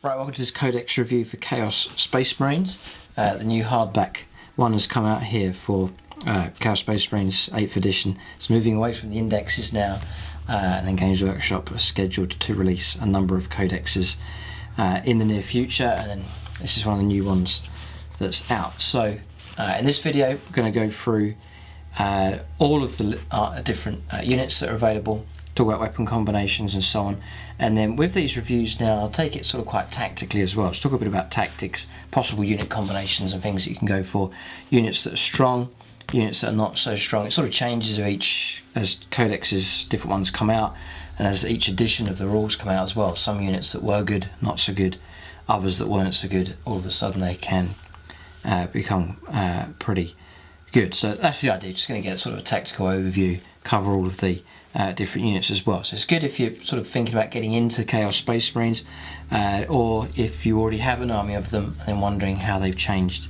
Right, welcome to this Codex review for Chaos Space Marines. The new hardback one has come out here for Chaos Space Marines 8th edition. It's moving away from the indexes now, and then Games Workshop are scheduled to release a number of codexes in the near future, and then this is one of the new ones that's out. So in this video we're going to go through all of the different units that are available, talk about weapon combinations and so on, and then with these reviews now I'll take it sort of quite tactically as well. Let's talk a bit about tactics, possible unit combinations and things that you can go for, units that are strong, units that are not so strong. It sort of changes as codexes, different ones come out, and as each edition of the rules come out as well. Some units that were good, not so good, others that weren't so good, all of a sudden they can become pretty good. So that's the idea, just going to get sort of a tactical overview, cover all of the different units as well. So it's good if you're sort of thinking about getting into Chaos Space Marines, or if you already have an army of them and then wondering how they've changed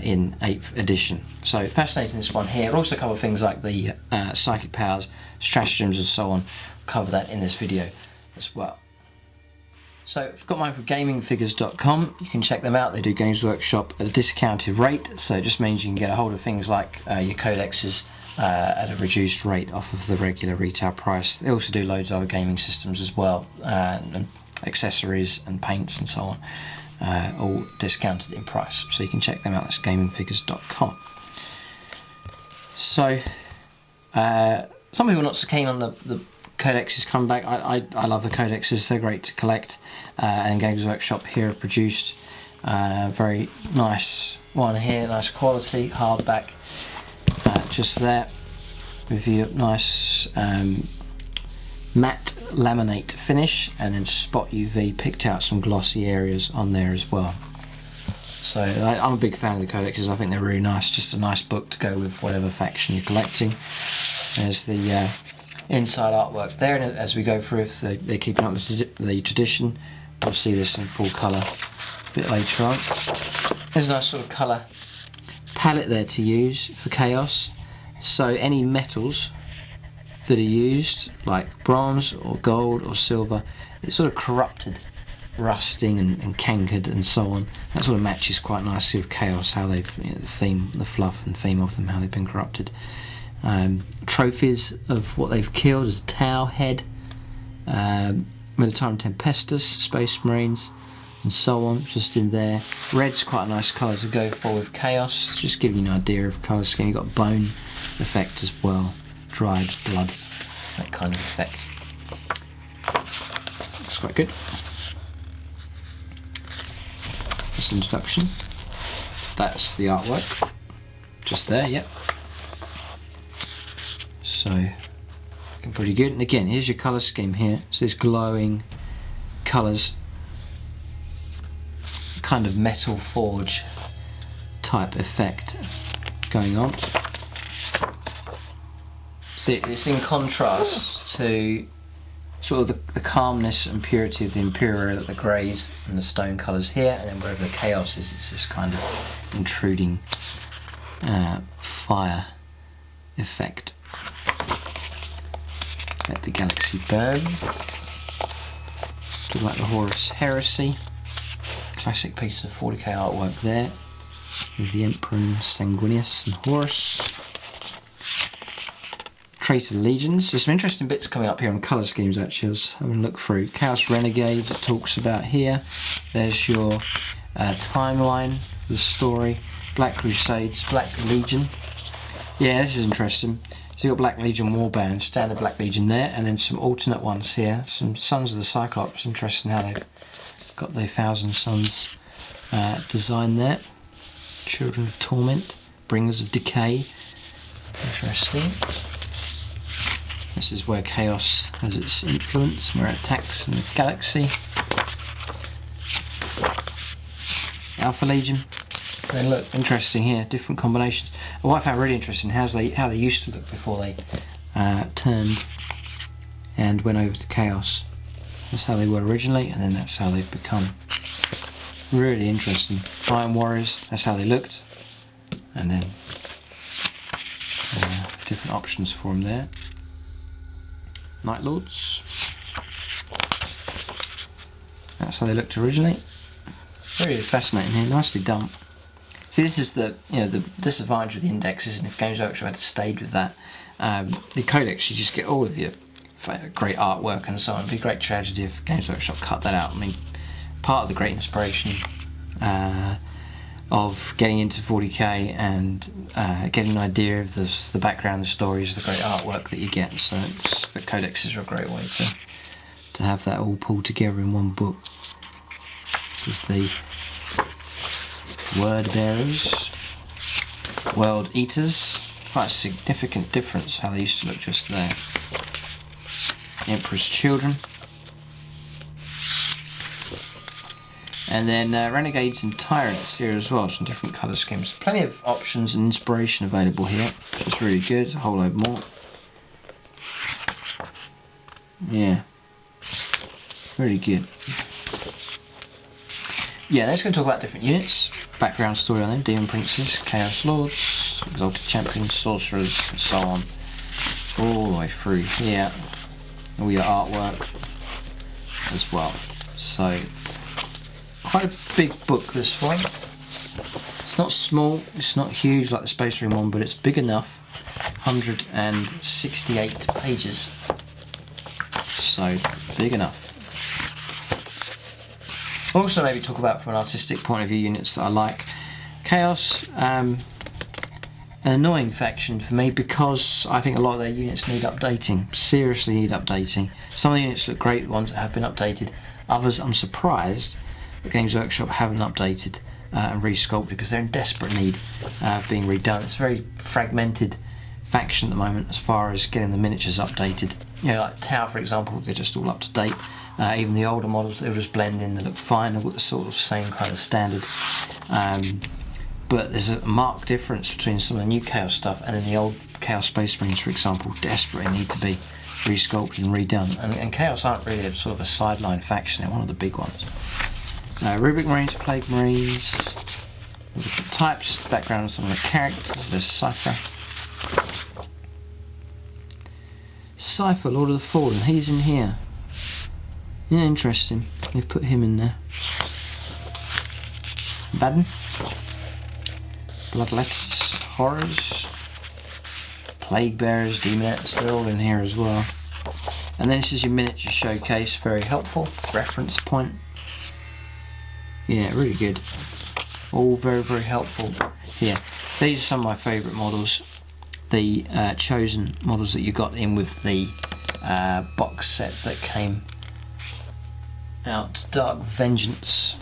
in 8th edition. So fascinating, this one here. We'll also cover things like the psychic powers, stratagems and so on. Cover that in this video as well. So I've got mine from gamingfigures.com. You can check them out. They do Games Workshop at a discounted rate, so it just means you can get a hold of things like your codexes at a reduced rate off of the regular retail price. They also do loads of other gaming systems as well, and accessories and paints and so on, all discounted in price. So you can check them out. That's gamingfigures.com. So some people are not so keen on the codexes come back. I love the codexes, they're great to collect, and Games Workshop here have produced a very nice one here, nice quality hardback, just there with your nice matte laminate finish, and then Spot UV picked out some glossy areas on there as well. So I'm a big fan of the codexes. I think they're really nice, just a nice book to go with whatever faction you're collecting. There's the inside artwork there, and as we go through, if they're keeping up with the tradition, we'll see this in full colour a bit later on. There's a nice sort of colour palette there to use for Chaos. So any metals that are used, like bronze or gold or silver, it's sort of corrupted, rusting and cankered and so on. That sort of matches quite nicely with Chaos, how they've, you know, the theme, the fluff and theme of them, how they've been corrupted. Trophies of what they've killed is Tau head, Militarum Tempestus, Space Marines, and so on, just in there. Red's quite a nice colour to go for with Chaos, just giving you an idea of colour scheme. You've got bone effect as well, dried blood, that kind of effect. Looks quite good. Just an introduction. That's the artwork, just there, yep. So, looking pretty good. And again, here's your colour scheme here. So this glowing colours, kind of metal forge type effect going on. See, it's in contrast to sort of the calmness and purity of the Imperial, the greys and the stone colours here, and then wherever the Chaos is, it's this kind of intruding fire effect. Let the galaxy burn. Talk about the Horus Heresy. Classic piece of 40k artwork there, with the Emperor and Sanguinius and Horus. Traitor Legions. There's some interesting bits coming up here on colour schemes actually. I was having a look through. Chaos Renegades it talks about here. There's your timeline for the story. Black Crusades, Black Legion. Yeah, this is interesting. So you've got Black Legion warbands, standard Black Legion there, and then some alternate ones here. Some Sons of the Cyclops. Interesting how they've got the Thousand Sons design there. Children of Torment, Bringers of Decay. Interesting. This is where Chaos has its influence, where it attacks in the galaxy. Alpha Legion. They look interesting here, different combinations. And what I found really interesting how they used to look before they turned and went over to Chaos. That's how they were originally, and then that's how they've become. Really interesting. Iron Warriors, that's how they looked, and then different options for them there. Night Lords. That's how they looked originally. Very fascinating here, nicely done. See, this is the the disadvantage with the indexes, and if Games Workshop had stayed with that, the Codex, you just get all of your great artwork and so on. It'd be a great tragedy if Games Workshop cut that out. I mean, part of the great inspiration of getting into 40k and getting an idea of the background, the stories, the great artwork that you get. So the Codexes are a great way to have that all pulled together in one book. This is the Word Bearers, World Eaters. Quite a significant difference how they used to look just there. The Emperor's Children. And then Renegades and Tyrants here as well, some different colour schemes. Plenty of options and inspiration available here, which is really good. A whole load more. Yeah. Very good. Yeah, let's go talk about different units. Background story on them: Demon Princes, Chaos Lords, Exalted Champion, Sorcerers, and so on. All the way through here. All your artwork as well. So, quite a big book this one. It's not small, it's not huge like the Space Marine one, but it's big enough. 168 pages. So, big enough. Also, maybe talk about from an artistic point of view units that I like. Chaos, an annoying faction for me because I think a lot of their units need updating. Seriously need updating. Some of the units look great, the ones that have been updated. Others, I'm surprised that Games Workshop haven't updated and resculpted because they're in desperate need of being redone. It's a very fragmented faction at the moment as far as getting the miniatures updated. You know, like Tau, for example, they're just all up to date. Even the older models, they'll just blend in, they look fine, they've got the sort of same kind of standard. But there's a marked difference between some of the new Chaos stuff and then the old Chaos Space Marines, for example, desperately need to be resculpted and redone. And Chaos aren't really a sort of a sideline faction, they're one of the big ones. Rubric Marines, Plague Marines, all different types, background on some of the characters. There's Cipher. Cipher, Lord of the Fallen, he's in here. Yeah, interesting. They've put him in there. Baden. Bloodletters, Horrors, Plague Bearers, Demonettes, they're all in here as well. And then this is your miniature showcase, very helpful. Reference point. Yeah, really good. All very, very helpful here. These are some of my favourite models. The chosen models that you got in with the box set that came out, Dark Vengeance.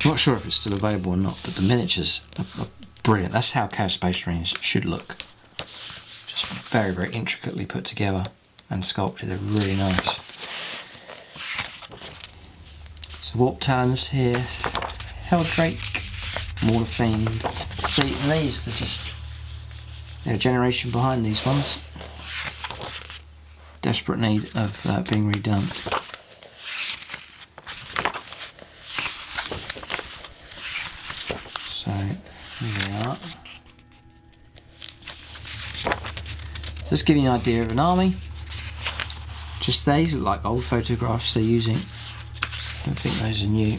I'm not sure if it's still available or not, but the miniatures are brilliant. That's how Chaos Space Marines should look. Just very, very intricately put together and sculpted. They're really nice. So Warp Talons here, Helldrake, Mortar Fiend. See, and these, they're a generation behind these ones. Desperate need of being redone. So, here we are. So let's give you an idea of an army. Just these look like old photographs they're using. I don't think those are new.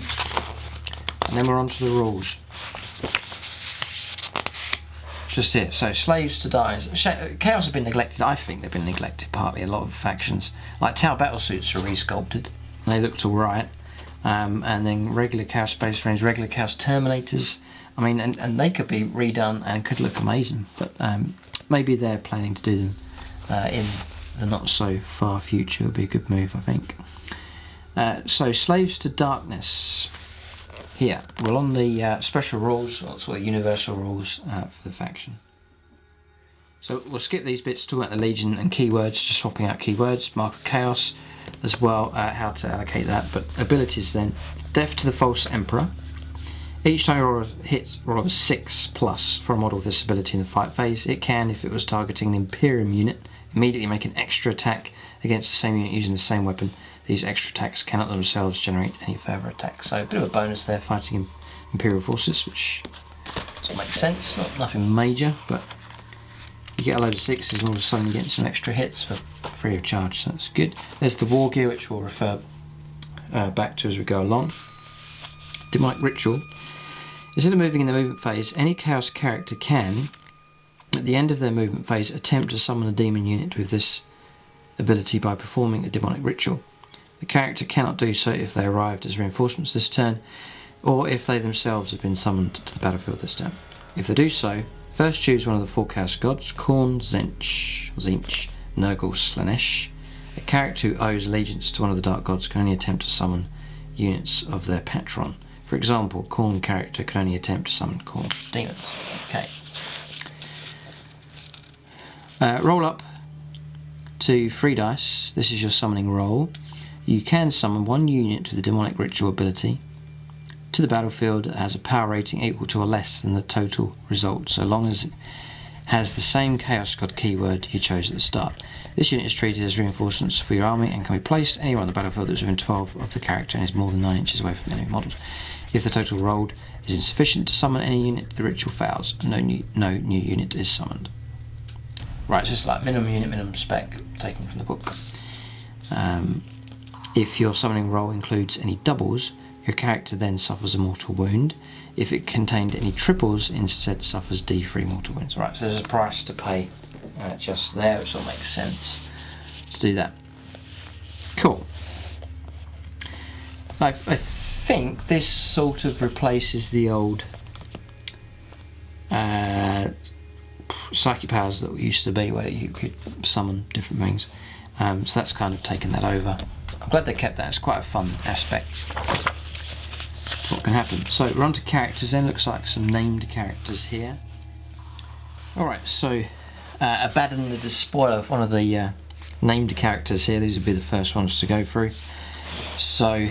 And then we're on to the rules. Just here. So, slaves to darkness. Chaos have been neglected. I think they've been neglected partly. A lot of factions. Like Tau battlesuits are resculpted. They looked alright. And then regular Chaos Space Marines, regular Chaos Terminators. I mean, and they could be redone and could look amazing. But maybe they're planning to do them in the not so far future. It would be a good move, I think. So, slaves to darkness. Here, well, on the special rules, or sort of universal rules for the faction. So we'll skip these bits, talk about the Legion and keywords, just swapping out keywords, Mark of Chaos as well, how to allocate that. But abilities then, Death to the False Emperor. Each time you roll a hit, roll a 6+ for a model with this ability in the fight phase. It can, if it was targeting an Imperium unit, immediately make an extra attack against the same unit using the same weapon. These extra attacks cannot themselves generate any further attacks. So a bit of a bonus there fighting Imperial forces, which sort of makes sense. Nothing major, but you get a load of 6s and all of a sudden you get some extra hits for free of charge, so that's good. There's the war gear, which we'll refer back to as we go along. Demonic Ritual. Instead of moving in the movement phase, any Chaos character can, at the end of their movement phase, attempt to summon a demon unit with this ability by performing a Demonic Ritual. The character cannot do so if they arrived as reinforcements this turn, or if they themselves have been summoned to the battlefield this turn. If they do so, first choose one of the 4 Chaos Gods, Khorne, Tzeentch, Nurgle, Slaanesh. A character who owes allegiance to one of the Dark Gods can only attempt to summon units of their patron. For example, Khorne character can only attempt to summon Khorne demons. Okay. Roll up to 3 dice. This is your summoning roll. You can summon 1 unit with the Demonic Ritual ability to the battlefield that has a power rating equal to or less than the total result, so long as it has the same Chaos God keyword you chose at the start. This unit is treated as reinforcements for your army and can be placed anywhere on the battlefield that is within 12 of the character and is more than 9 inches away from enemy models. If the total rolled is insufficient to summon any unit, the ritual fails and no new unit is summoned. Right, so it's like minimum unit, minimum spec, taken from the book. If your summoning roll includes any doubles, your character then suffers a mortal wound. If it contained any triples, instead suffers D3 mortal wounds. Right, so there's a price to pay just there, which all makes sense to do that. Cool. I think this sort of replaces the old psychic powers that used to be, where you could summon different things. So that's kind of taken that over. I'm glad they kept that. It's quite a fun aspect to what can happen. So we're on to characters then. Looks like some named characters here. Alright, so Abaddon the Despoiler, one of the named characters here. These would be the first ones to go through. So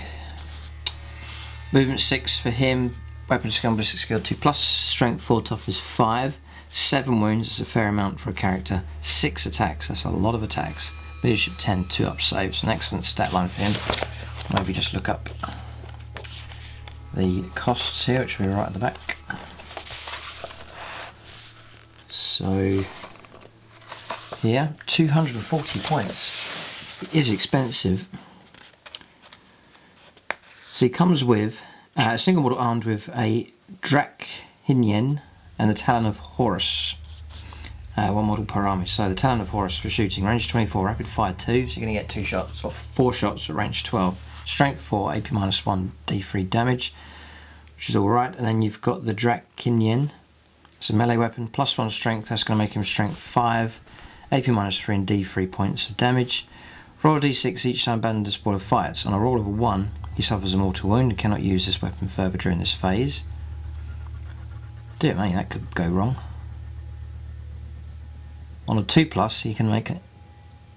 movement 6 for him, weapon skill, ballistic skill 2+, strength 4, toughness 5, 7 wounds, that's a fair amount for a character, 6 attacks, that's a lot of attacks, leadership 10, 2 up saves, an excellent stat line for him. Maybe just look up the costs here, which will be right at the back. So yeah, 240 points. It is expensive. So he comes with a single model armed with a Drakhinian and the Talon of Horus. 1 model per army. So the Talon of Horus for shooting, range 24, rapid fire 2, so you're going to get 2 shots, or 4 shots at range 12. Strength 4, AP -1, D3 damage, which is alright. And then you've got the Drakhinian. It's a melee weapon, +1 strength, that's going to make him strength 5, AP -3 and D3 points of damage. Roll a d6 each time Abaddon the Despoiler fires. On a roll of a 1, he suffers a mortal wound and cannot use this weapon further during this phase. Dear me, that could go wrong. On a 2+, he can make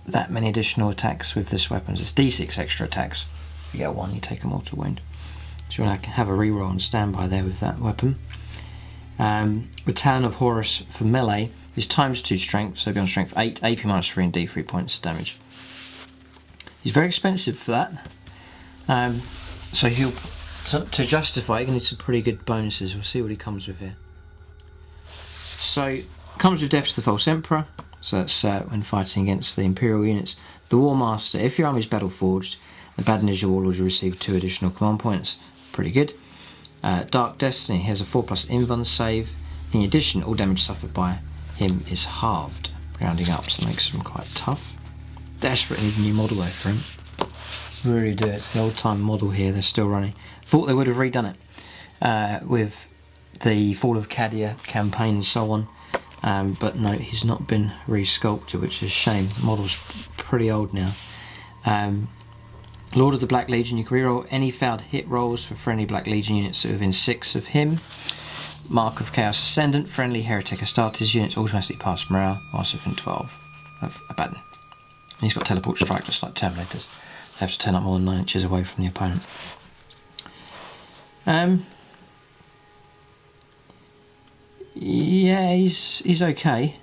that many additional attacks with this weapon. It's d6 extra attacks. If you get 1, you take a mortal wound. So you want to have a reroll and standby there with that weapon. The Talon of Horus for melee is ×2 strength, so beyond strength 8, AP -3 and D3 points of damage. He's very expensive for that. So he'll, to justify, you're going to need some pretty good bonuses. We'll see what he comes with here. So, comes with Death to the False Emperor, so that's when fighting against the Imperial units. The War Master, if your army is battle forged, Abaddon is your warlord, you receive 2 additional command points. Pretty good. Dark Destiny, he has a 4+ invuln save. In addition, all damage suffered by him is halved, rounding up, so it makes him quite tough. Desperately need a new model though for him. Really do, it's the old time model here, they're still running. Thought they would have redone it with the Fall of Cadia campaign and so on, but no, he's not been re-sculpted, which is a shame. The model's pretty old now. Lord of the Black Legion, you can reroll any failed hit rolls for friendly Black Legion units that are within 6 of him. Mark of Chaos Ascendant, friendly Heretic Astartes units automatically pass morale whilst within 12 of Abaddon. And he's got Teleport Strike just like Terminators. They have to turn up more than 9 inches away from the opponent. Yeah, he's okay.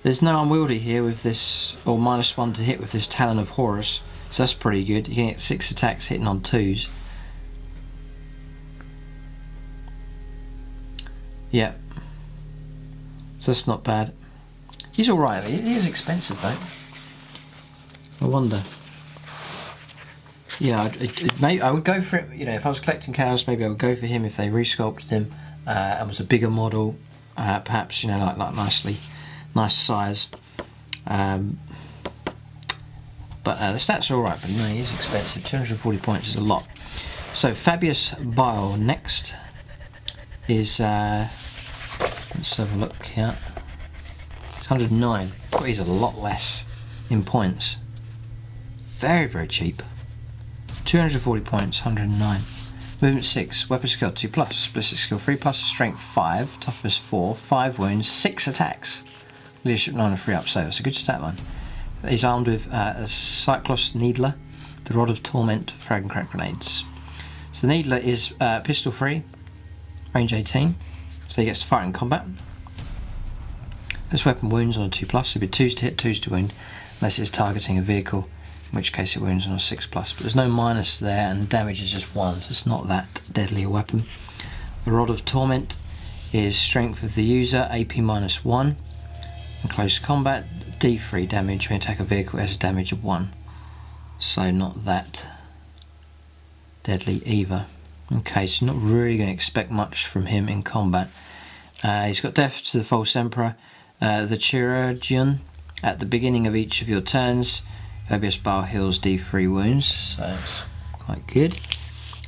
There's no unwieldy here with this, or -1 to hit with this Talon of Horus, so that's pretty good. You can get 6 attacks hitting on 2s. Yeah, so that's not bad. He's alright, he is expensive though. I wonder. Yeah, I would go for it. You know, if I was collecting Chaos, maybe I would go for him if they resculpted him and was a bigger model, perhaps, you know, like nice size. But the stats are alright, but no, he is expensive. 240 points is a lot. So Fabius Bile next is, let's have a look here. It's 109. But he's a lot less in points. Very, very cheap. 240 points, 109. Movement 6, weapon skill 2+, ballistic skill 3+, strength 5, toughness 4, 5 wounds, 6 attacks. Leadership 9 and 3 up, so that's a good stat line. He's armed with a Cyclos Needler, the Rod of Torment, frag and crack grenades. So the Needler is pistol free, range 18, so he gets to fire in combat. This weapon wounds on a 2+, so it'll be 2s to hit, 2s to wound, unless it's targeting a vehicle, in which case it wounds on a 6+. But there's no minus there, and the damage is just 1, so it's not that deadly a weapon. The Rod of Torment is strength of the user, AP -1, in close combat, D3 damage when you attack a vehicle, it has a damage of 1. So not that deadly either. Okay, so not really going to expect much from him in combat. He's got Death to the False Emperor, the Chirurgeon. At the beginning of each of your turns, Fabius Bile heals D3 wounds, so that's quite good.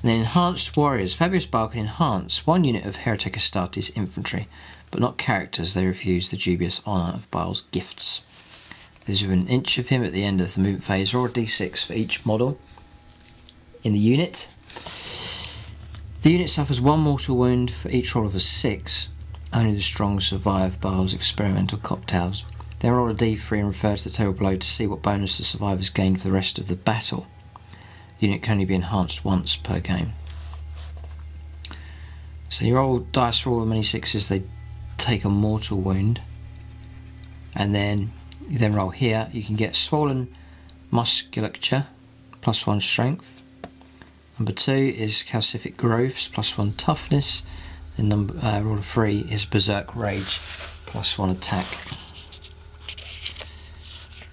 And then Enhanced Warriors. Fabius Bile can enhance 1 unit of Heretic Astartes infantry, but not characters. They refuse the dubious honour of Bile's gifts. There's an inch of him at the end of the movement phase, or a D6 for each model in the unit. The unit suffers 1 mortal wound for each roll of a 6. Only the strong survive Bile's experimental cocktails. Then roll a D3 and refer to the table below to see what bonus the survivors gain for the rest of the battle. The unit can only be enhanced once per game. So you roll dice, roll as many 6s, they take a mortal wound. And then you then roll here, you can get Swollen Musculature, +1 strength. Number 2 is Calcific Growths, +1 toughness. Then roll of 3 is Berserk Rage, +1 attack.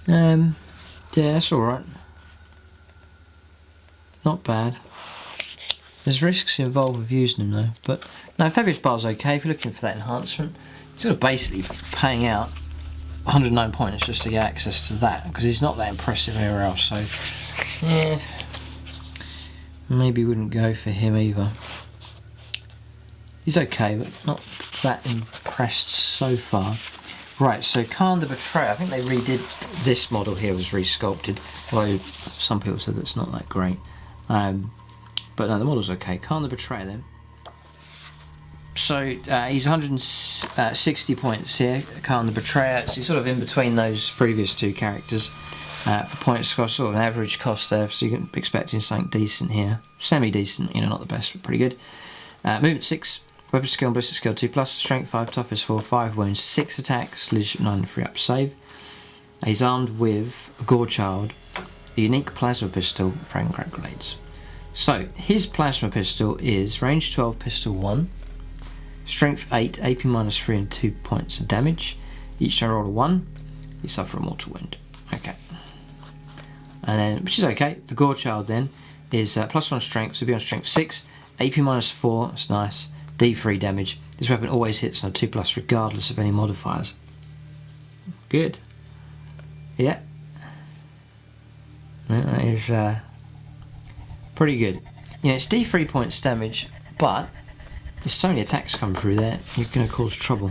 Yeah, that's alright. Not bad. There's risks involved with using them though. But no, Fabius Bile's okay if you're looking for that enhancement. He's sort of basically paying out 109 points just to get access to that, because he's not that impressive anywhere else. So yeah, maybe wouldn't go for him either. He's okay, but not that impressed so far. Right, so Condor Betray. I think they redid this model here, was resculpted, although some people said that's not that great. But no, the model's okay. Condor Betray then. So he's 160 points here, Condor Betrayer. So he's sort of in between those previous 2 characters for points cost, sort of an average cost there, so you can be expecting something decent here. Semi-decent, you know, not the best, but pretty good. Movement 6, weapon skill and ballistic skill 2+, strength 5, toughness 4, 5 wounds, 6 attacks, leadership 9 and 3 up save. He's armed with a Gorechild, a unique plasma pistol, frag and crack grenades. So his plasma pistol is range 12, pistol 1. Strength 8, AP -3 and 2 points of damage. Each time I roll a 1, you suffer a mortal wound. Okay. And then, which is okay, the Gorechild then is +1 strength, so be on strength 6, AP -4, that's nice, D3 damage. This weapon always hits on a 2+ regardless of any modifiers. Good. Yeah. That is pretty good. You know, it's D3 points damage, but there's so many attacks coming through there, you're going to cause trouble.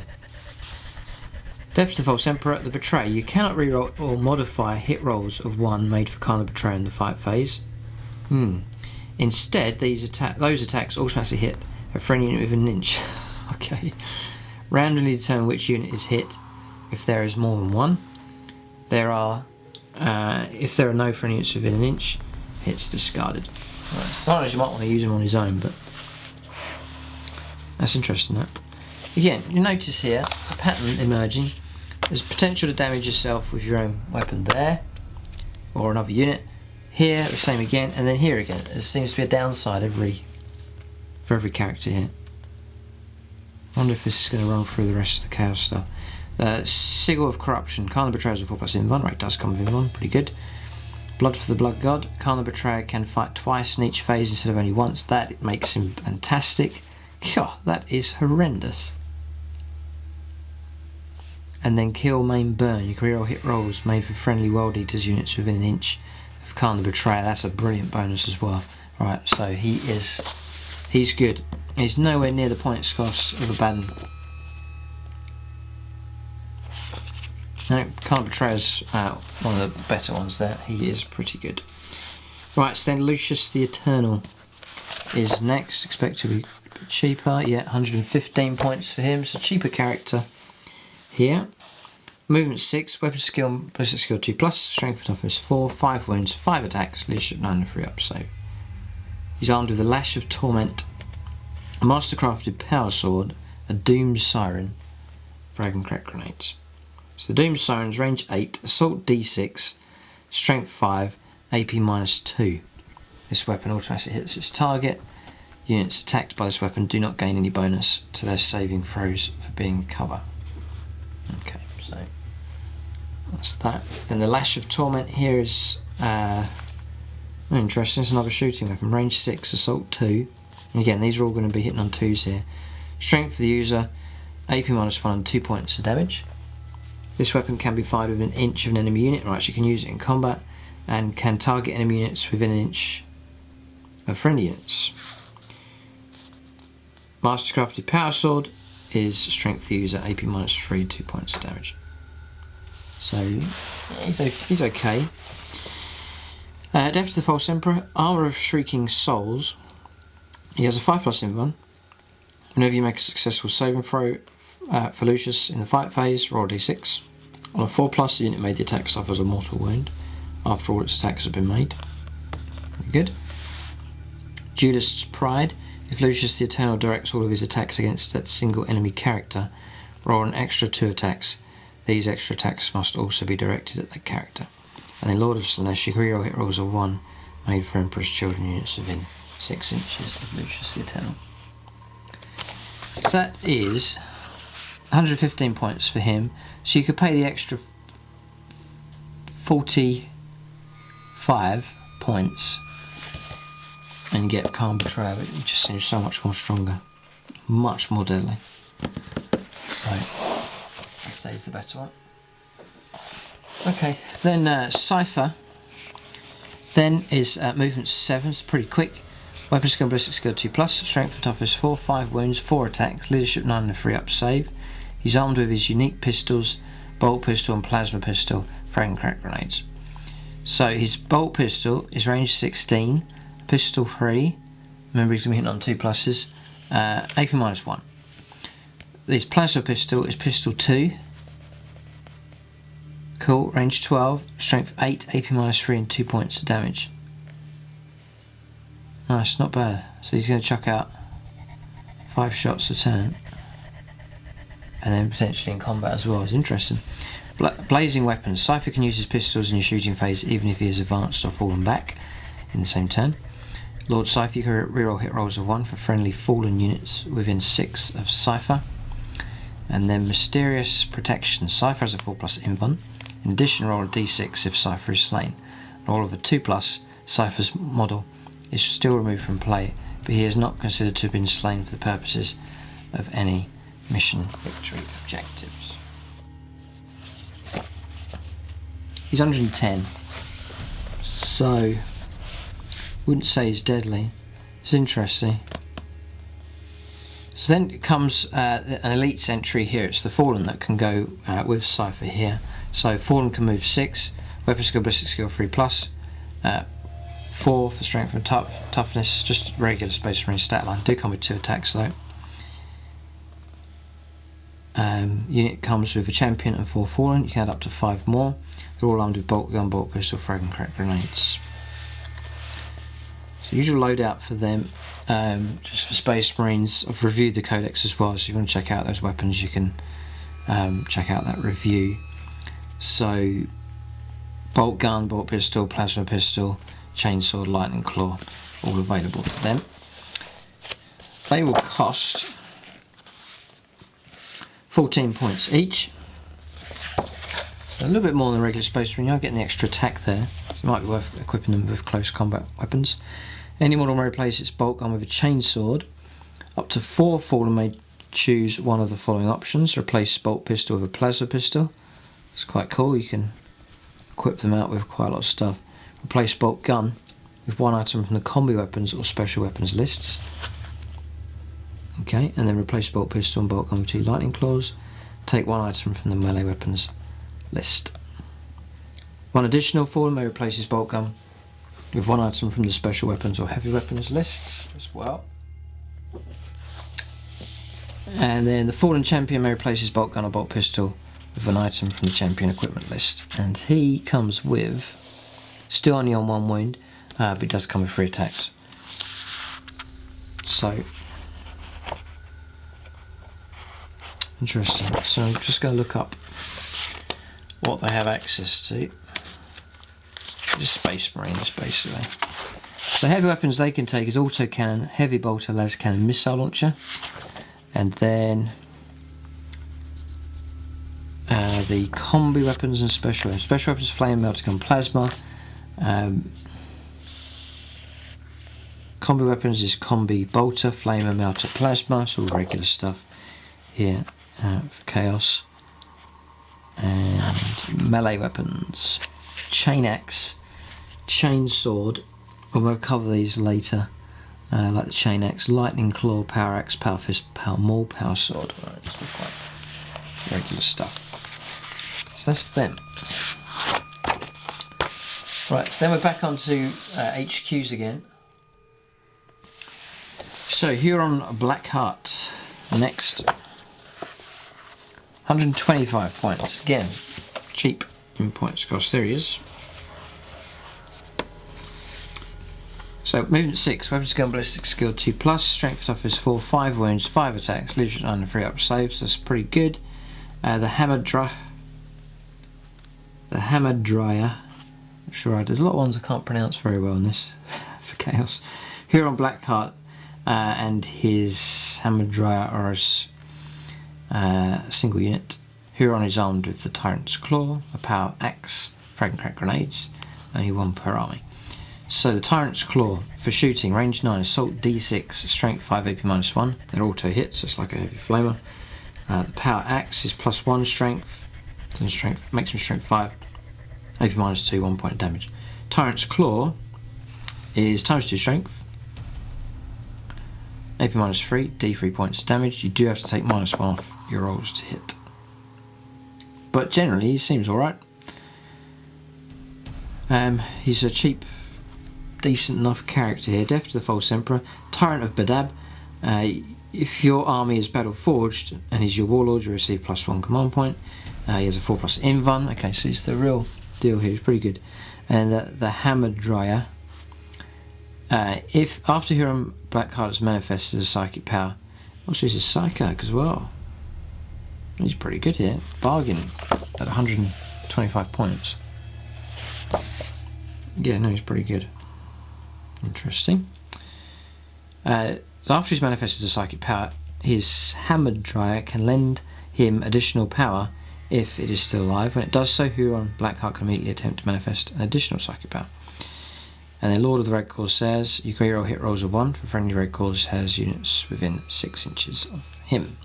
Death to the False Emperor, the Betray. You cannot reroll or modify hit rolls of 1 made for Condor Betray in the fight phase. Instead, those attacks automatically hit a friendly unit within an inch. Okay. Randomly determine which unit is hit if there is more than 1. If there are no friendly units within an inch, it's discarded. Right. Sometimes you might want to use him on his own, but that's interesting. That again, you notice here there's a pattern emerging. There's potential to damage yourself with your own weapon there, or another unit. Here, the same again, and then here again. There seems to be a downside for every character here. I wonder if this is going to run through the rest of the chaos stuff. Sigil of Corruption. Condor Betrays with 4+ invuln. Right, does come with invuln. Pretty good. Blood for the Blood God. Condor Betray can fight twice in each phase instead of only once. That makes him fantastic. God, that is horrendous. And then Kill, Maim, Burn. You can reroll hit rolls made for friendly World Eaters units within an inch of Condor Betray. That's a brilliant bonus as well. Right, so he's good. He's nowhere near the points cost of Abaddon. No, Condor Betray is one of the better ones there. He is pretty good. Right, so then Lucius the Eternal is next. Expect to be cheaper. Yeah, 115 points for him. So cheaper character here. Movement 6, weapon skill, ballistic skill 2+, strength and toughness 4, 5 wounds, 5 attacks, leadership 9 and 3 up save. He's armed with a Lash of Torment, a mastercrafted power sword, a Doomed Siren, frag and crack grenades. So the Doomed Siren's range 8, assault D6, strength 5, AP -2. This weapon automatically hits its target. Units attacked by this weapon do not gain any bonus to their saving throws for being cover. Okay, so that's that. Then the Lash of Torment here is interesting. It's another shooting weapon. Range 6, assault 2. And again, these are all going to be hitting on 2s here. Strength for the user, AP -1 and 2 points of damage. This weapon can be fired within an inch of an enemy unit. Right, so you can use it in combat and can target enemy units within an inch of friendly units. Mastercrafted Power Sword is strength for the user, AP -3, 2 points of damage. So he's okay. Death to the False Emperor, Armor of Shrieking Souls. He has a 5+ invuln. Whenever you make a successful saving throw for Lucius in the fight phase, roll a d6. On a 4+, the unit made the attack suffers a mortal wound after all its attacks have been made. Very good. Duelist's Pride. If Lucius the Eternal directs all of his attacks against that single enemy character, roll an extra 2 attacks. These extra attacks must also be directed at that character. And then Lord of Slaanesh, you can reroll hit rolls of 1 made for Emperor's Children units within 6 inches of Lucius the Eternal. So that is 115 points for him. So you could pay the extra 45 points and get Calm Betrayal. It just seems so much more stronger, much more deadly. So I'd say it's the better one. Okay, then Cipher then is movement 7, so pretty quick. Weapon skill, ballistic skill 2+, strength and toughness 4, 5 wounds, 4 attacks, leadership 9 and 3 up save. He's armed with his unique pistols, bolt pistol and plasma pistol, frag and crack grenades. So his bolt pistol is range 16, pistol 3, remember he's going to be hitting on 2+, AP -1. His plasma pistol is pistol 2, cool, range 12, strength 8, AP -3 and 2 points of damage. Nice, not bad. So he's going to chuck out 5 shots a turn. And then potentially in combat as well. It's interesting. Blazing Weapons. Cipher can use his pistols in your shooting phase even if he has advanced or fallen back in the same turn. Lord Cipher, you can reroll hit rolls of 1 for friendly fallen units within 6 of Cipher. And then Mysterious Protection. Cipher has a 4+ invuln. In addition, roll a d6 if Cipher is slain. Roll of a 2+, Cipher's model is still removed from play, but he is not considered to have been slain for the purposes of any mission victory objectives. He's 110, so wouldn't say he's deadly. It's interesting. So then comes an elite sentry here. It's the Fallen that can go with Cipher here. So Fallen can move 6, weapon skill, ballistic skill 3+, 4 for strength and toughness, just regular Space Marine stat line. Do come with 2 attacks though. Unit comes with a champion and 4 Fallen. You can add up to 5 more. They're all armed with bolt gun, bolt pistol, frag and crack grenades. So usual loadout for them, just for Space Marines. I've reviewed the Codex as well, so if you want to check out those weapons you can check out that review. So bolt gun, bolt pistol, plasma pistol, chainsaw, lightning claw, all available for them. They will cost 14 points each. So So a little bit more than the regular Space Marine. You're getting the extra attack there, so it might be worth equipping them with close combat weapons. Any model may replace its bolt gun with a chainsword. Up to 4 Fallen may choose one of the following options. Replace bolt pistol with a plasma pistol. It's quite cool, you can equip them out with quite a lot of stuff. Replace bolt gun with one item from the Combi Weapons or Special Weapons lists. Okay, and then replace bolt pistol and bolt gun with 2 lightning claws. Take one item from the melee weapons list. One additional Fallen may replace his bolt gun with one item from the Special Weapons or Heavy Weapons lists as well. And then the Fallen Champion may replace his bolt gun or bolt pistol with an item from the Champion equipment list. And he comes with, still only on 1 wound, but he does come with 3 attacks. So, interesting. So I'm just going to look up what they have access to. Just Space Marines, basically. So heavy weapons they can take is autocannon, heavy bolter, las cannon, missile launcher, and then the combi weapons and special weapons. Special weapons, flame, melting gun, plasma. Combi weapons is combi bolter, flamer, melter, plasma. It's all regular stuff here for chaos. And melee weapons, chain axe, chain sword. We'll cover these later, like the chain axe, lightning claw, power axe, power fist, power maul, power sword. Right, it's all quite regular stuff. So that's them. Right, so then we're back onto HQs again. So here on Black Heart, next. 125 points. Again, cheap in points cost. There he is. So movement 6, weapons gun ballistic skill 2+, strength toughness 4, 5 wounds, 5 attacks, leadership 9 and 3 up saves. That's pretty good. The hammer dryer. Sure, there's a lot of ones I can't pronounce very well in this for chaos. Here on Blackheart and his hammer dryer are a single unit. Huron is armed with the Tyrant's Claw, a power axe, frag and crack grenades, only 1 per army. So the Tyrant's Claw for shooting, range 9, assault D6, strength 5, AP -1. They're auto hits, just like a heavy flamer. The power axe is +1 strength, makes him strength 5, AP -2, 1 point of damage. Tyrant's Claw is ×2 strength, AP -3, D3 points of damage. You do have to take -1 off your rolls to hit. But generally he seems alright. He's a cheap, decent enough character here. Death to the False Emperor, Tyrant of Badab. If your army is battle forged and he's your warlord, you receive +1 command point. He has a 4+ invuln. Okay, so he's the real deal here. He's pretty good. And the hammer dryer. If after Huron Blackheart is manifested as a psychic power, also he's a psychic as well. He's pretty good here. Bargain at 125 points. Yeah, no, he's pretty good. Interesting. After he's manifested as a psychic power, his hammered dryer can lend him additional power if it is still alive. When it does so, Huron Blackheart can immediately attempt to manifest an additional psychic power. And then Lord of the Red Claws says, you can reroll hit rolls of 1 for friendly Red Claws has units within 6 inches of him.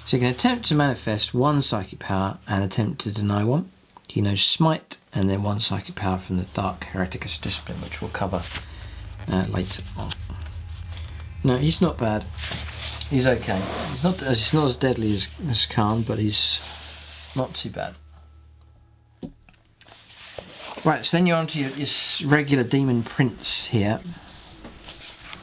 So you can attempt to manifest 1 psychic power and attempt to deny 1. He knows Smite, and then 1 psychic power from the Dark Hereticus Discipline, which we'll cover later on. No, he's not bad. He's okay. He's not as deadly as Khan, but he's not too bad. Right, so then you're on to your regular Demon Prince here.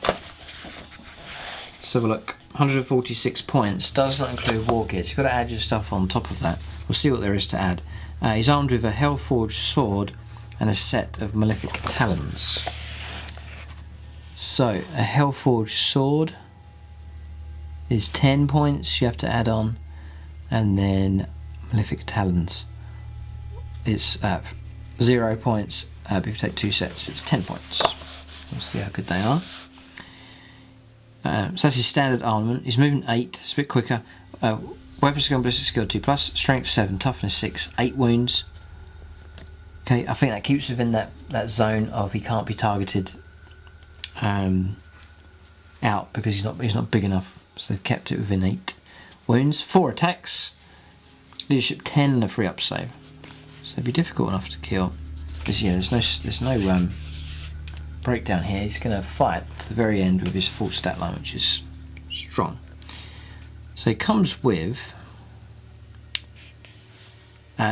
Let's have a look. 146 points, does not include war gears. You've got to add your stuff on top of that. We'll see what there is to add. He's armed with a Hellforged sword and a set of Malefic Talons. So, a Hellforged sword is 10 points you have to add on, and then Malefic Talons is 0 points, but if you take 2 sets it's 10 points. We'll see how good they are. So that's his standard armament. His movement 8, it's a bit quicker. weapon skill and ballistic skill 2+, strength 7, toughness 6, 8 wounds. Okay, I think that keeps within that zone of he can't be targeted out because he's not big enough. So they've kept it within 8 wounds. 4 attacks, leadership 10 and a free up save. So it'd be difficult enough to kill. Because there's no breakdown here. He's going to fight to the very end with his full stat line, which is strong. So it comes with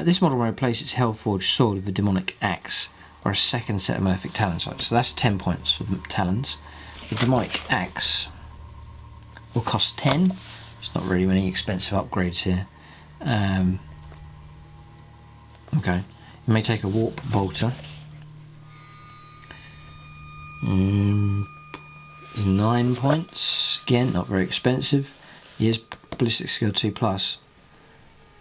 this model will replace its Hellforged sword with a demonic axe or a second set of malefic talons. So that's 10 points for the talons. The demonic axe will cost 10. There's not really many expensive upgrades here. Okay, you may take a warp bolter. It's 9 points. Again, not very expensive. He is ballistic skill 2+.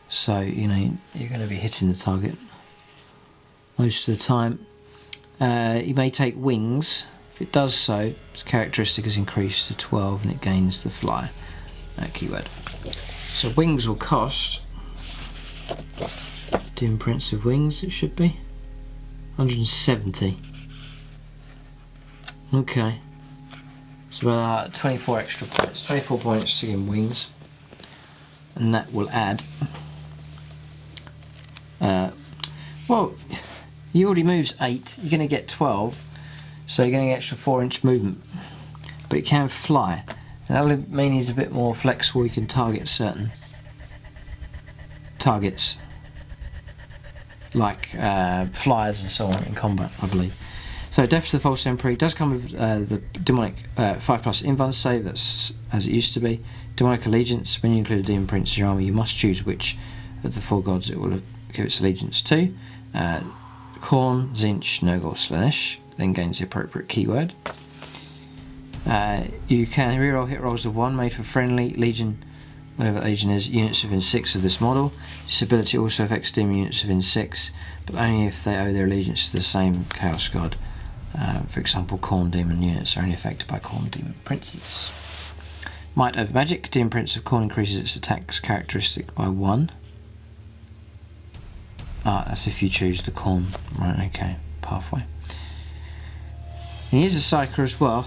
So, you know, you're going to be hitting the target most of the time. You may take wings. If it does so, its characteristic is increased to 12 and it gains the fly. That keyword. So wings will cost, dim prints of wings it should be, 170. Okay. So about 24 extra points. 24 points to give wings. And that will add well, he already moves 8, you're going to get 12, so you're getting an extra 4-inch movement, but it can fly, and that'll mean he's a bit more flexible. He can target certain targets like flyers and so on in combat, I believe. So Death to the False Emperor does come with the demonic 5+ invuln save, that's as it used to be. Demonic allegiance, when you include a demon prince in your army, you must choose which of the 4 gods it will give its allegiance to. Khorne, Tzeentch, Nurgle, Slaanesh, then gains the appropriate keyword. You can reroll hit rolls of 1 made for friendly, legion, whatever the legion is, units within 6 of this model. This ability also affects demon units within 6, but only if they owe their allegiance to the same Chaos God. For example, Khorne demon units are only affected by Khorne demon princes. Might over magic, demon prince of Khorne increases its attacks characteristic by 1. That's if you choose the Khorne. Right, okay, pathway. And he is a psyker as well.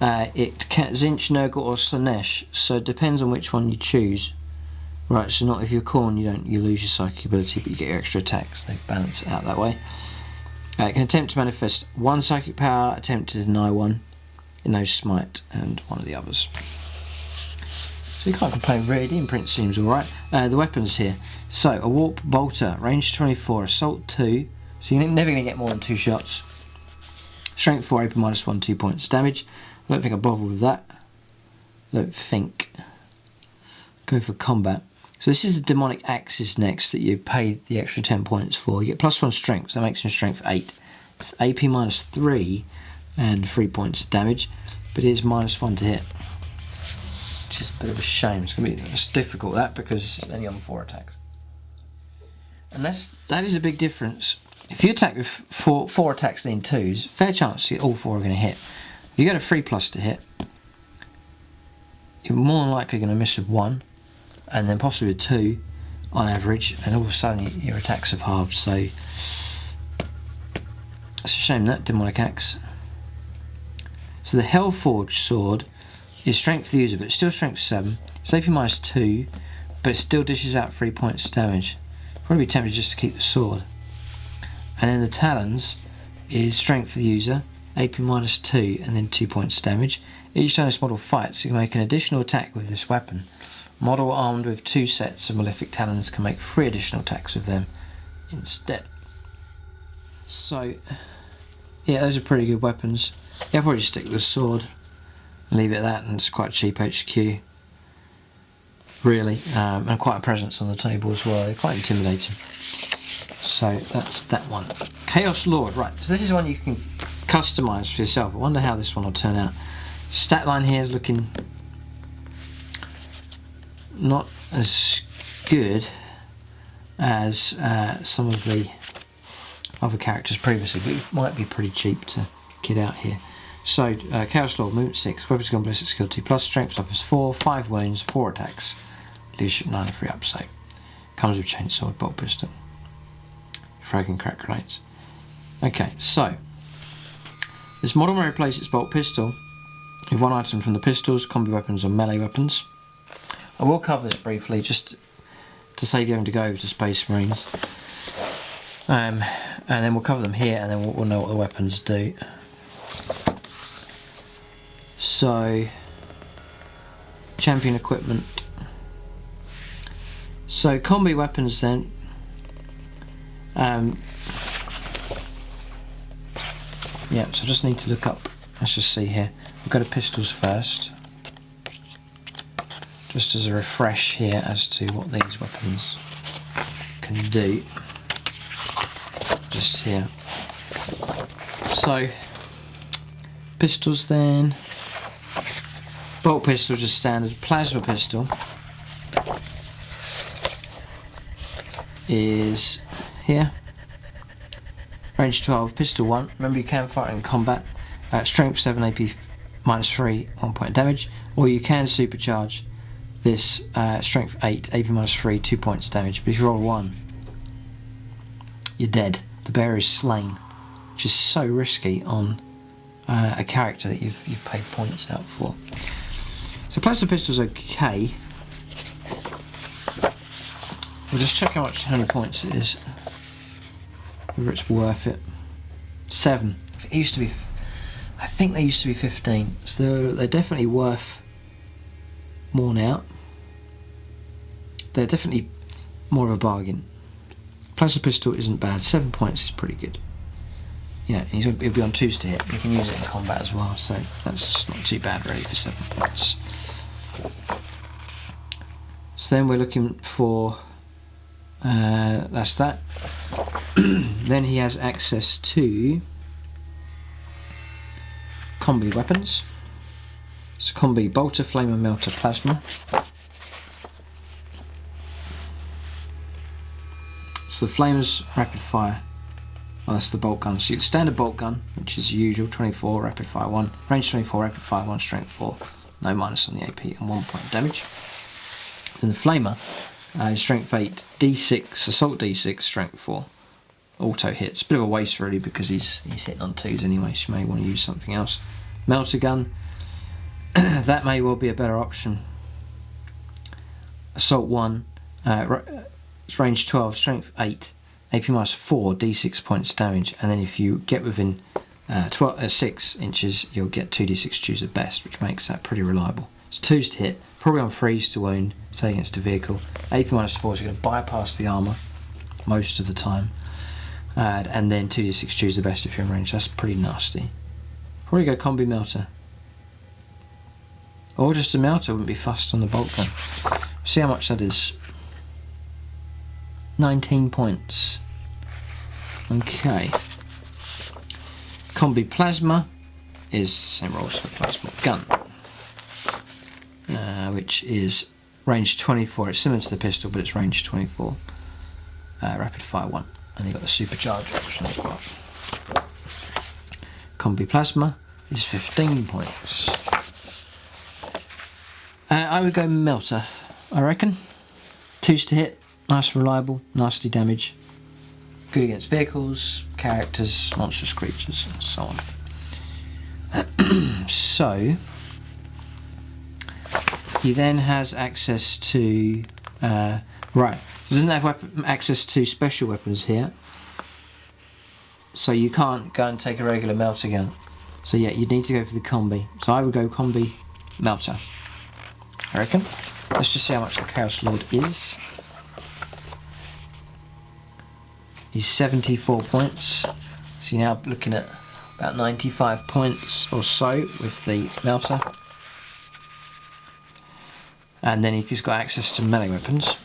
It can Tzeentch, Nurgle or Slaanesh, so it depends on which one you choose. Right, so not if you're Khorne, you lose your psychic ability, but you get your extra attacks. They balance it out that way. It can attempt to manifest 1 psychic power, attempt to deny 1, in those smite, and one of the others. So you can't complain really, the imprint seems alright. The weapons here. So, a warp bolter, range 24, assault 2, so you're never going to get more than 2 shots. Strength 4, AP -1, 2 points damage. I don't think I bother with that. I don't think. Go for combat. So this is the demonic axis next that you pay the extra 10 points for. You get +1 strength, so that makes your strength 8. It's AP -3 and 3 points of damage, but it is -1 to hit. Which is a bit of a shame. It's difficult that because it's only on 4 attacks. And that is a big difference. If you attack with 4 attacks in 2s, fair chance all 4 are going to hit. If you go to 3+ to hit, you're more than likely going to miss with 1, and then possibly with 2 on average, and all of a sudden your attacks have halved. So it's a shame that demonic axe. So the Hellforged sword is strength for the user, but it's still strength 7. It's AP -2, but it still dishes out 3 points damage. Probably be tempted just to keep the sword. And then the talons is strength for the user, AP -2, and then 2 points damage. Each time this model fights, you can make an additional attack with this weapon. Model armed with 2 sets of malefic talons can make 3 additional attacks with them instead. So, yeah, those are pretty good weapons. Yeah, I'll probably just stick with the sword and leave it at that, and it's quite cheap HQ, really, and quite a presence on the table as well. They're quite intimidating. So that's that one. Chaos Lord, right, so this is one you can customise for yourself. I wonder how this one will turn out. Stat line here is looking not as good as some of the other characters previously, but it might be pretty cheap to get out here. So, Chaos Lord, movement 6, weapons gone ballistic, skill 2, plus strength toughness 4, 5 wounds, 4 attacks, leadership 9 and 3 up save. Comes with chainsaw, bolt pistol, frag and crack grenades. Okay, so this model may replace its bolt pistol with one item from the pistols, combi weapons, or melee weapons. I will cover this briefly just to save you having to go over to Space Marines. And then we'll cover them here, and then we'll know what the weapons do. So, champion equipment. So, combi weapons then. Yeah, so I just need to look up. Let's just see here. We'll go to pistols first. Just as a refresh here as to what these weapons can do. Just here. So, pistols then. Bolt pistol, just standard. Plasma pistol is here. Range 12, pistol 1. Remember, you can fire in combat. Strength 7, AP -3, 1 point damage. Or you can supercharge this strength 8, AP -3, 2 points damage. But if you roll 1, you're dead. The bearer is slain, which is so risky on a character that you've paid points out for. So plasma pistol's okay. We'll just check how many points it is. Whether it's worth it. 7. It used to be. I think they used to be 15. So they're definitely worth more now. They're definitely more of a bargain. Plasma pistol isn't bad. 7 points is pretty good. Yeah, he'll be on 2s to hit. You can use it in combat as well, so that's just not too bad really for 7 points. So then we're looking for. That's that. Then he has access to combi weapons. It's combi bolter, flamer, melter, plasma. So the flamers rapid fire. Oh, that's the bolt gun. So you get the standard bolt gun, which is the usual, 24, rapid fire 1, range 24, rapid fire 1, strength 4, no minus on the AP, and 1 point damage. Then the flamer is strength 8, D6, assault D6, strength 4, auto hits. Bit of a waste really because he's hitting on 2s anyway, so you may want to use something else. Melter gun, that may well be a better option. Assault 1, range 12, strength 8, AP -4, D6 points damage, and then if you get within 6 inches, you'll get 2d6 choose at best, which makes that pretty reliable. It's 2s to hit, probably on 3s to wound, say against a vehicle. AP -4 is going to bypass the armour most of the time, and then 2d6 choose the best if you're in range. That's pretty nasty. Probably go combi melter, or just a melter. Wouldn't be fussed on the bolt gun. See how much that is. 19 points. Okay. Combi plasma is the same rules for plasma gun, which is range 24. It's similar to the pistol, but it's range 24. Rapid fire 1, and you've got the supercharge option as well. Combi plasma is 15 points. I would go melter, I reckon. 2s to hit. Nice, reliable, nasty damage. Good against vehicles, characters, monstrous creatures, and so on. So, he then has access to. Right, he doesn't have access to special weapons here. So you can't go and take a regular melter gun. So yeah, you need to go for the combi. So I would go combi melter, I reckon. Let's just see how much the Chaos Lord is. He's 74 points. So you're now looking at about 95 points or so with the melter. And then he's got access to melee weapons.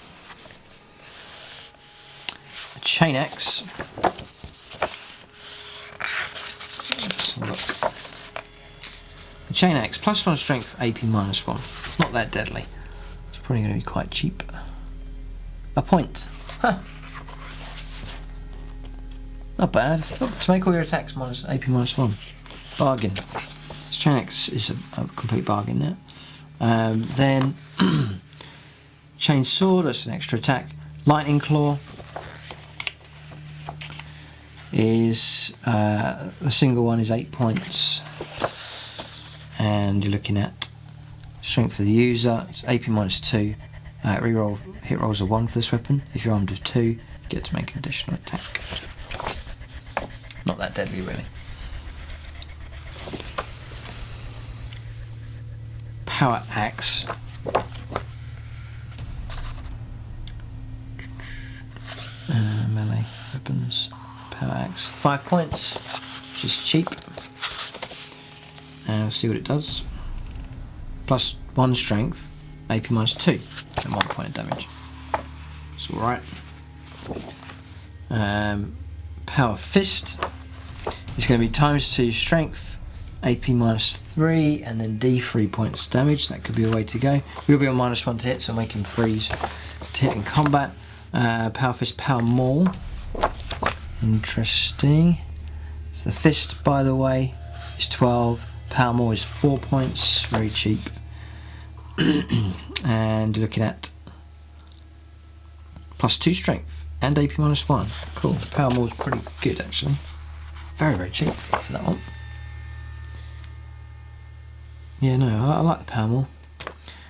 A chain axe. Let's have a look. A chain axe, +1 strength, AP -1. Not that deadly. It's probably going to be quite cheap. A point. Huh. Not bad. Look, to make all your attacks AP -1. Bargain. Chain X is a complete bargain there. Then Chain Sword, that's an extra attack. Lightning Claw is the single one is 8 points, and you're looking at strength for the user. It's AP -2. Reroll hit rolls are 1 for this weapon. If you're armed with 2, you get to make an additional attack. Not that deadly, really. Power Axe. Melee weapons. Power Axe. 5 points, which is cheap. And we'll see what it does. Plus 1 strength, AP -2, and 1 point of damage. It's alright. Power Fist is going to be ×2 strength, AP -3, and then D3 points damage. That could be a way to go. You'll be on -1 to hit, so make him freeze to hit in combat. Power Fist, Power Maul. Interesting. So the Fist, by the way, is 12. Power Maul is 4 points, very cheap. And you're looking at +2 strength and AP -1. Cool. Power Maul is pretty good, actually. Very, very cheap for that one. Yeah, no, I like the Power Maul,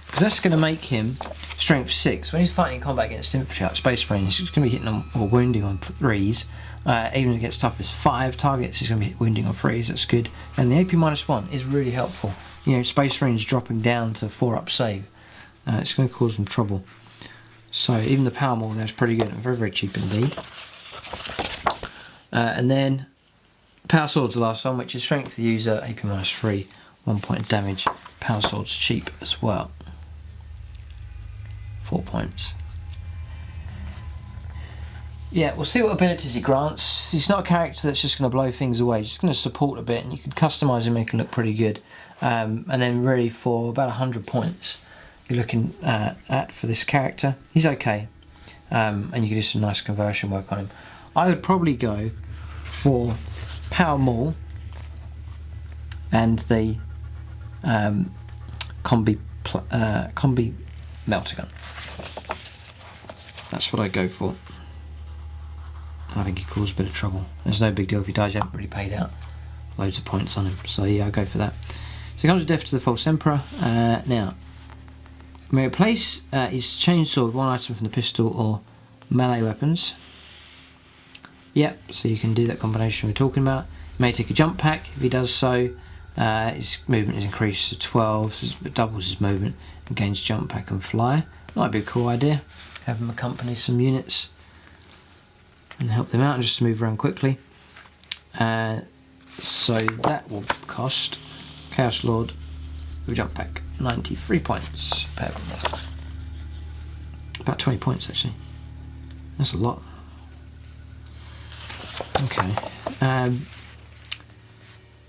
because that's going to make him strength 6. When he's fighting in combat against infantry like Space Marines, he's going to be hitting on, or wounding on 3s. Even against toughness 5 targets, he's going to be wounding on 3s. That's good. And the AP -1 is really helpful. You know, Space Marines dropping down to 4-up save. It's going to cause them trouble. So even the Power Maul there is pretty good and very, very cheap indeed. And then Power Sword's the last one, which is strength for the user, AP -3, 1 point of damage. Power Sword's cheap as well. 4 points. Yeah, we'll see what abilities he grants. He's not a character that's just going to blow things away. He's just going to support a bit, and you can customise him and make him look pretty good. And then really for about 100 points, you're looking at for this character. He's okay, and you can do some nice conversion work on him. I would probably go for Power Maul and the Combi Melter Gun. That's what I go for. I think he caused a bit of trouble. There's no big deal if he dies. You haven't really paid out loads of points on him, so yeah, I'll go for that. So he comes with Death to the False Emperor. Now, may replace his Chainsword, 1 item from the pistol or melee weapons. Yep, so you can do that combination we're talking about. May take a jump pack. If he does so, his movement is increased to 12, so it doubles his movement and gains jump pack and fly. Might be a cool idea. Have him accompany some units and help them out and just to move around quickly. So that will cost Chaos Lord with a jump pack 93 points. About 20 points actually. That's a lot. Okay.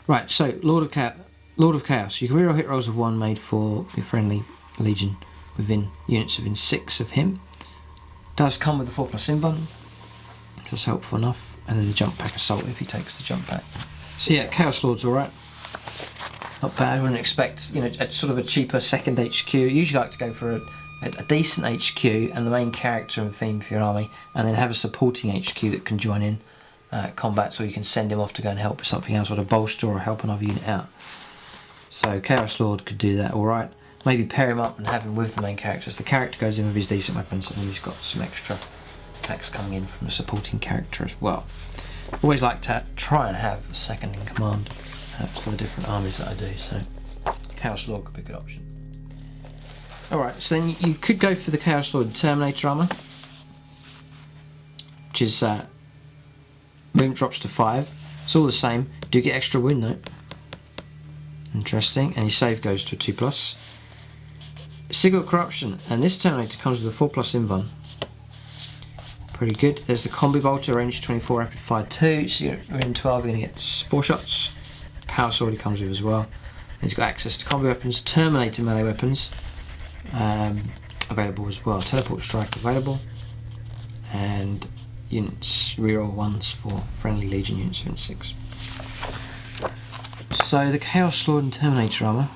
Right, so Lord of Chaos. You can reroll hit rolls of 1 made for your friendly legion within units within 6 of him. Does come with a 4+ invuln. Just helpful enough, and then the jump pack assault if he takes the jump pack. So yeah, Chaos Lord's alright. Not bad. I wouldn't expect, you know, a sort of a cheaper second HQ. You usually like to go for a decent HQ and the main character and theme for your army, and then have a supporting HQ that can join in combats, or you can send him off to go and help with something else, or to bolster or help another unit out. So Chaos Lord could do that alright. Maybe pair him up and have him with the main characters. The character goes in with his decent weapons, and he's got some extra attacks coming in from the supporting character as well. Always like to try and have a second in command for the different armies that I do, so Chaos Lord could be a good option. Alright, so then you could go for the Chaos Lord Terminator Armor, which is movement drops to 5. It's all the same. You do get extra wound though. Interesting, and your save goes to a 2+. Sigil Corruption, and this Terminator comes with a 4+ invuln. Pretty good. There's the Combi Bolter, range 24, rapid fire 2, so you're in 12, you're going to get 4 shots. Power Sword he comes with as well. And he's got access to Combi Weapons, Terminator melee weapons available as well. Teleport Strike available, and units reroll 1s for friendly legion units within 6. So the Chaos Lord and Terminator Armor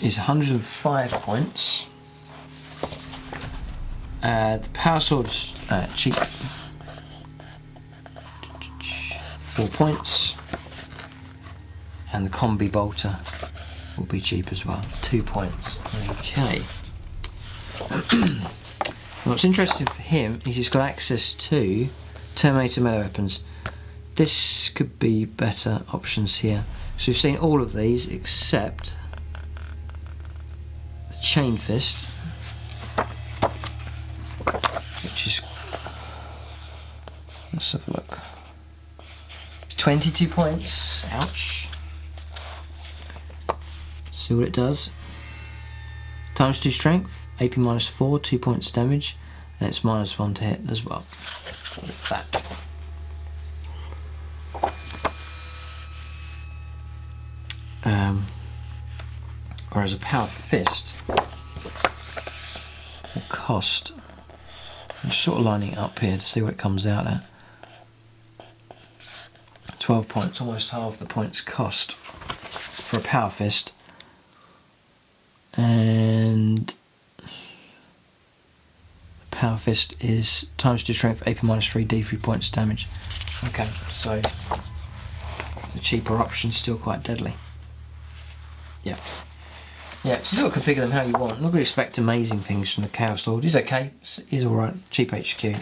is 105 points. The Power Sword's cheap, 4 points, and the Combi Bolter will be cheap as well, 2 points. Okay. What's interesting for him is he's got access to Terminator melee weapons. This could be better options here. So we've seen all of these except the Chain Fist, which is, let's have a look, 22 points. Ouch. See what it does. Times 2 strength, AP -4, 2 points damage, and it's -1 to hit as well. With that. Whereas a Power Fist will cost, I'm just sort of lining it up here to see what it comes out at. 12 points, almost half the points cost for a Power Fist. And the Power Fist is times 2 strength, AP -3, D3 points damage. Okay, so the cheaper option, still quite deadly. Yeah. Yeah, so you've got to configure them how you want. I'm not going to expect amazing things from the Chaos Lord. He's okay, he's alright. Cheap HQ,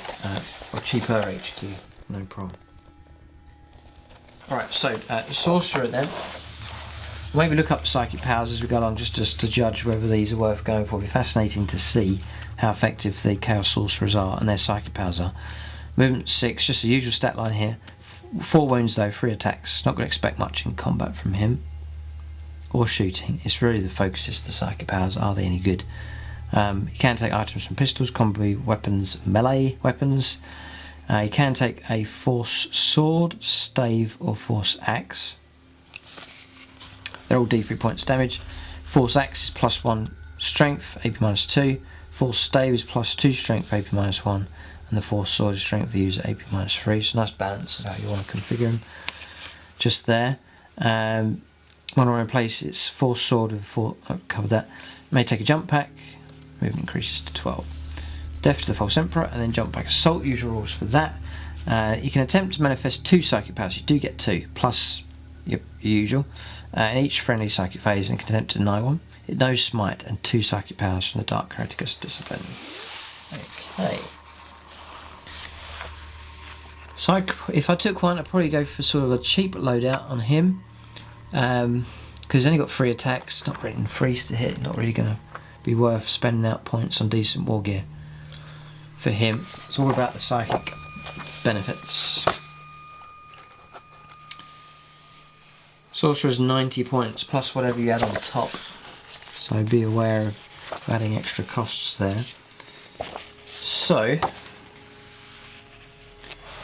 or cheaper HQ, no problem. Alright, so Sorcerer then. Maybe look up psychic powers as we go along, just to judge whether these are worth going for. It'll be fascinating to see how effective the Chaos Sorcerers are and their psychic powers are. Movement 6, just the usual stat line here. 4 wounds though, 3 attacks. Not going to expect much in combat from him. Or shooting. It's really the focus is the psychic powers. Are they any good? You can take items from pistols, combi weapons, melee weapons. You can take a force sword, stave, or force axe. They're all D3 points damage. Force axe is +1 strength, AP -2. Force stave is +2 strength, AP -1. And the force sword is strength of the user, AP -3. So nice balance of how you want to configure them. Just there. When we're in place, it's force sword with I've covered that. May take a jump pack. Movement increases to 12. Death to the False Emperor, and then jump pack assault. Usual rules for that. You can attempt to manifest 2 psychic powers. You do get 2 plus your usual. In each friendly psychic phase, and can attempt to deny one. It knows smite and 2 psychic powers from the Dark Hereticus discipline. Okay. So if I took one, I'd probably go for sort of a cheap loadout on him. Because he's only got 3 attacks, not really freeze to hit, not really going to be worth spending out points on decent war gear for him. It's all about the psychic benefits. Sorcerer's 90 points plus whatever you add on top, so be aware of adding extra costs there. So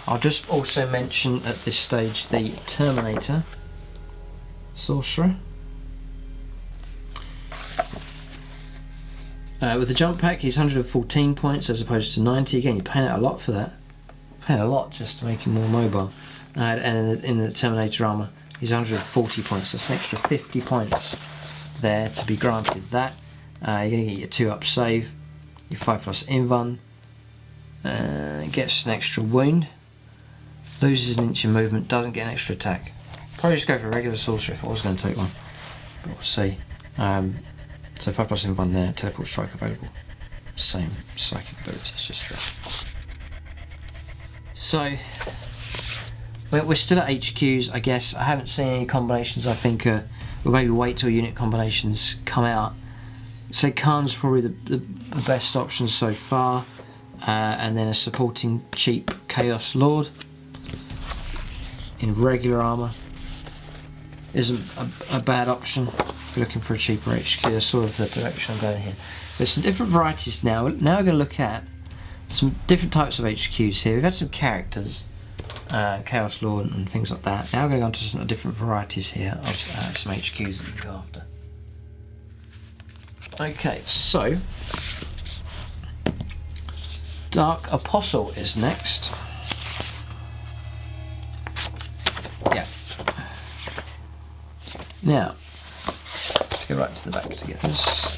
I'll just also mention at this stage the Terminator Sorcerer. With the jump pack, he's 114 points as opposed to 90. Again, you're paying out a lot for that. You're paying a lot just to make him more mobile. And in the Terminator Armor, he's 140 points. That's an extra 50 points there to be granted that. You're going to get your 2-up save, your 5+ invuln, gets an extra wound, loses an inch in movement, doesn't get an extra attack. Probably just go for a regular sorcerer if I was going to take one, but we'll see. So 5+ invuln there, teleport strike available. Same psychic abilities, just there. So we're still at HQs, I guess. I haven't seen any combinations I think we'll maybe wait till unit combinations come out. So Khan's probably the best option so far, and then a supporting cheap Chaos Lord in regular armour isn't a bad option if you're looking for a cheaper HQ. That's sort of the direction I'm going here. There's some different varieties now. Now we're going to look at some different types of HQs here. We've had some characters, Chaos Lord and things like that. Now we're going to go on to some different varieties here of some HQs that you can go after. Okay, so Dark Apostle is next. Yeah. Now, let's go right to the back to get this.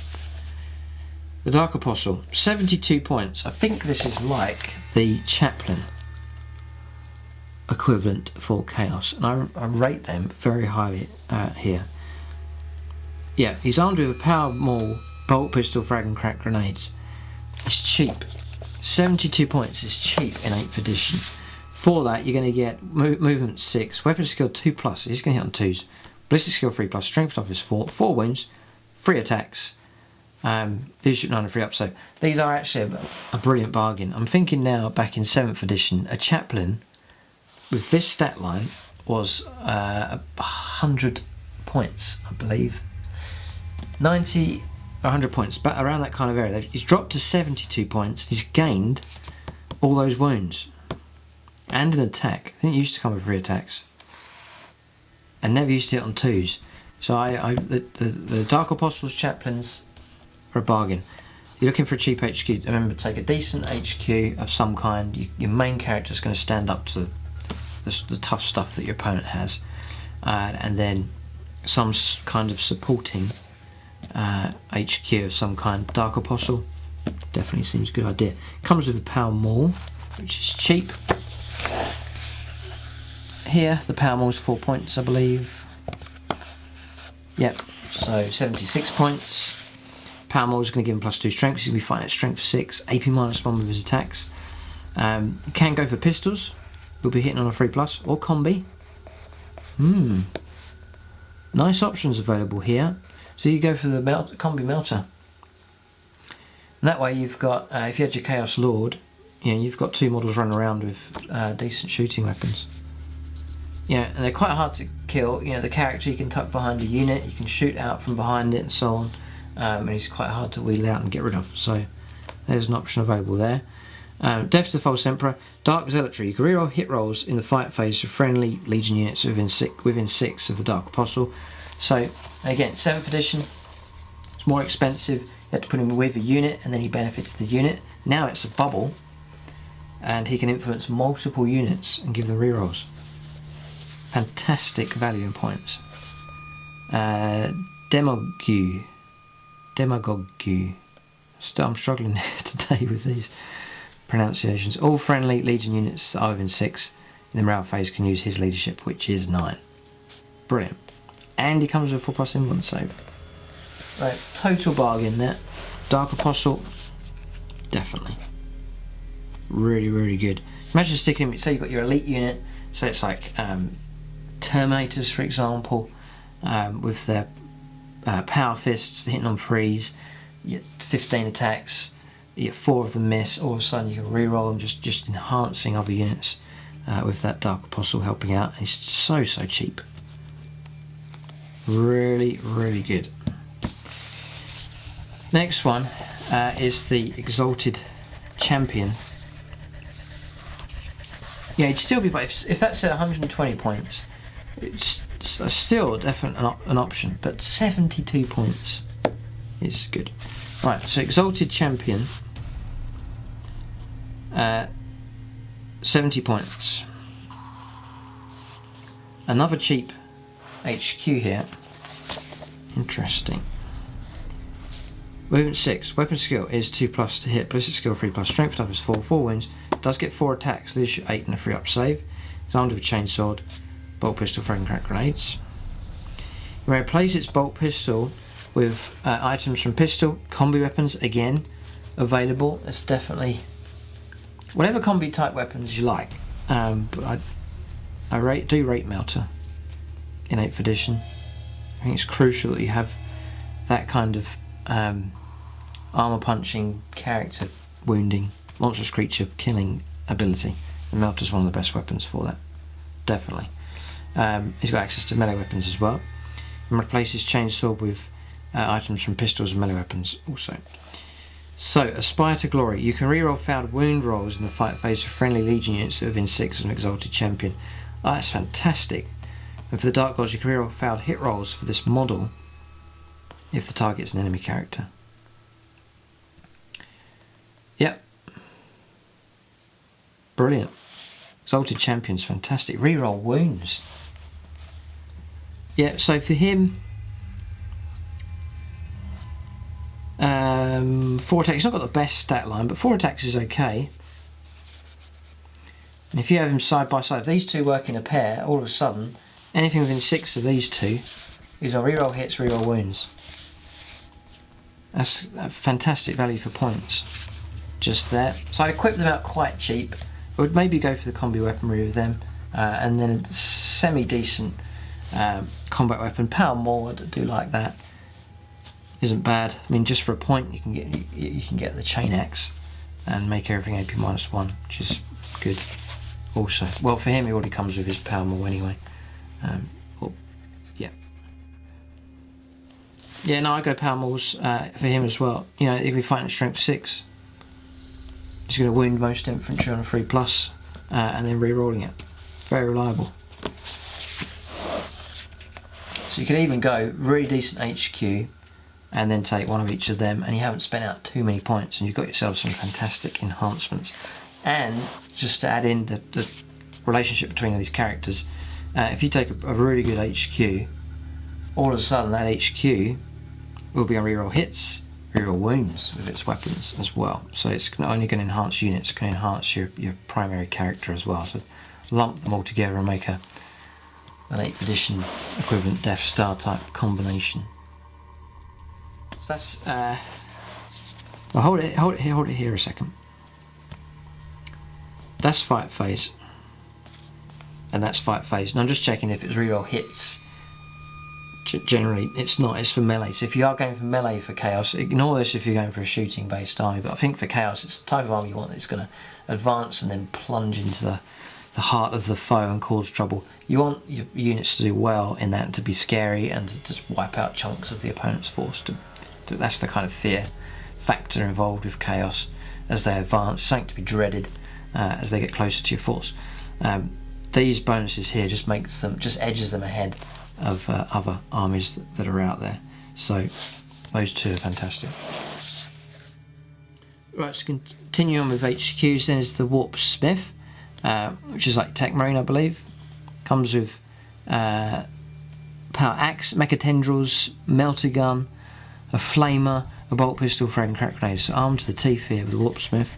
The Dark Apostle, 72 points. I think this is like the Chaplain equivalent for Chaos, and I rate them very highly here. Yeah, he's armed with a power maul, bolt pistol, frag and crack grenades. It's cheap. 72 points is cheap in 8th edition. For that, you're going to get movement 6, weapon skill 2+, he's going to hit on 2s, ballistic skill 3+, strength toughness 4, 4 wounds, 3 attacks, leadership 9 and 3 up. So these are actually a brilliant bargain. I'm thinking now, back in 7th edition, a Chaplain with this stat line was 100 points, I believe. 90, 100 points, but around that kind of area. He's dropped to 72 points. He's gained all those wounds and an attack. I think it used to come with 3 attacks, and never used to hit on 2s. So the Dark Apostles Chaplains are a bargain. You're looking for a cheap HQ. Remember, take a decent HQ of some kind. Your main character is going to stand up to the tough stuff that your opponent has, and then some kind of supporting HQ of some kind. Dark Apostle definitely seems a good idea. Comes with a power maul, which is cheap. Here the power maul is 4 points, I believe. Yep, so 76 points. Power maul is going to give him +2 strength. He's going to be fighting at strength 6, AP -1 with his attacks. Can go for pistols. We'll be hitting on a 3+, or combi. Nice options available here. So you go for the combi melter. And that way you've got, if you had your Chaos Lord, you know, you've got 2 models running around with decent shooting weapons. You know, and they're quite hard to kill. You know, the character you can tuck behind a unit, you can shoot out from behind it and so on. And he's quite hard to wheel out and get rid of. So there's an option available there. Death to the False Emperor, Dark Zealotry. You can reroll hit rolls in the fight phase for friendly Legion units within 6 of the Dark Apostle. So again, 7th edition, it's more expensive. You had to put him with a unit, and then he benefits the unit. Now it's a bubble, and he can influence multiple units and give them rerolls. Fantastic value in points. Demagogue. Still, I'm struggling today with these pronunciations. All friendly Legion units that are within 6 in the morale phase can use his leadership, which is 9. Brilliant. And he comes with 4+ influence save. Right, total bargain there. Dark Apostle, definitely. Really, really good. Imagine sticking him, say you've got your elite unit, so it's like Terminators, for example, with their power fists hitting on 3s, you get 15 attacks, you get 4 of them miss, all of a sudden you can reroll them, just enhancing other units with that Dark Apostle helping out. And it's so cheap. Really, really good. Next one is the Exalted Champion. Yeah, it'd still be, if that's at 120 points, it's still definitely an option, but 72 points is good. Right, so Exalted Champion, 70 points. Another cheap HQ here. Interesting. Movement 6. Weapon skill is 2+ to hit. Ballistic skill 3+. Strength toughness 4. 4 wounds. Does get 4 attacks. Leadership 8 and a 3+ save. He's armed with a chainsword, bolt pistol, frag and crack grenades. You may replace its bolt pistol with items from pistol. Combi weapons again available. It's definitely whatever combi type weapons you like. But I do rate melter in 8th edition. I think it's crucial that you have that kind of armor punching, character wounding, monstrous creature killing ability. The melter's one of the best weapons for that, definitely. He's got access to melee weapons as well, and replaces chainsword with items from pistols and melee weapons also. So, Aspire to Glory. You can reroll failed wound rolls in the fight phase of friendly Legion units within 6 of an Exalted Champion. Oh, that's fantastic. And for the Dark Gods, you can reroll failed hit rolls for this model if the target's an enemy character. Yep. Brilliant. Exalted Champion's fantastic. Reroll wounds. Yeah, so for him, 4 attacks, he's not got the best stat line, but 4 attacks is okay. And if you have him side by side, if these two work in a pair, all of a sudden, anything within 6 of these two is on reroll hits, reroll wounds. That's a fantastic value for points. Just there. So I'd equip them out quite cheap. I would maybe go for the combi weaponry with them, and then a semi-decent combat weapon. Power more, I do like that. Isn't bad. I mean, just for a point, you can get the chain axe and make everything AP -1, which is good. Also, well, for him, he already comes with his power more anyway. Yeah, no, I go power mauls for him as well. You know, if we fight at strength 6, he's going to wound most infantry on a 3+, and then re-rolling it. Very reliable. So you could even go really decent HQ, and then take one of each of them, and you haven't spent out too many points, and you've got yourself some fantastic enhancements. And just to add in the relationship between these characters, if you take a really good HQ, all of a sudden that HQ will be on reroll hits, reroll wounds with its weapons as well. So it's not only going to enhance units, it's going to enhance your primary character as well. So lump them all together and make an 8th edition equivalent Death Star type combination. So that's well, hold it here a second. That's fight phase, and that's fight phase. And I'm just checking if it's reroll hits. Generally, it's not. It's for melee. So if you are going for melee for Chaos, ignore this if you're going for a shooting-based army. But I think for Chaos, it's the type of army you want that's going to advance and then plunge into the heart of the foe and cause trouble. You want your units to do well in that, and to be scary and to just wipe out chunks of the opponent's force. That's the kind of fear factor involved with Chaos as they advance. It's something to be dreaded as they get closer to your force. These bonuses here just edges them ahead of other armies that are out there. So those two are fantastic. Right, so continue on with HQs. Then is the Warp Smith, which is like Tech Marine, I believe. Comes with Power Axe, Mecca Tendrils, Melter Gun, a Flamer, a Bolt Pistol, Frag and Crack Grenades. So armed to the teeth here with the Warp Smith.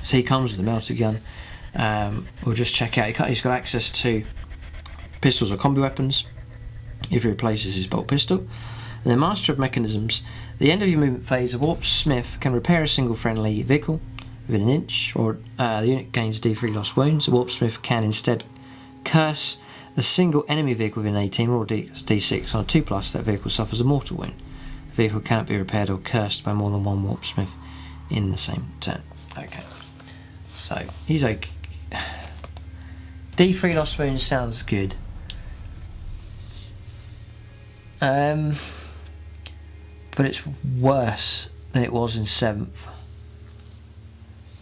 So he comes with the Melter Gun. We'll just check out. He's got access to pistols or combi weapons if he replaces his bolt pistol. And then Master of Mechanisms. At the end of your movement phase, a Warp Smith can repair a single friendly vehicle within an inch, or the unit gains D3 lost wounds. A Warp Smith can instead curse a single enemy vehicle within 18, roll D6 on a 2+, that vehicle suffers a mortal wound. The vehicle cannot be repaired or cursed by more than one Warp Smith in the same turn. Okay, so he's like D3 lost wounds sounds good. But it's worse than it was in 7th.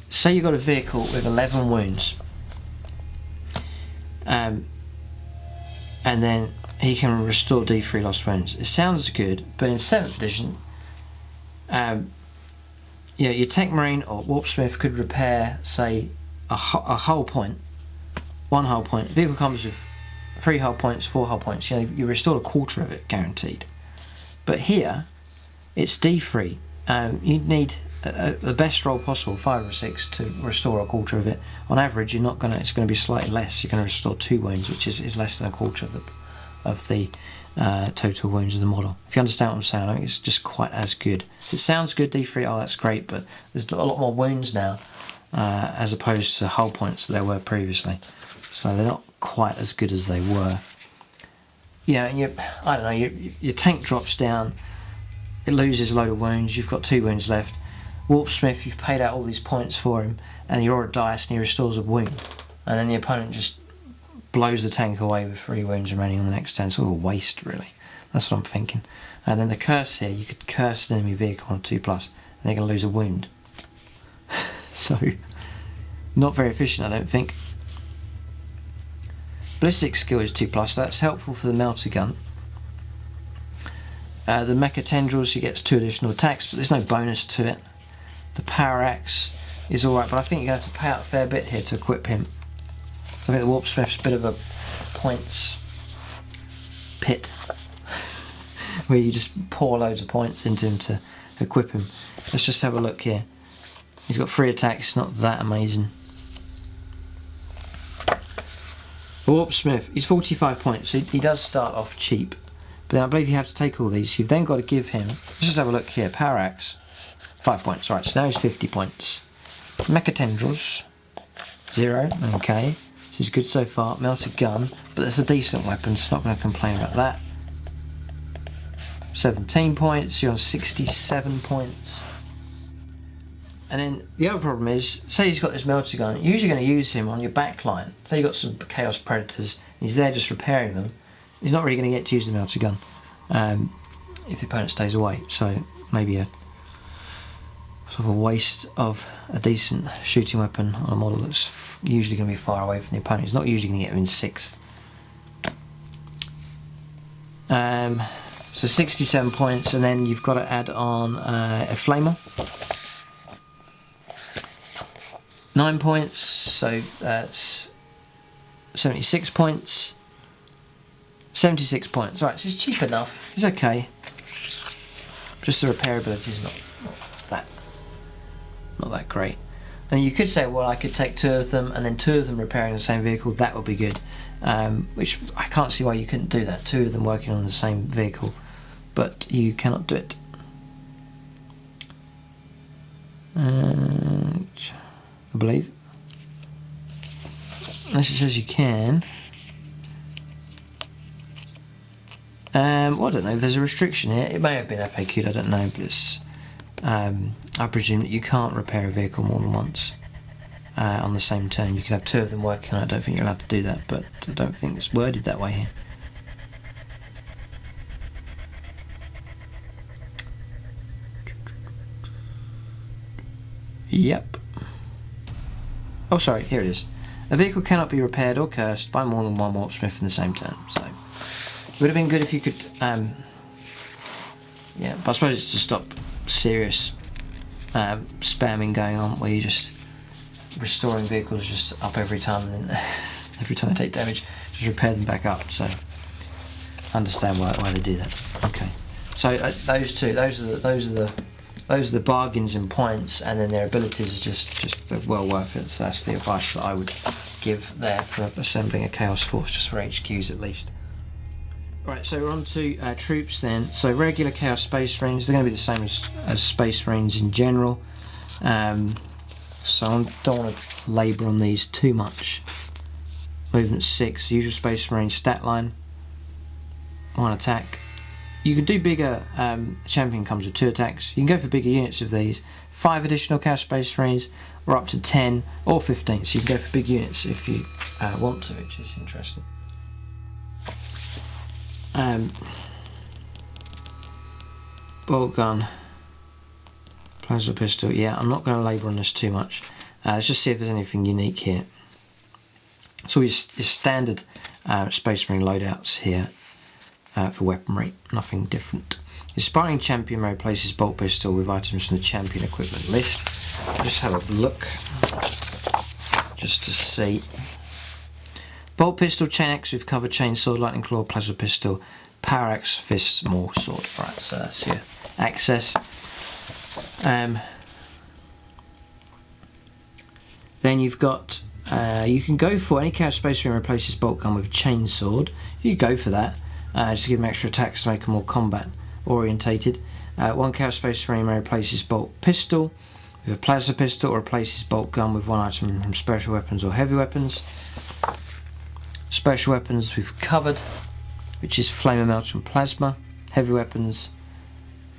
Say you've got a vehicle with 11 wounds, and then he can restore D3 lost wounds. It sounds good, but in 7th edition, your Tech Marine or Warp Smith could repair, say, a hull point, 1 hull point. The vehicle comes with 3 hull points, 4 hull points. You know, you restore a quarter of it guaranteed. But here, it's D3. You'd need the best roll possible, 5 or 6, to restore a quarter of it. On average, it's going to be slightly less. You're going to restore 2 wounds, which is less than a quarter of the total wounds of the model. If you understand what I'm saying, I think it's just quite as good. It sounds good, D3. Oh, that's great, but there's a lot more wounds now, as opposed to hull points that there were previously. So they're not quite as good as they were. Yeah, and I don't know. Your tank drops down. It loses a load of wounds. You've got 2 wounds left. Warp Smith, you've paid out all these points for him, and you roll a dice and he restores a wound, and then the opponent just blows the tank away with 3 wounds remaining on the next turn. It's all a waste, really. That's what I'm thinking. And then the curse here, you could curse an enemy vehicle on 2+, and they're going to lose a wound. So, not very efficient, I don't think. Ballistic skill is 2+, so that's helpful for the Melter Gun. The Mecca Tendrils, he gets 2 additional attacks, but there's no bonus to it. The Power Axe is alright, but I think you're going to have to pay out a fair bit here to equip him. So I think the Warp Smith's a bit of a points pit where you just pour loads of points into him to equip him. Let's just have a look here. He's got 3 attacks, it's not that amazing. Warp Smith, he's 45 points. He does start off cheap, but then I believe you have to take all these. You've then got to give him, let's just have a look here, Power Axe, 5 points. Right, so now he's 50 points. Mecca Tendrils, 0, okay. This is good so far. Melted Gun, but that's a decent weapon, so I'm not going to complain about that. 17 points, you're on 67 points. And then the other problem is, say he's got this melter gun, you're usually going to use him on your back line. Say you've got some Chaos Predators, and he's there just repairing them, he's not really going to get to use the melter gun if the opponent stays away. So maybe a sort of a waste of a decent shooting weapon on a model that's usually going to be far away from the opponent. He's not usually going to get him in 6. So 67 points, and then you've got to add on a Flamer. 9 points, so that's 76 points. 76 points. Right, so it's cheap enough. It's okay. Just the repairability is not that great. And you could say, well, I could take 2 of them and then 2 of them repairing the same vehicle. That would be good. Which I can't see why you couldn't do that. 2 of them working on the same vehicle, but you cannot do it. I believe. Unless it says you can. Well, I don't know if there's a restriction here. It may have been FAQ'd, I don't know, but it's, I presume that you can't repair a vehicle more than once on the same turn. You can have 2 of them working on it. I don't think you're allowed to do that, but I don't think it's worded that way here. Yep. Oh, sorry, here it is. A vehicle cannot be repaired or cursed by more than 1 Warp Smith in the same turn. So, it would have been good if you could, yeah, but I suppose it's to stop serious spamming going on, where you're just restoring vehicles just up every time, and then every time they take damage, just repair them back up. So, I understand why they do that. Okay, so those two, those are the bargains in points, and then their abilities are just well worth it. So that's the advice that I would give there for assembling a Chaos Force, just for HQs at least. Right, so we're on to troops then. So regular Chaos Space Marines, they're going to be the same as Space Marines in general. So I don't want to labour on these too much. Movement 6, usual Space Marine stat line, 1 attack. You can do bigger, champion comes with 2 attacks. You can go for bigger units of these. 5 additional Chaos Space Marines, or up to 10 or 15. So you can go for big units if you want to, which is interesting. Bolt gun, plasma pistol. Yeah, I'm not going to labour on this too much. Let's just see if there's anything unique here. So your standard Space Marine loadouts here. For weaponry, nothing different. Inspiring Champion replaces Bolt Pistol with items from the Champion equipment list. I'll just have a look, just to see. Bolt Pistol, Chain Axe with Cover, Chain Sword, Lightning Claw, Plasma Pistol, Power Axe, Fist, Maul, Sword. Right, so that's your access. Then you've got, you can go for any Chaos Space Marine replaces Bolt Gun with Chain Sword. You go for that. Just to give them extra attacks to make them more combat orientated. 1 Chaos Space Marine replaces Bolt Pistol with a Plasma Pistol, or replaces Bolt Gun with 1 item from Special Weapons or Heavy Weapons. Special Weapons we've covered, which is Flamer, Melter and Plasma. Heavy Weapons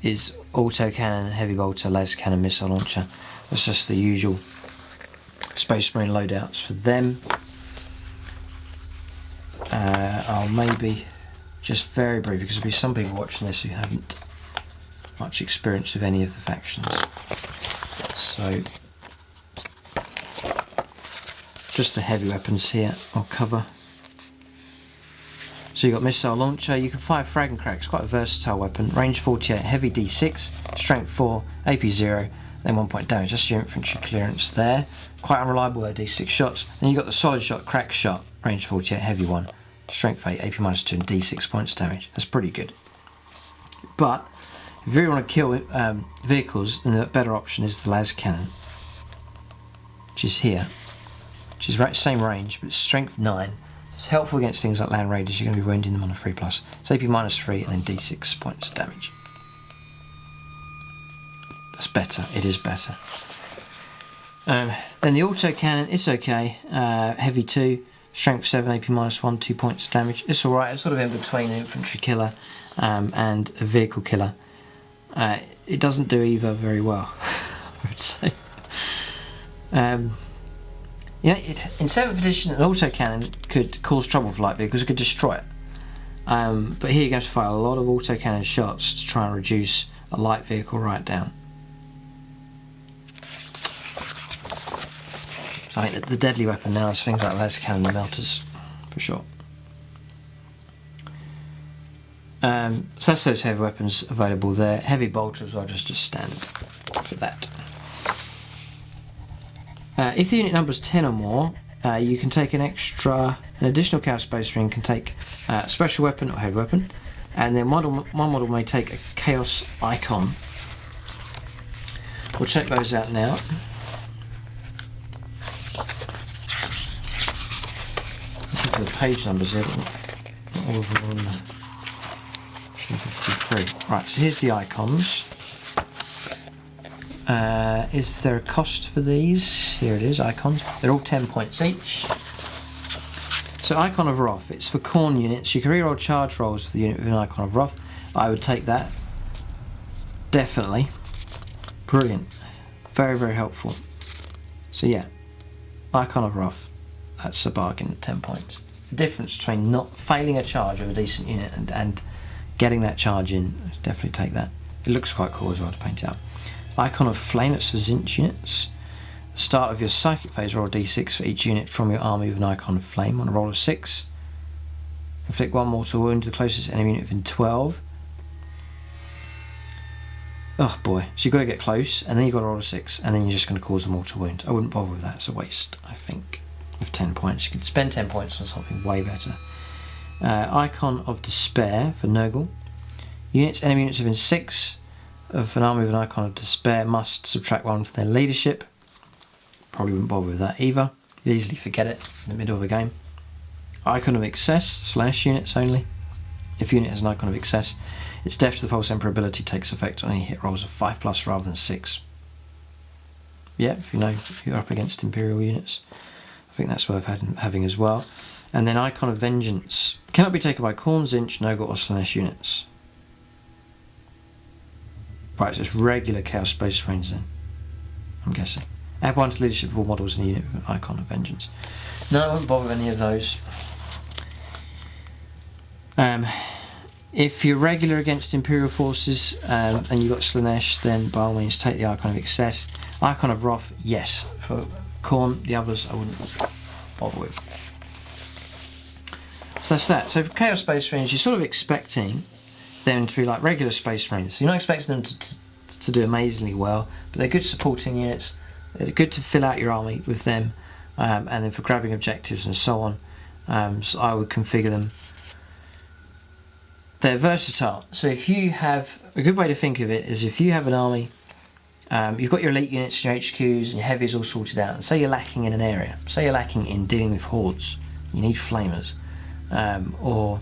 is Auto Cannon, Heavy Bolter, Les Cannon, Missile Launcher. That's just the usual Space Marine loadouts for them. I'll maybe just very briefly, because there'll be some people watching this who haven't much experience with any of the factions. So, just the heavy weapons here I'll cover. So you've got Missile Launcher, you can fire Frag and Crack, it's quite a versatile weapon. Range 48, Heavy D6, Strength 4, AP 0, then 1 point damage. That's your infantry clearance there. Quite unreliable, though, D6 shots. Then you've got the Solid Shot, Crack Shot, range 48, Heavy 1, strength 8, AP minus 2, and D6 points damage. That's pretty good. But if you really want to kill vehicles, then the better option is the las cannon, which is here, which is same range, but it's strength 9. It's helpful against things like land raiders. You're going to be wounding them on a 3+. It's AP minus 3 and then D6 points of damage. That's better. It is better. Then the auto cannon, it's okay. Heavy 2, strength 7, AP minus 1, 2 points of damage. It's alright. It's sort of in between an infantry killer and a vehicle killer. It doesn't do either very well, I would say. Yeah, in 7th edition, an autocannon could cause trouble for light vehicles. It could destroy it. But here you're going to fire a lot of autocannon shots to try and reduce a light vehicle right down. So I think that the deadly weapon now is things like laser cannon and melters, for sure. So that's those heavy weapons available there. Heavy bolter as well, just as standard for that. If the unit number is 10 or more, you can take an additional Chaos Space Marine can take a special weapon or heavy weapon, and then one model may take a Chaos Icon. We'll check those out now. Listen to the page numbers here, but not all of them are on there. 53. Right, so here's the icons. Is there a cost for these? Here it is, icons. They're all 10 points each. So Icon of Wrath, it's for Khorne units. You can reroll charge rolls for the unit with an Icon of Wrath. I would take that. Definitely. Brilliant. Very, very helpful. So yeah, Icon of Wrath, that's a bargain at 10 points. The difference between not failing a charge of a decent unit and getting that charge in, definitely take that. It looks quite cool as well to paint out. Icon of Flame, that's for Zinch units. At the start of your psychic phase, roll a d6 for each unit from your army with an Icon of Flame. On a roll of 6, inflict 1 mortal wound to the closest enemy unit within 12. Oh boy, so you've got to get close, and then you've got to roll a 6, and then you're just going to cause a mortal wound. I wouldn't bother with that, it's a waste, I think, of 10 points. You could spend 10 points on something way better. Icon of Despair for Nurgle. Enemy units within 6 of an army with an Icon of Despair must subtract 1 from their leadership. Probably wouldn't bother with that either. You'd easily forget it in the middle of a game. Icon of Excess, / units only. If a unit has an Icon of Excess, its Death to the False Emperor ability takes effect on any hit rolls of 5+ rather than 6. Yeah, if you know if you're up against Imperial units, I think that's worth having as well. And then Icon of Vengeance cannot be taken by Khorne, Zinch, Nurgle or Slaanesh units. Right, so it's regular Chaos Space Marines then, I'm guessing. Add 1 to leadership of all models in a unit with an Icon of Vengeance. No, I wouldn't bother with any of those. If you're regular against Imperial forces and you've got Slaanesh, then by all means take the Icon of Excess. Icon of Wrath, yes. For Khorne, the others I wouldn't bother with. So that's that. So for Chaos Space Marines, you're sort of expecting them to be like regular Space Marines. So you're not expecting them to do amazingly well, but they're good supporting units. They're good to fill out your army with them, and then for grabbing objectives and so on. So I would configure them. They're versatile. So if you have, a good way to think of it is if you have an army, you've got your elite units, your HQs and your heavies all sorted out, and say you're lacking in an area, say you're lacking in dealing with hordes, you need flamers, or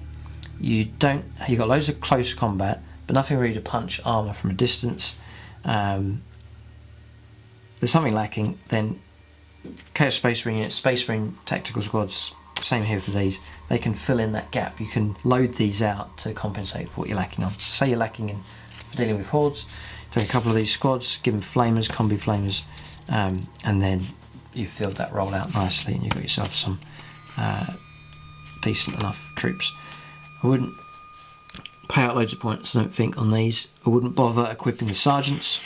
you've got loads of close combat but nothing really to punch armour from a distance, there's something lacking, then Chaos Space Marine units, Space Marine tactical squads, same here for these, they can fill in that gap. You can load these out to compensate for what you're lacking on. So say you're lacking in for dealing with hordes, take a couple of these squads, give them flamers, combi flamers, and then you've filled that roll out nicely and you've got yourself some decent enough troops. I wouldn't pay out loads of points, I don't think, on these. I wouldn't bother equipping the sergeants.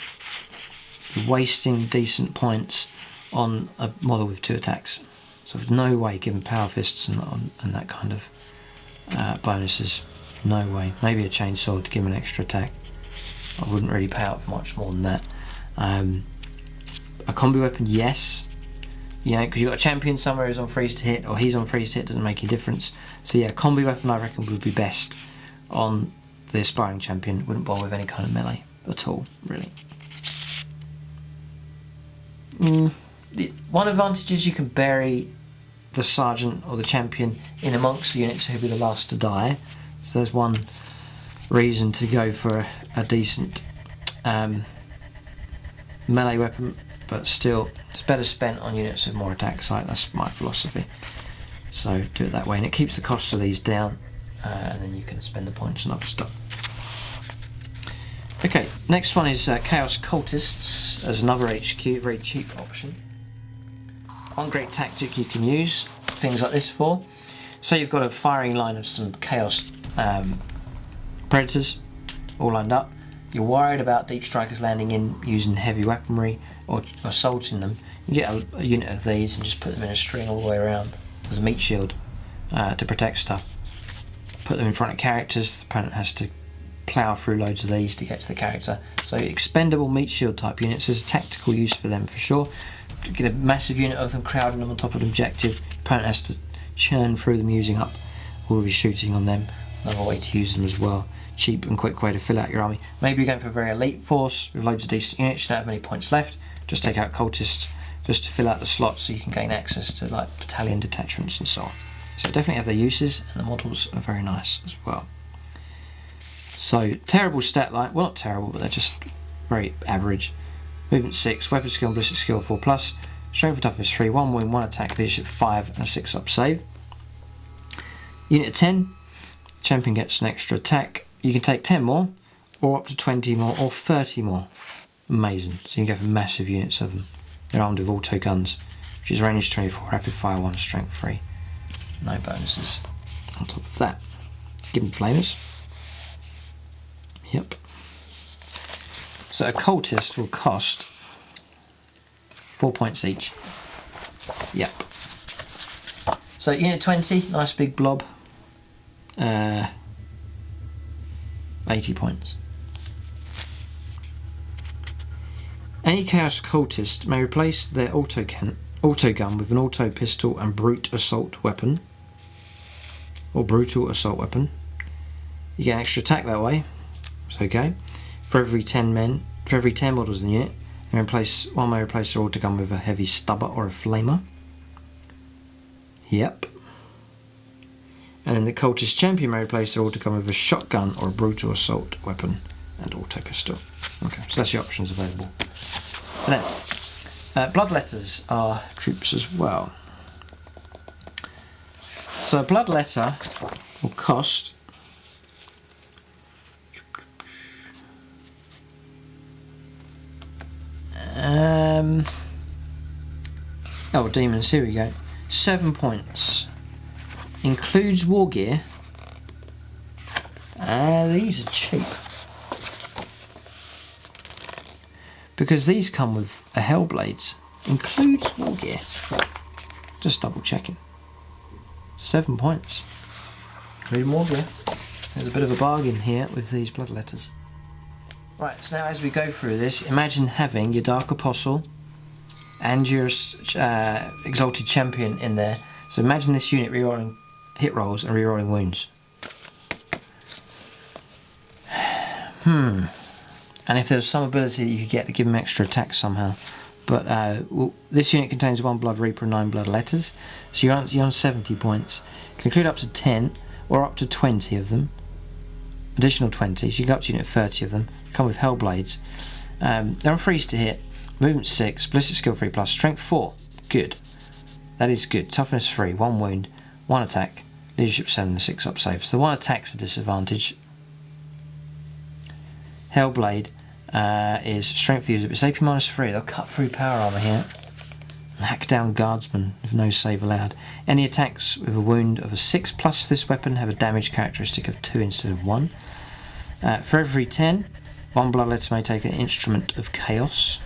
You're wasting decent points on a model with 2 attacks. So there's no way giving power fists and that kind of bonuses. No way. Maybe a chainsaw to give them an extra attack. I wouldn't really pay out for much more than that. A combi weapon, yes. you know, because you've got a champion somewhere who's on freeze to hit, or he's on freeze to hit, doesn't make any difference. So yeah, Combi Weapon I reckon would be best on the aspiring champion. Wouldn't bother with any kind of melee at all, really. One advantage is you can bury the sergeant or the champion in amongst the units who'll be the last to die. So there's one reason to go for a decent melee weapon, but still it's better spent on units with more attack sight. That's my philosophy. So do it that way, and it keeps the cost of these down, and then you can spend the points on other stuff. Okay, next one is Chaos Cultists as another HQ, very cheap option. One great tactic you can use things like this for. Say you've got a firing line of some Chaos Predators all lined up. You're worried about Deep Strikers landing in using heavy weaponry or assaulting them. You get a unit of these and just put them in a string all the way around as a meat shield to protect stuff. Put them in front of characters. The opponent has to plough through loads of these to get to the character. So expendable meat shield type units, there's a tactical use for them for sure. Get a massive unit of them crowding them on top of the objective. The opponent has to churn through them using up all of your shooting on them. Another way to use them as well. Cheap and quick way to fill out your army. Maybe you're going for a very elite force with loads of decent units, you don't have many points left. Just take out cultists just to fill out the slots so you can gain access to like battalion detachments and so on. So definitely have their uses, and the models are very nice as well. So terrible stat line, well not terrible, but they're just very average. Movement 6, weapon skill and ballistic skill 4+, strength and toughness 3, 1 wound, 1 attack, leadership 5 and a 6 up save. Unit 10, champion gets an extra attack. You can take 10 more, or up to 20 more, or 30 more. Amazing. So you can go for massive units of them. They're armed with auto guns, which is range 24, rapid fire 1, strength 3. No bonuses on top of that. Give them flamers. Yep. So a cultist will cost 4 points each. Yep. So unit 20, nice big blob. 80 points. Any Chaos Cultist may replace their auto gun with an auto pistol and brute assault weapon, or brutal assault weapon. You get an extra attack that way. It's okay. For every 10 models in the unit, one may replace their auto gun with a heavy stubber or a flamer. Yep. And then the Cultist Champion may replace their auto gun with a shotgun or a brutal assault weapon and auto pistol. Okay, so that's the options available. And then, Bloodletters are troops as well. So a Bloodletter will cost oh, demons, here we go. 7 points. Includes war gear. These are cheap. Because these come with a Hellblades. Includes war gear. Just double checking. 7 points. Including war gear. There's a bit of a bargain here with these Bloodletters. Right, so now as we go through this, imagine having your Dark Apostle and your Exalted Champion in there. So imagine this unit rerolling hit rolls and rerolling wounds. And if there's some ability that you could get to give them extra attacks somehow. But well, this unit contains 1 Blood Reaper and 9 Bloodletters. So you're on 70 points. You can include up to 10 or up to 20 of them. Additional 20, so you can go up to unit 30 of them. Come with Hellblades. They're on freeze to hit. Movement 6, ballistic skill 3+, strength 4. Good. That is good. Toughness 3, 1 wound, 1 attack, leadership 7 and 6 up save. So the 1 attack's a disadvantage. Hellblade is strength user, but it's AP -3. They'll cut through power armor here. Hack down guardsmen with no save allowed. Any attacks with a wound of a 6+ for this weapon have a damage characteristic of 2 instead of 1. For every 10, 1 Bloodletter may take an instrument of chaos.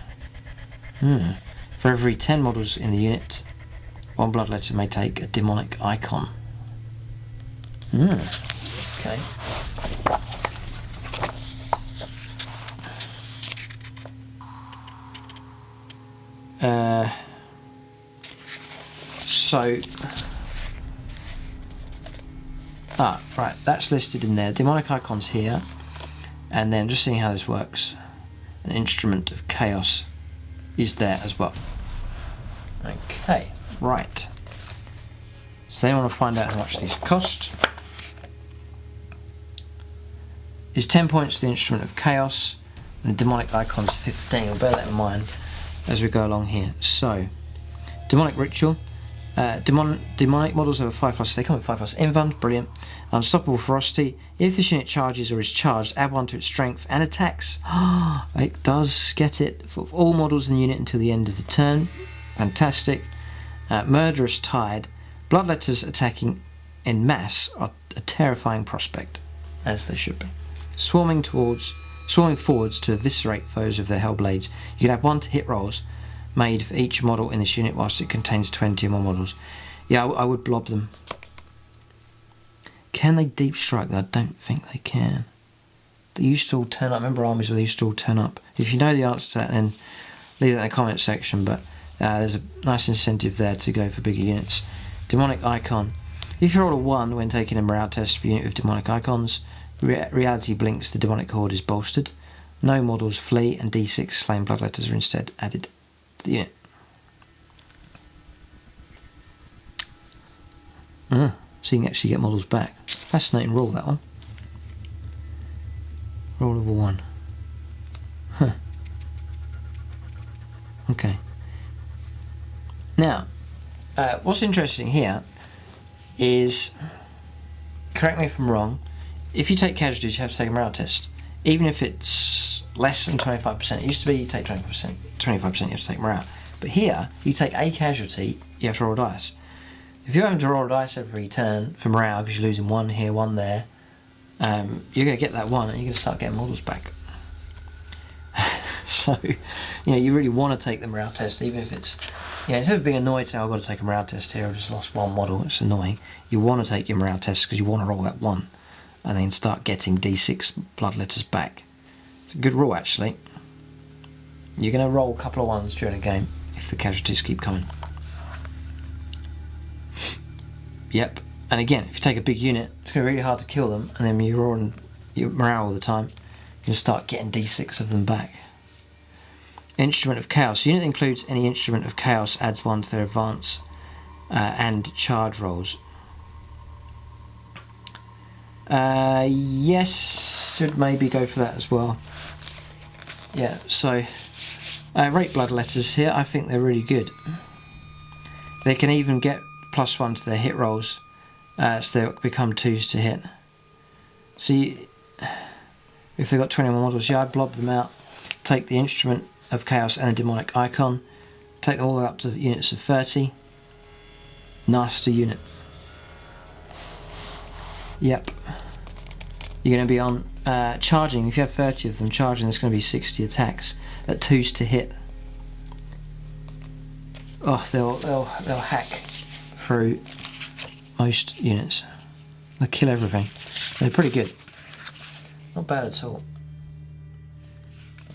For every 10 models in the unit, 1 Bloodletter may take a demonic icon. Okay. So, right, that's listed in there. Demonic icons here, and then just seeing how this works. An instrument of chaos is there as well. Okay, right. So they want to find out how much these cost. Is 10 points the instrument of chaos, and the demonic icons 15. We'll bear that in mind as we go along here. So, demonic ritual. Demonic models have a 5+, they come with 5+ invuln, brilliant. Unstoppable ferocity. If this unit charges or is charged, add 1 to its strength and attacks. It does get it for all models in the unit until the end of the turn. Fantastic. Murderous Tide. Bloodletters attacking en masse are a terrifying prospect, as they should be. Swarming forwards to eviscerate foes of their hellblades. You can have 1 to hit rolls made for each model in this unit whilst it contains 20 or more models. Yeah, I would blob them. Can they deep strike? I don't think they can. They used to all turn up. Remember armies where they used to all turn up? If you know the answer to that, then leave it in the comment section, but there's a nice incentive there to go for bigger units. Demonic icon. If you roll a 1 when taking a morale test for a unit with demonic icons, reality blinks, the demonic horde is bolstered. No models flee, and D6 slain bloodletters are instead added to the unit. So you can actually get models back. Fascinating rule, that one. Roll of a 1. Huh. Okay. Now, what's interesting here is, correct me if I'm wrong, if you take casualties you have to take a morale test. Even if it's less than 25%, it used to be you take 25% you have to take morale. But here, you take a casualty, you have to roll a dice. If you're having to roll a dice every turn for morale because you're losing 1 here, 1 there, you're going to get that 1 and you're going to start getting models back. So, you really want to take the morale test, even if it's, instead of being annoyed saying, I've got to take a morale test here, I've just lost 1 model, it's annoying. You want to take your morale test because you want to roll that 1 and then start getting D6 bloodletters back. It's a good rule, actually. You're going to roll a couple of 1s during a game if the casualties keep coming. Yep, and again, if you take a big unit, it's going to be really hard to kill them, and then you're rolling your morale all the time, you'll start getting D6 of them back. Instrument of Chaos. Unit that includes any instrument of chaos adds 1 to their advance and charge rolls. Yes, should maybe go for that as well. Yeah, so rate bloodletters here, I think they're really good. They can even get +1 to their hit rolls, so they'll become 2s to hit. See, if they've got 21 models, I'd blob them out, take the instrument of chaos and a demonic icon, take them all the way up to units of 30. Nasty unit. Yep. You're going to be on charging. If you have 30 of them charging, there's going to be 60 attacks at 2s to hit. Oh, they'll hack through most units. They'll kill everything. They're pretty good. Not bad at all.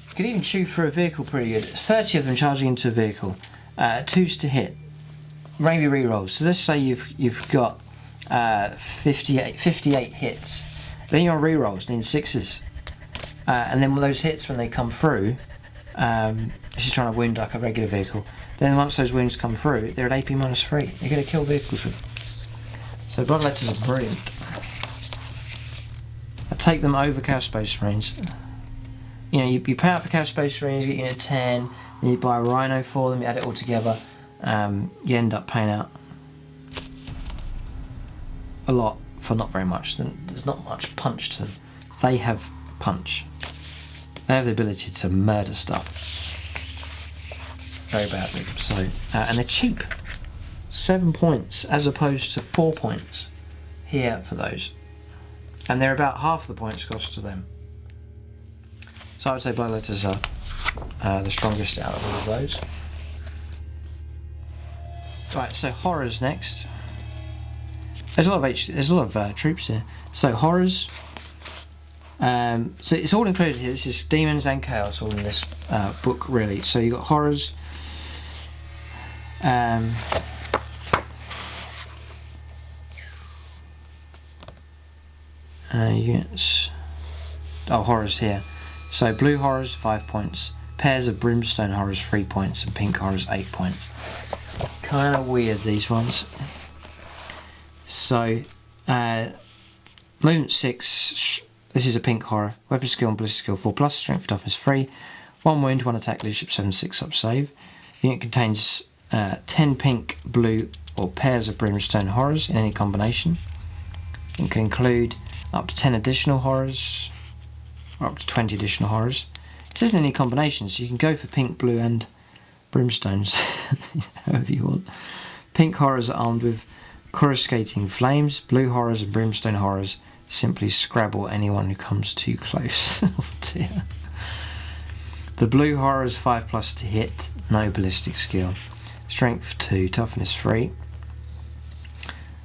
You could even chew through a vehicle pretty good. 30 of them charging into a vehicle. 2s to hit. Maybe rerolls. So let's say you've got 58 hits. Then you're on rerolls, need 6s. And then with those hits, when they come through, this is trying to wound like a regular vehicle. Then once those wounds come through, they're at AP -3. You're going to kill vehicles with them. So bloodletters are brilliant. I take them over Chaos Space Marines. You pay out for Chaos Space Marines, you get unit 10, then you buy a Rhino for them, you add it all together, you end up paying out a lot for not very much. There's not much punch to them. They have punch. They have the ability to murder stuff very badly. So, and they're cheap. 7 points as opposed to 4 points here for those. And they're about half the points cost to them. So I would say bloodletters are the strongest out of all of those. Right, so horrors next. There's a lot of troops here. So horrors. So it's all included here. This is demons and chaos all in this book, really. So you've got horrors. Units. Oh, horrors here. So blue horrors 5 points, pairs of brimstone horrors 3 points, and pink horrors 8 points. Kind of weird, these ones. So movement 6. This is a pink horror. Weapon skill and ballistic skill 4+, strength toughness 3. 1 wound, 1 attack, leadership 7, 6 save. Unit contains 10 pink, blue, or pairs of brimstone horrors in any combination. It can include up to 10 additional horrors, or up to 20 additional horrors. It says in any combinations, so you can go for pink, blue, and brimstones, however you want. Pink horrors are armed with coruscating flames. Blue horrors and brimstone horrors simply scrabble anyone who comes too close. Oh dear. The blue horror is 5+ to hit, no ballistic skill. Strength 2, toughness 3.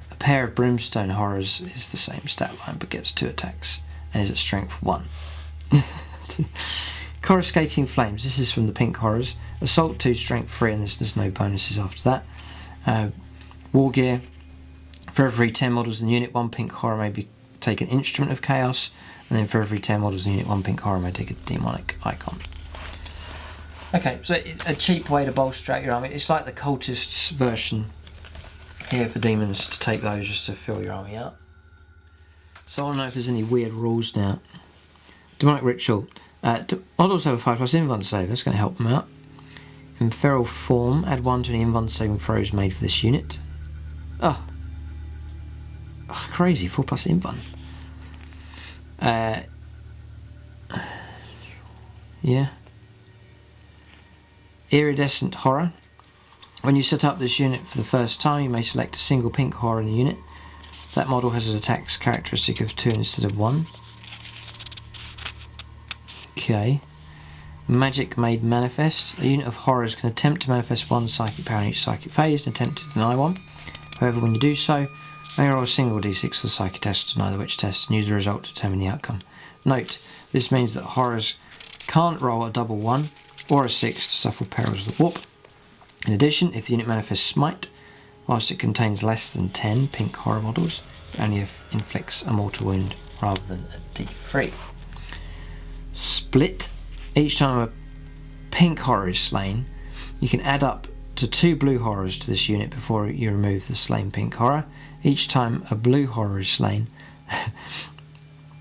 A pair of brimstone horrors is the same stat line but gets 2 attacks and is at strength 1. Coruscating flames, this is from the pink horrors. Assault 2, strength 3, and there's no bonuses after that. War gear. For every 10 models in the unit, 1 pink horror may take an instrument of chaos, and then for every 10 models in the unit, 1 pink horror may take a demonic icon. Okay, so a cheap way to bolster out your army. It's like the Cultists version here for demons, to take those just to fill your army out. So I don't know if there's any weird rules now. Demonic Ritual. Models have a 5+ invuln save, that's going to help them out. In feral form, add 1 to any invuln saving throws made for this unit. Oh, crazy, 4+ invuln. Yeah. Iridescent Horror. When you set up this unit for the first time, you may select a single pink horror in the unit. That model has an attack characteristic of 2 instead of 1. Okay. Magic Made Manifest. A unit of horrors can attempt to manifest 1 psychic power in each psychic phase and attempt to deny 1. However, when you do so, may roll a single d6 for the psychic test to deny the witch test and use the result to determine the outcome. Note, this means that horrors can't roll a double 1 or a 6 to suffer perils of the warp. In addition, if the unit manifests Smite, whilst it contains less than 10 pink horror models, it only inflicts a mortal wound rather than a d3. Split. Each time a pink horror is slain, you can add up to 2 blue horrors to this unit before you remove the slain pink horror. Each time a blue horror is slain,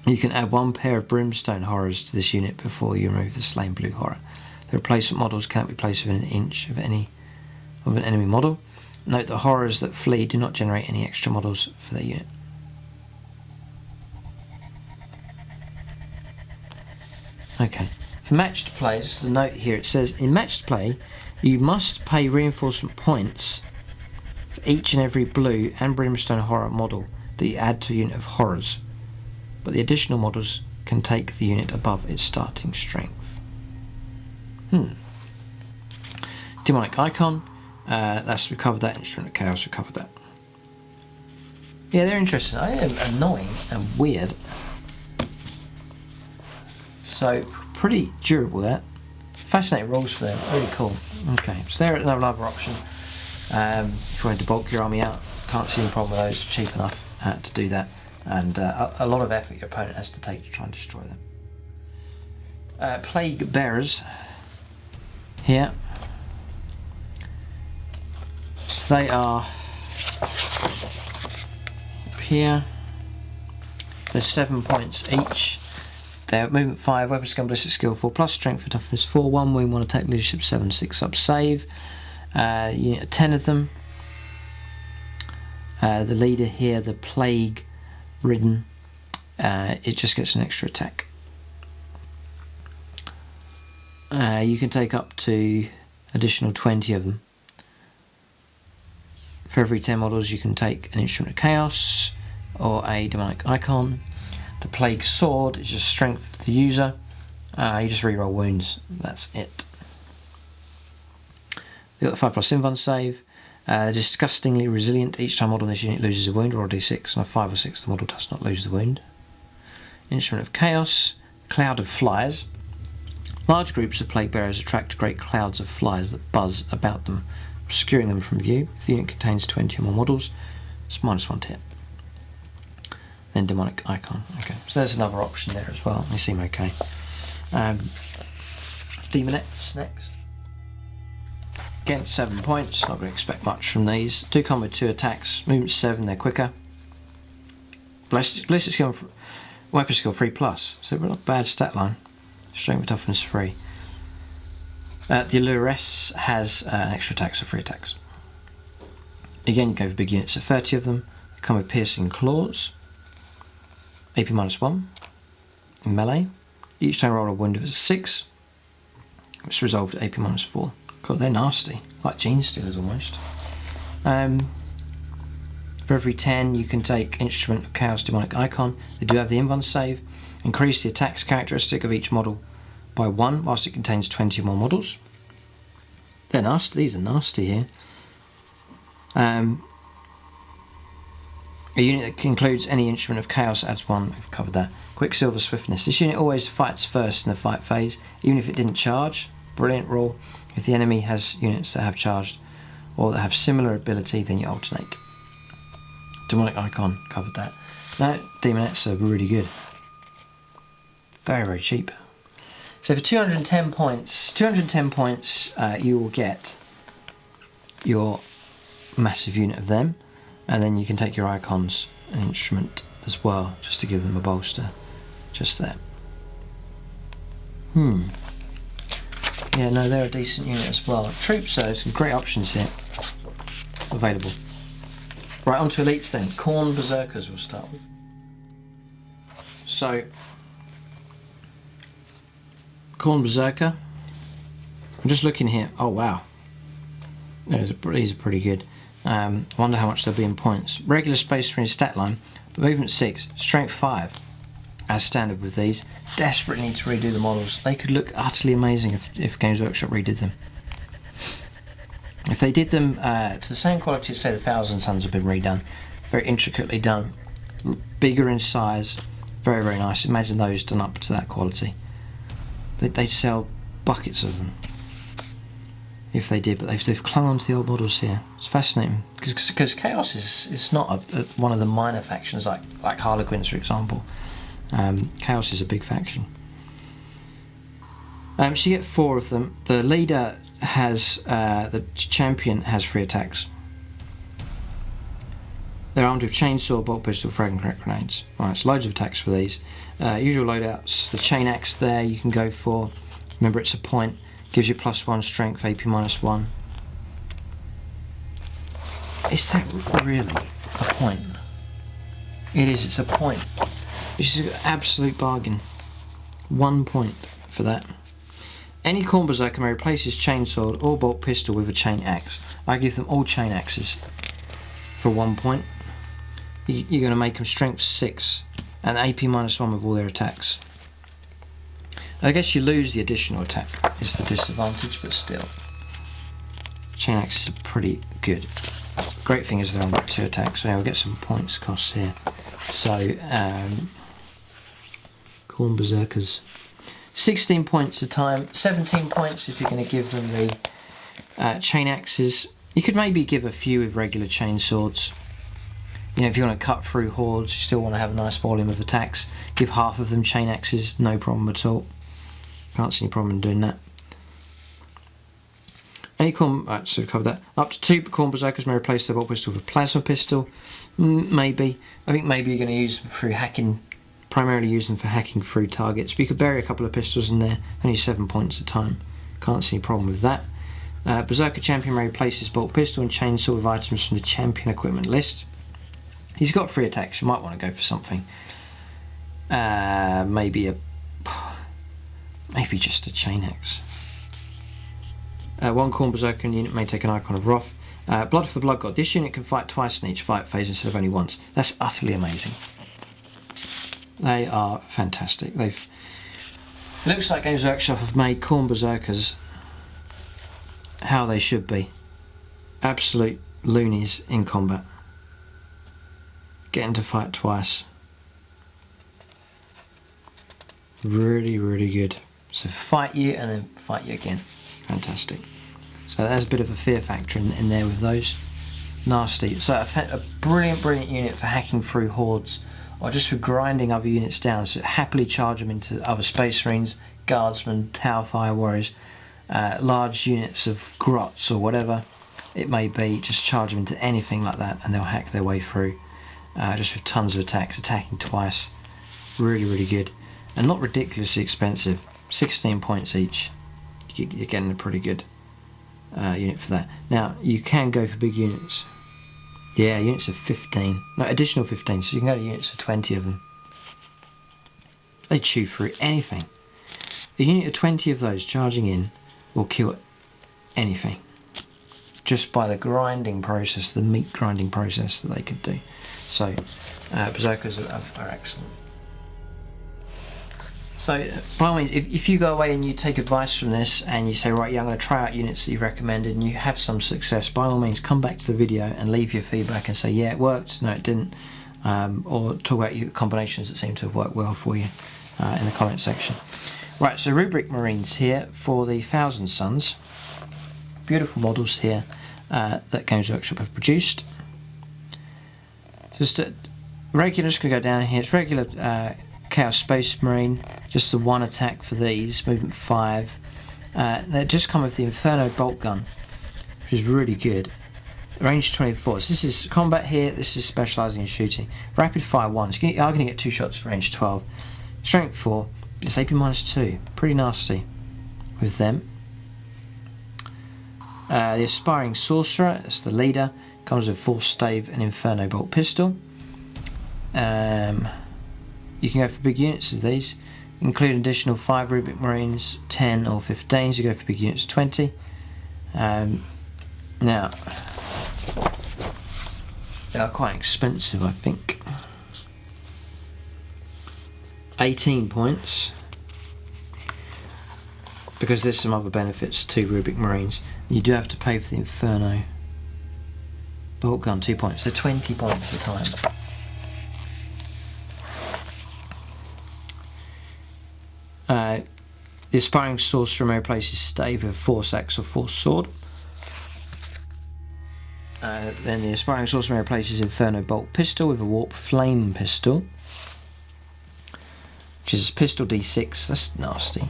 you can add 1 pair of brimstone horrors to this unit before you remove the slain blue horror. The replacement models cannot be placed within an inch of an enemy model. Note that horrors that flee do not generate any extra models for their unit. Okay. For matched play, just a note here, it says in matched play you must pay reinforcement points for each and every blue and brimstone horror model that you add to a unit of horrors, but the additional models can take the unit above its starting strength. Demonic Icon, we covered that. Instrument of Chaos, we covered that. Yeah, they're interesting. I am annoying and weird. So, pretty durable that. Fascinating rules for them, really cool. Okay, so they're another option. If you wanted to bulk your army out, can't see any problem with those, cheap enough to do that. And a lot of effort your opponent has to take to try and destroy them. Plague Bearers. Here. So they are up here. They're 7 points each. They're movement 5, weapon skill, ballistic skill 4+, strength for toughness 4, 1 wound, 1 attack, leadership 7, 6 save. You need 10 of them. The leader here, the plague ridden, it just gets an extra attack. You can take up to additional 20 of them. For every 10 models you can take an Instrument of Chaos or a Demonic Icon. The Plague Sword is just strength for the user. You just reroll wounds, that's it. You've got the 5+ invuln save. Disgustingly resilient. Each time a model in this unit loses a wound or a d6, and a 5 or 6 the model does not lose the wound. Instrument of Chaos. Cloud of Flies. Large groups of plague bearers attract great clouds of flies that buzz about them, obscuring them from view. If the unit contains 20 or more models, it's -1 to hit. then Demonic Icon. Okay, so there's another option there as well. They seem okay. Demonettes next. Again, 7 points, not going to expect much from these. Do come with 2 attacks, movement 7, they're quicker. Ballistic skill, weapon skill 3+, so we're not a bad stat line. Strength and toughness 3. The Lucius has an extra attack, so 3 attacks. Again, you go for big units, so 30 of them. They come with piercing claws, AP -1, melee. Each time roll a wound of 6, it's resolved at AP -4. God, they're nasty, like Gene Stealers almost. For every 10, you can take Instrument of Chaos Demonic Icon. They do have the Invuln save. Increase the attacks characteristic of each model by 1 whilst it contains 20 or more models. They're nasty, these are nasty here. A unit that includes any Instrument of Chaos adds 1, we've covered that. Quicksilver Swiftness. This unit always fights first in the fight phase, even if it didn't charge. Brilliant rule. If the enemy has units that have charged or that have similar ability, then you alternate. Demonic Icon, covered that. Now, Demonettes are really good. Very, very cheap. So for 210 points, you will get your massive unit of them, and then you can take your icons and instrument as well, just to give them a bolster. Just there. Yeah, no, they're a decent unit as well. Troops, though, some great options here available. Right, on to elites then. Khorne Berserkers we'll start with. So, Khorne Berserker. I'm just looking here. Oh wow, these are pretty good. Wonder how much they'll be in points. Regular Space Marine stat line, but movement 6, strength 5, as standard with these. Desperately need to redo the models. They could look utterly amazing if Games Workshop redid them. If they did them to the same quality as say the Thousand Suns have been redone, very intricately done, bigger in size, very, very nice. Imagine those done up to that quality. They'd sell buckets of them if they did, but they've clung on to the old models here. It's fascinating because Chaos is not one of the minor factions like Harlequins, for example. Chaos is a big faction. So you get 4 of them. The leader has the champion has 3 attacks. They're armed with chainsaw, bolt pistol, frag and crack grenades. Right, so loads of attacks for these. Usual loadouts, the chain axe there you can go for. Remember, it's a point. Gives you +1 strength, AP -1. Is that really a point? It is, it's a point. Which is an absolute bargain. 1 point for that. Any Khorne Berserker may replace his chainsword or bolt pistol with a chain axe. I give them all chain axes for 1 point. You're going to make them strength 6 and AP -1 with all their attacks. I guess you lose the additional attack, is the disadvantage, but still. Chain axes are pretty good. Great thing is they're on 2 attacks, so yeah, we'll get some points costs here. So, Khorne Berserkers. 16 points a time, 17 points if you're going to give them the chain axes. You could maybe give a few with regular chain swords. You know, if you want to cut through hordes, you still want to have a nice volume of attacks. Give half of them chain axes, no problem at all. Can't see any problem in doing that. Any Khorne, right, so we've covered that. Up to 2 Khorne Berserkers may replace their bolt pistol with a plasma pistol. Maybe. I think maybe you're going to use them through hacking. Primarily use them for hacking through targets, but you could bury a couple of pistols in there, only 7 points a time. Can't see any problem with that. Berserker Champion may replace his bolt pistol and chainsaw with items from the champion equipment list. He's got 3 attacks, you might want to go for something. Maybe just a chain axe. 1 Khorne Berserker unit may take an Icon of Wrath. Blood for the Blood God. This unit can fight twice in each fight phase instead of only once. That's utterly amazing. They are fantastic. It looks like Games Workshop have made Khorne Berserkers how they should be. Absolute loonies in combat. Getting to fight twice. Really, really good. So fight you and then fight you again. Fantastic. So there's a bit of a fear factor in there with those. Nasty. So a brilliant, brilliant unit for hacking through hordes or just for grinding other units down. So happily charge them into other Space Marines, Guardsmen, Tower Fire Warriors, large units of Grots or whatever it may be. Just charge them into anything like that and they'll hack their way through. Just with tons of attacks, attacking twice. Really, really good. And not ridiculously expensive. 16 points each. You're getting a pretty good unit for that. Now, you can go for big units. Yeah, units of 15. No, additional 15, so you can go to units of 20 of them. They chew through anything. A unit of 20 of those charging in will kill anything. Just by the grinding process, the meat grinding process that they could do. So, Bazookas are excellent. So, by all means, if you go away and you take advice from this and you say, right, yeah, I'm going to try out units that you've recommended and you have some success, by all means, come back to the video and leave your feedback and say, yeah, it worked, no, it didn't. Or talk about your combinations that seem to have worked well for you in the comment section. Right, so Rubric Marines here for the Thousand Sons. Beautiful models here that Games Workshop have produced. Just regular, just going to go down here, it's regular Chaos Space Marine, just the one attack for these, movement 5. They just come with the Inferno Bolt Gun, which is really good. Range 24, so this is combat here, this is specialising in shooting. Rapid fire 1, so you are going to get 2 shots at range 12. Strength 4, it's AP -2, pretty nasty with them. The Aspiring Sorcerer, that's the leader, comes with Force Stave and Inferno Bolt Pistol. You can go for big units of these, include an additional 5 Rubric Marines, 10 or 15, so you go for big units of 20. Now, they are quite expensive, I think. 18 points, because there's some other benefits to Rubric Marines. You do have to pay for the Inferno Bolt Gun, 2 points, so 20 points a time. The Aspiring Sorcerer may replace his stave with a Force Axe or Force Sword. Then the Aspiring Sorcerer may replace his Inferno Bolt Pistol with a Warp Flame Pistol, which is pistol D6, that's nasty.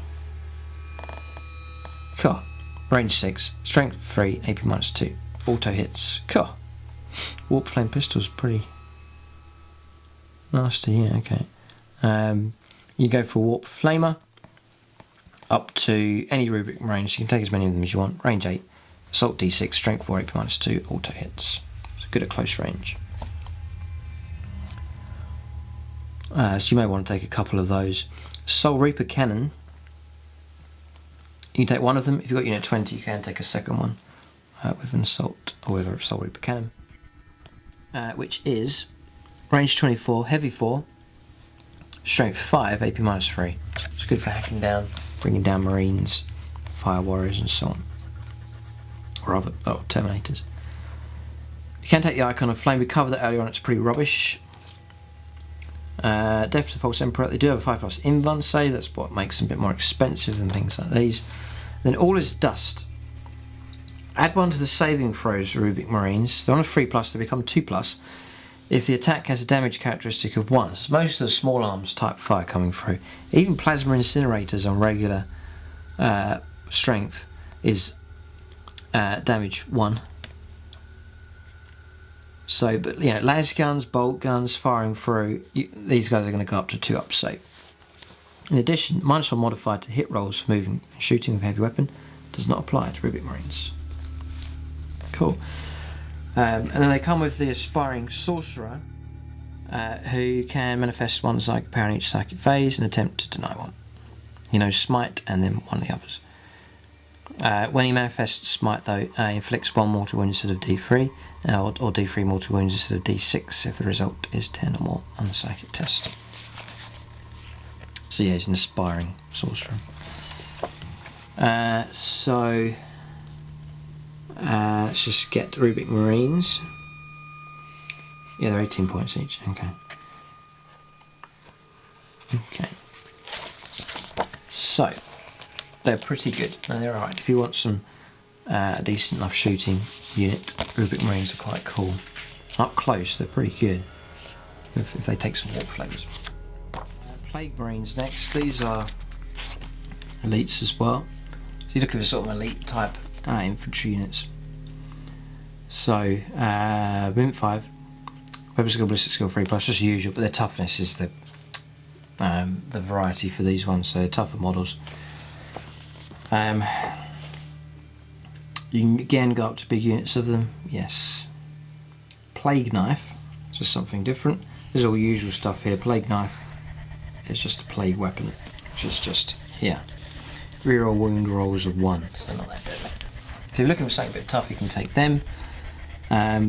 Cool. Range 6, Strength 3, AP -2, auto hits. Cool. Warp Flame Pistol's pretty nasty, yeah, okay. You go for Warp Flamer, up to any Rubric Marines, you can take as many of them as you want. Range 8, Assault D6, Strength 4, AP -2, auto hits. So good at close range. So you may want to take a couple of those. Soul Reaper Cannon, you can take one of them. If you've got unit 20, you can take a second one with an Assault or with a Soul Reaper Cannon, which is range 24, heavy 4, strength 5, AP -3. It's good for hacking down, bringing down Marines, Fire Warriors and so on, or other Terminators. You can take the Icon of Flame. We covered that earlier on, it's pretty rubbish. Death to False Emperor, they do have a 5+ Invuln save, that's what makes them a bit more expensive than things like these. Then All is Dust. Add 1 to the saving throws, Rubric Marines. They're on a 3+, they become 2+. If the attack has a damage characteristic of 1, so most of the small arms type fire coming through. Even Plasma Incinerators on regular strength is damage 1. So, but you know, las guns, bolt guns, firing through, these guys are going to go up to 2 up save. In addition, -1 modifier to hit rolls for moving and shooting with heavy weapon does not apply to Rubric Marines. Cool. And then they come with the Aspiring Sorcerer, who can manifest 1 psychic power in each psychic phase and attempt to deny 1. He knows Smite and then one of the others. When he manifests Smite, though, inflicts 1 mortal wound instead of D3, or D3 mortal wounds instead of D6 if the result is 10 or more on the psychic test. So yeah, he's an Aspiring Sorcerer. Let's just get Rubric Marines. Yeah, they're 18 points each. Okay. So they're pretty good. No, they're alright. If you want some decent enough shooting unit, Rubric Marines are quite cool. Up close, they're pretty good. if they take some warp flavors. Plague Marines next. These are elites as well. So you're looking for sort of elite type infantry units. So Wimp 5, weapon skill, ballistic skill 3+, just usual, but their toughness is the variety for these ones, so they're tougher models. You can again go up to big units of them, yes. Plague Knife, just something different. This is all usual stuff here. Plague Knife is just a plague weapon, which is just here. Reroll wound rolls of 1, so they're not that deadly. If you're looking for something a bit tough, you can take them. At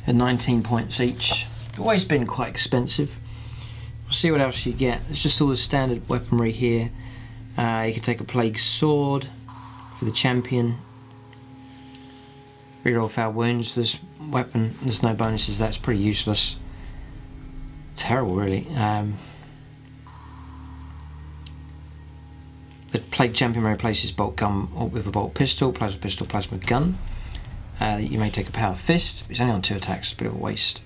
19 points each. Always been quite expensive. We'll see what else you get. It's just all the standard weaponry here. You can take a plague sword for the champion. Reroll foul wounds. This weapon, there's no bonuses. That's pretty useless. Terrible, really. The plague champion replaces bolt gun with a bolt pistol, plasma gun. You may take a power fist. It's only on 2 attacks. It's a bit of a waste.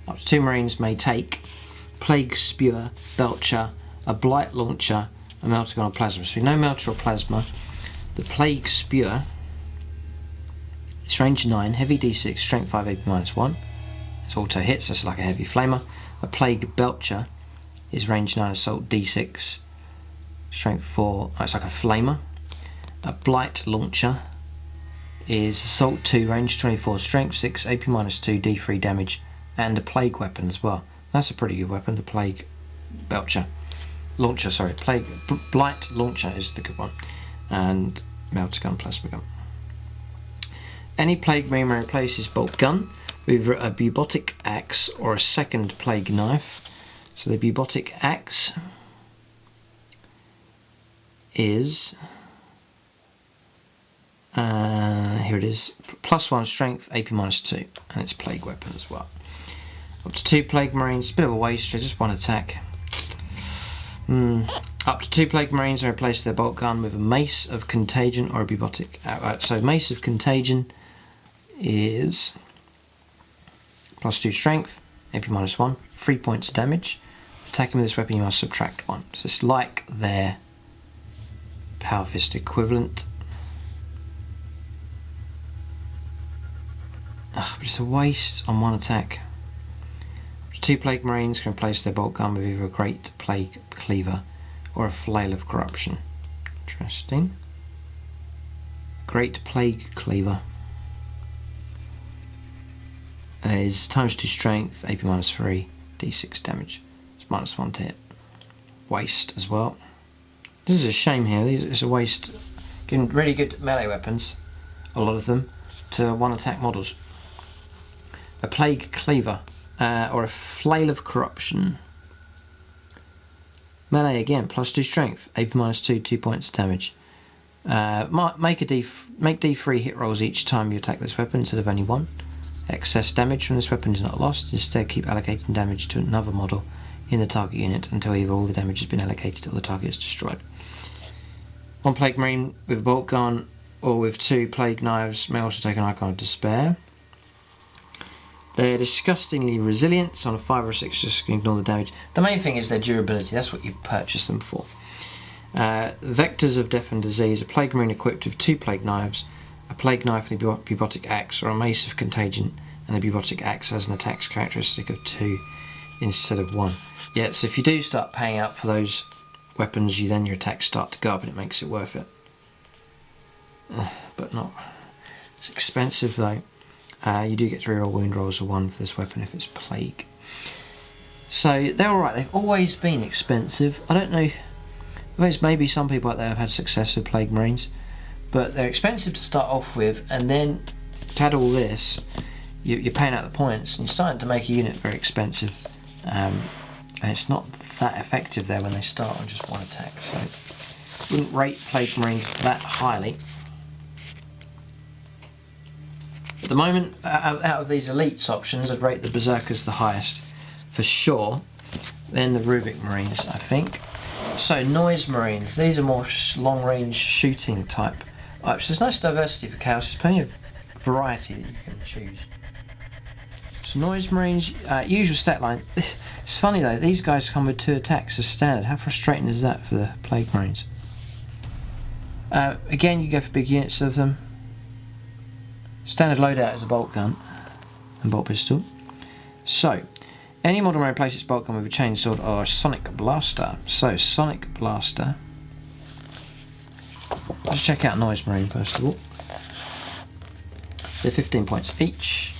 Up to 2 marines may take plague spewer, belcher, a blight launcher, a melter gun, or plasma. So no melter or plasma. The plague spewer. It's range 9, heavy d6, strength 5, AP -1. It's auto hits. That's like a heavy flamer. A plague belcher is range 9, assault d6, strength 4. Oh, it's like a flamer. A blight launcher is assault 2, range 24, strength 6, AP -2, d3 damage, and a plague weapon as well. That's a pretty good weapon, the plague belcher. Launcher, sorry, blight launcher is the good one. And melter gun, plasma gun. Any plague marine replaces bolt gun with a bubotic axe or a second plague knife. So the bubotic axe is here it is, +1 strength, AP -2, and it's plague weapon as well. Up to 2 plague marines, bit of a waste for just 1 attack. Up to 2 plague marines replace their bolt gun with a mace of contagion or a bubotic. So mace of contagion is +2 strength, AP -1, 3 points of damage. Attacking with this weapon you must subtract 1. So it's like their power fist equivalent. But it's a waste on 1 attack. 2 plague marines can replace their bolt gun with either a great plague cleaver or a flail of corruption. Interesting. Great plague cleaver is ×2 strength, AP -3, d6 damage. It's -1 to hit. Waste as well. This is a shame here. It's a waste. Giving really good melee weapons, a lot of them, to 1 attack models. A plague cleaver or a flail of corruption. Melee again, +2 strength, AP -2, 2 points of damage. Make D3 hit rolls each time you attack this weapon instead of only 1. Excess damage from this weapon is not lost. Instead, keep allocating damage to another model in the target unit until either all the damage has been allocated or the target is destroyed. 1 plague marine with a bolt gun or with 2 plague knives may also take an icon of despair. They're disgustingly resilient, so on a 5 or 6 just ignore the damage. The main thing is their durability, that's what you purchase them for. Vectors of death and disease, a plague marine equipped with 2 plague knives, a plague knife and a bubotic axe, or a mace of contagion, and the bubotic axe has an attack characteristic of 2 instead of 1. Yeah, so if you do start paying out for those weapons, then your attacks start to go up and it makes it worth it. But not. It's expensive though. You do get to reroll wound rolls of 1 for this weapon if it's plague. So they're alright, they've always been expensive. I don't know, there's maybe some people out there have had success with plague marines, but they're expensive to start off with, and then to add all this, you're paying out the points and you're starting to make a unit very expensive. And it's not that effective there when they start on just 1 attack, so wouldn't rate plague marines that highly. At the moment, out of these elites options, I'd rate the Bazookas the highest, for sure. Then the Rubric Marines, I think. So, Noise Marines, these are more long-range shooting type. So there's nice diversity for Chaos, there's plenty of variety that you can choose. So Noise Marines, usual stat line. It's funny though, these guys come with 2 attacks as standard. How frustrating is that for the Plague Marines? Again, you go for big units of them. Standard loadout is a bolt gun and bolt pistol. So, any model may replace its bolt gun with a chainsword or a sonic blaster. So, sonic blaster. Let's check out Noise Marine first of all. They're 15 points each.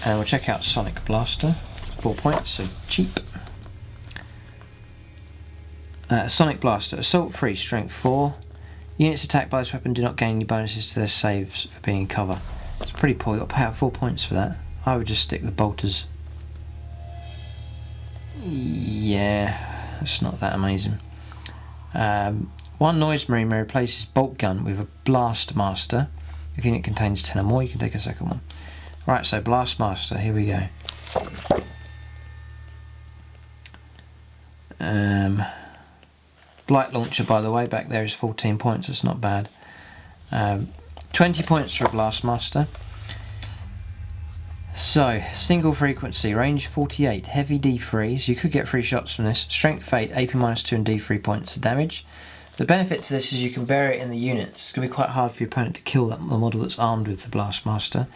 And we'll check out Sonic Blaster, 4 points, so cheap. Sonic Blaster, Assault 3, Strength 4. Units attacked by this weapon do not gain any bonuses to their saves for being in cover. It's pretty poor, you've got to pay out 4 points for that. I would just stick with bolters. Yeah, it's not that amazing. One Noise Marine may replace his bolt gun with a Blast Master. If the unit contains 10 or more, you can take a second one. Right, so Blast Master, here we go. Blight Launcher, by the way, back there is 14 points, it's not bad. 20 points for a Blast Master. So, single frequency, range 48, heavy D3, so you could get 3 shots from this. Strength 8, AP -2 and D3 points of damage. The benefit to this is you can vary it in the units. It's going to be quite hard for your opponent to kill the model that's armed with the Blast Master.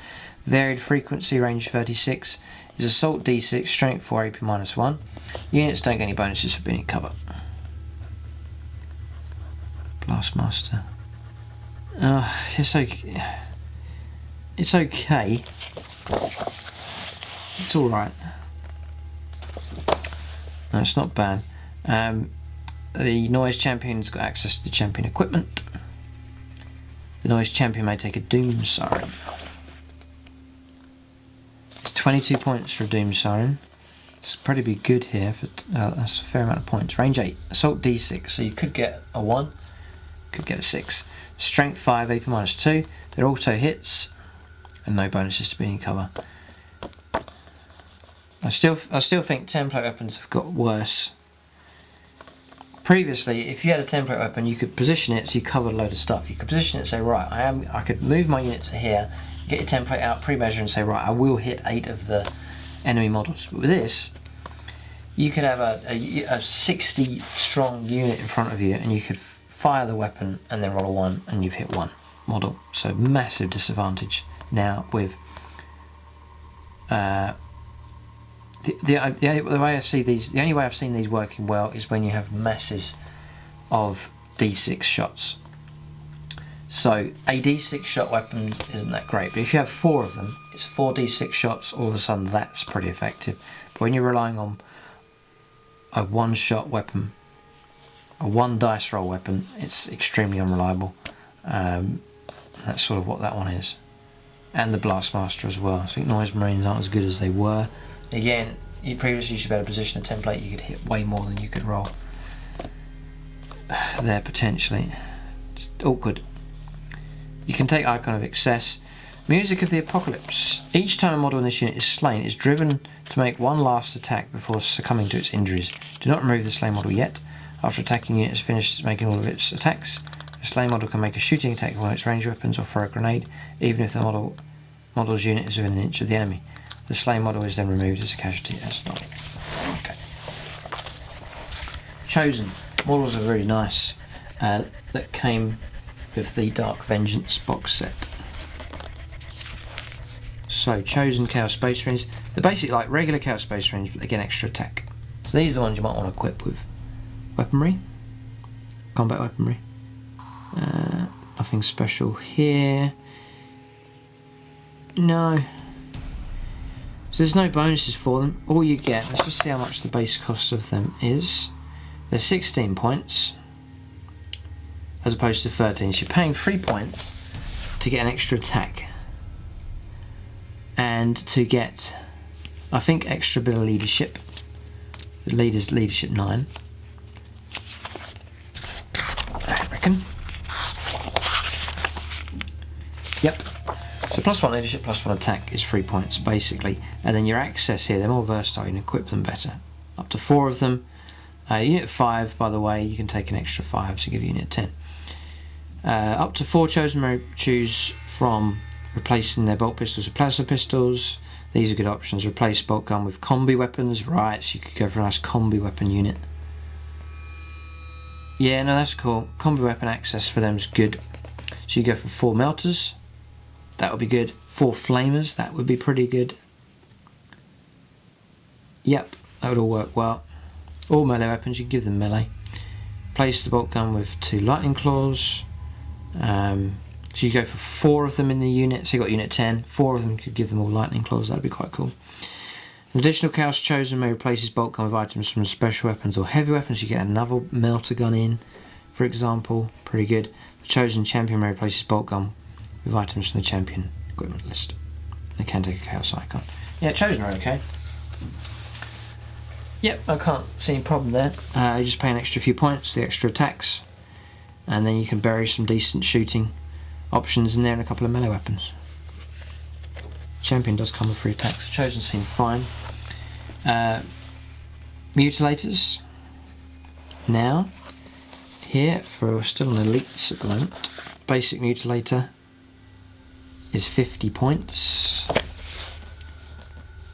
Varied frequency, range 36, is Assault D6, Strength 4, AP -1. Units don't get any bonuses for being in cover. Blast Master. It's okay. It's okay. It's alright. No, it's not bad. The Noise Champion's got access to the champion equipment. The Noise Champion may take a Doom Siren. It's 22 points for a Doom Siren. It's pretty be good here. For, that's a fair amount of points. Range 8, Assault D6, so you could get a 1, could get a 6. Strength 5, AP -2. They're auto hits, and no bonuses to being in cover. I still think template weapons have got worse. Previously, if you had a template weapon, you could position it so you covered a load of stuff. You could position it and say, right, I could move my unit to here, get your template out, pre-measure, and say, right, I will hit 8 of the enemy models. But with this, you could have a 60 strong unit in front of you, and you could fire the weapon and then roll a 1, and you've hit 1 model. So massive disadvantage now with the way I see these. The only way I've seen these working well is when you have masses of D6 shots. So a D6 shot weapon isn't that great, but if you have 4 of them, it's 4 D6 shots. All of a sudden, that's pretty effective. But when you're relying on a 1-shot weapon, a 1 dice roll weapon, it's extremely unreliable. That's sort of what that one is, and the Blast Master as well. So I think Noise Marines aren't as good as they were. Again, you previously used to be able to position a template, you could hit way more than you could roll there potentially. It's awkward. You can take Icon of Excess. Music of the Apocalypse. Each time a model in this unit is slain, it's driven to make one last attack before succumbing to its injuries. Do not remove the slain model yet. After attacking unit has finished making all of its attacks, the slain model can make a shooting attack with one of its ranged weapons or throw a grenade, even if the model's unit is within an inch of the enemy. The slain model is then removed as a casualty as not. Okay. Chosen. Models are really nice. That came with the Dark Vengeance box set. So, Chosen Chaos Space Marines. They're basically like regular Chaos Space Marines, but they get extra attack. So these are the ones you might want to equip with weaponry. Combat weaponry. Nothing special here. No. So there's no bonuses for them. All you get, let's just see how much the base cost of them is. They're 16 points as opposed to 13. So you're paying 3 points to get an extra attack and to get, I think, extra bit of leadership. The leader's leadership 9, I reckon. Yep. So +1 leadership, +1 attack is 3 points basically, and then your access here, they're more versatile, you can equip them better. Up to 4 of them. Unit 5, by the way, you can take an extra 5 to give you unit 10. Up to 4 chosen may choose from replacing their bolt pistols with plasma pistols. These are good options. Replace bolt gun with combi weapons. Right, so you could go for a nice combi weapon unit. Yeah, no, that's cool. Combi weapon access for them is good. So you go for 4 melters. That would be good. 4 flamers. That would be pretty good. Yep, that would all work well. All melee weapons, you can give them melee. Place the bolt gun with 2 lightning claws. So you go for 4 of them in the unit. So you got unit 10. 4 of them could give them all lightning claws. That'd be quite cool. An additional chaos chosen may replace his bolt gun with items from special weapons or heavy weapons. You get another melter gun in, for example. Pretty good. The chosen champion may replace his bolt gun with items from the champion equipment list. They can take a chaos icon. Yeah, chosen are okay. Yep, I can't see any problem there. You just pay an extra few points, the extra attacks, and then you can bury some decent shooting options in there and a couple of melee weapons. Champion does come with 3 attacks. Chosen seem fine. Mutilators. Now, here for still an elites at the moment. Basic mutilator is 50 points.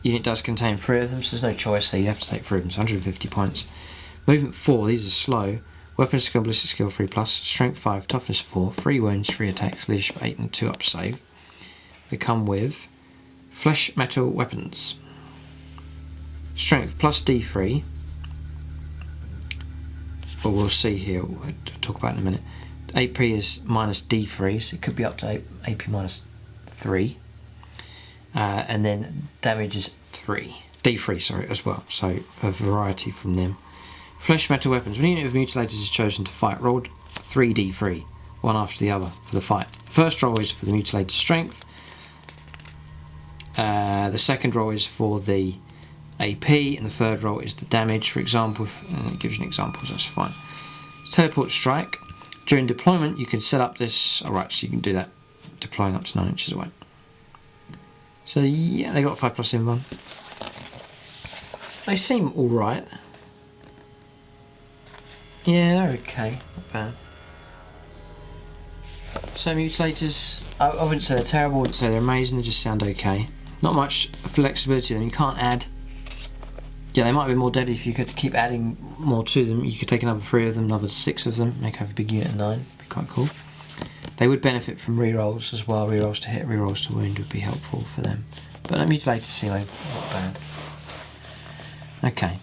Unit does contain 3 of them, so there's no choice there. You have to take 3 of them. So 150 points. Movement 4. These are slow. Weapon skill, ballistic skill 3+, strength 5, toughness 4, 3 wounds, 3 attacks, leadership 8 and 2 up save. They come with flesh metal weapons. Strength plus D3. But we'll see here, we'll talk about it in a minute. AP is minus D3, so it could be up to AP minus 3. And then damage is 3. D3, sorry, as well. So a variety from them. Flesh metal weapons. When a unit of mutilators is chosen to fight, roll 3d3, one after the other for the fight. First roll is for the mutilator's strength. The second roll is for the AP, and the third roll is the damage. For example, it gives you an example, so that's fine. Teleport strike. During deployment, you can set up this. Alright, so you can do that deploying up to 9 inches away. So yeah, they got 5+ in one. They seem alright. Yeah, they're okay, not bad. So mutilators, I wouldn't say they're terrible, I wouldn't say they're amazing, they just sound okay. Not much flexibility in them, you can't add. Yeah, they might be more deadly if you could keep adding more to them. You could take another 3 of them, another 6 of them, make have a big unit of 9, be quite cool. They would benefit from rerolls as well, rerolls to hit, rerolls to wound would be helpful for them. But mutilators seem not bad. Okay.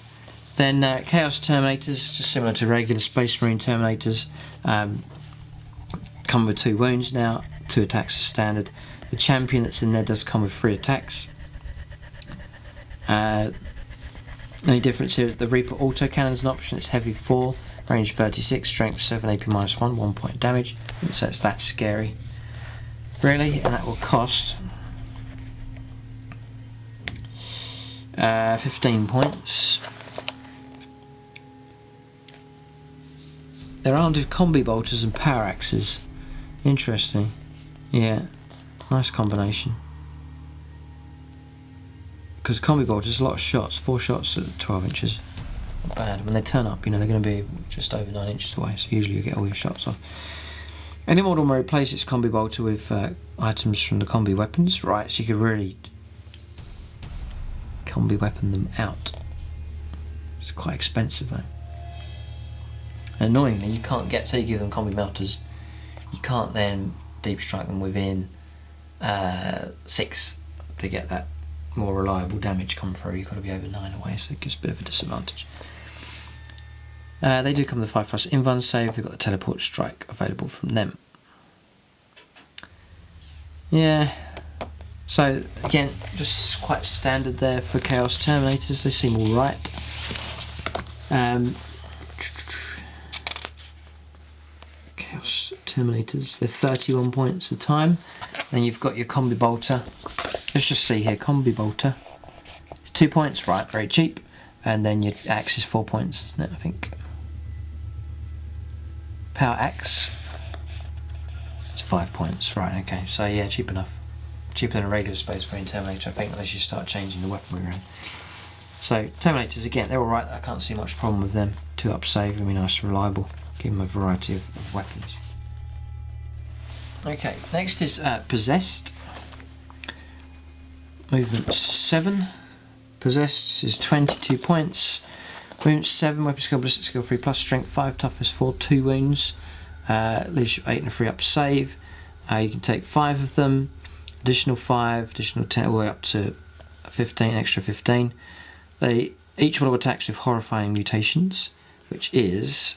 Then Chaos Terminators, just similar to regular Space Marine Terminators, come with 2 wounds now, 2 attacks are standard. The champion that's in there does come with 3 attacks. Only difference here is the Reaper autocannon is an option, it's heavy 4, range 36, strength 7, AP minus 1, 1 point damage, so it's that scary. Really, and that will cost 15 points. They're armed with combi bolters and power axes. Interesting. Yeah, nice combination. Because combi bolters, a lot of shots, 4 shots at 12 inches. Not bad. When they turn up, you know, they're going to be just over 9 inches away, so usually you get all your shots off. Any model may replace its combi bolter with items from the combi weapons, right? So you could really combi weapon them out. It's quite expensive though. And annoyingly, you can't get, say you give them combi melters, you can't then deep strike them within 6 to get that more reliable damage come through. You've got to be over 9 away, so it gives a bit of a disadvantage. They do come with 5+ invuln save, they've got the teleport strike available from them. Yeah, so again, just quite standard there for Chaos Terminators, they seem alright. Chaos Terminators, they're 31 points a time. Then you've got your Combi Bolter. Let's just see here, Combi Bolter. It's 2 points, right, very cheap. And then your axe is 4 points, isn't it, I think? Power axe. It's 5 points, right, okay. So yeah, cheap enough. Cheaper than a regular Space Marine Terminator, I think, unless you start changing the weaponry around. So, Terminators, again, they're alright, I can't see much problem with them. 2 up save, I mean, nice and reliable. Give them a variety of weapons. Okay, next is Possessed. movement 7. Possessed is 22 points. Movement 7, weapon skill, ballistic skill 3 plus, strength 5, toughness 4, 2 wounds. Leadership 8 and a free up save. You can take 5 of them, additional 5, additional 10, all the way up to 15, extra 15. They each model attacks with horrifying mutations, which is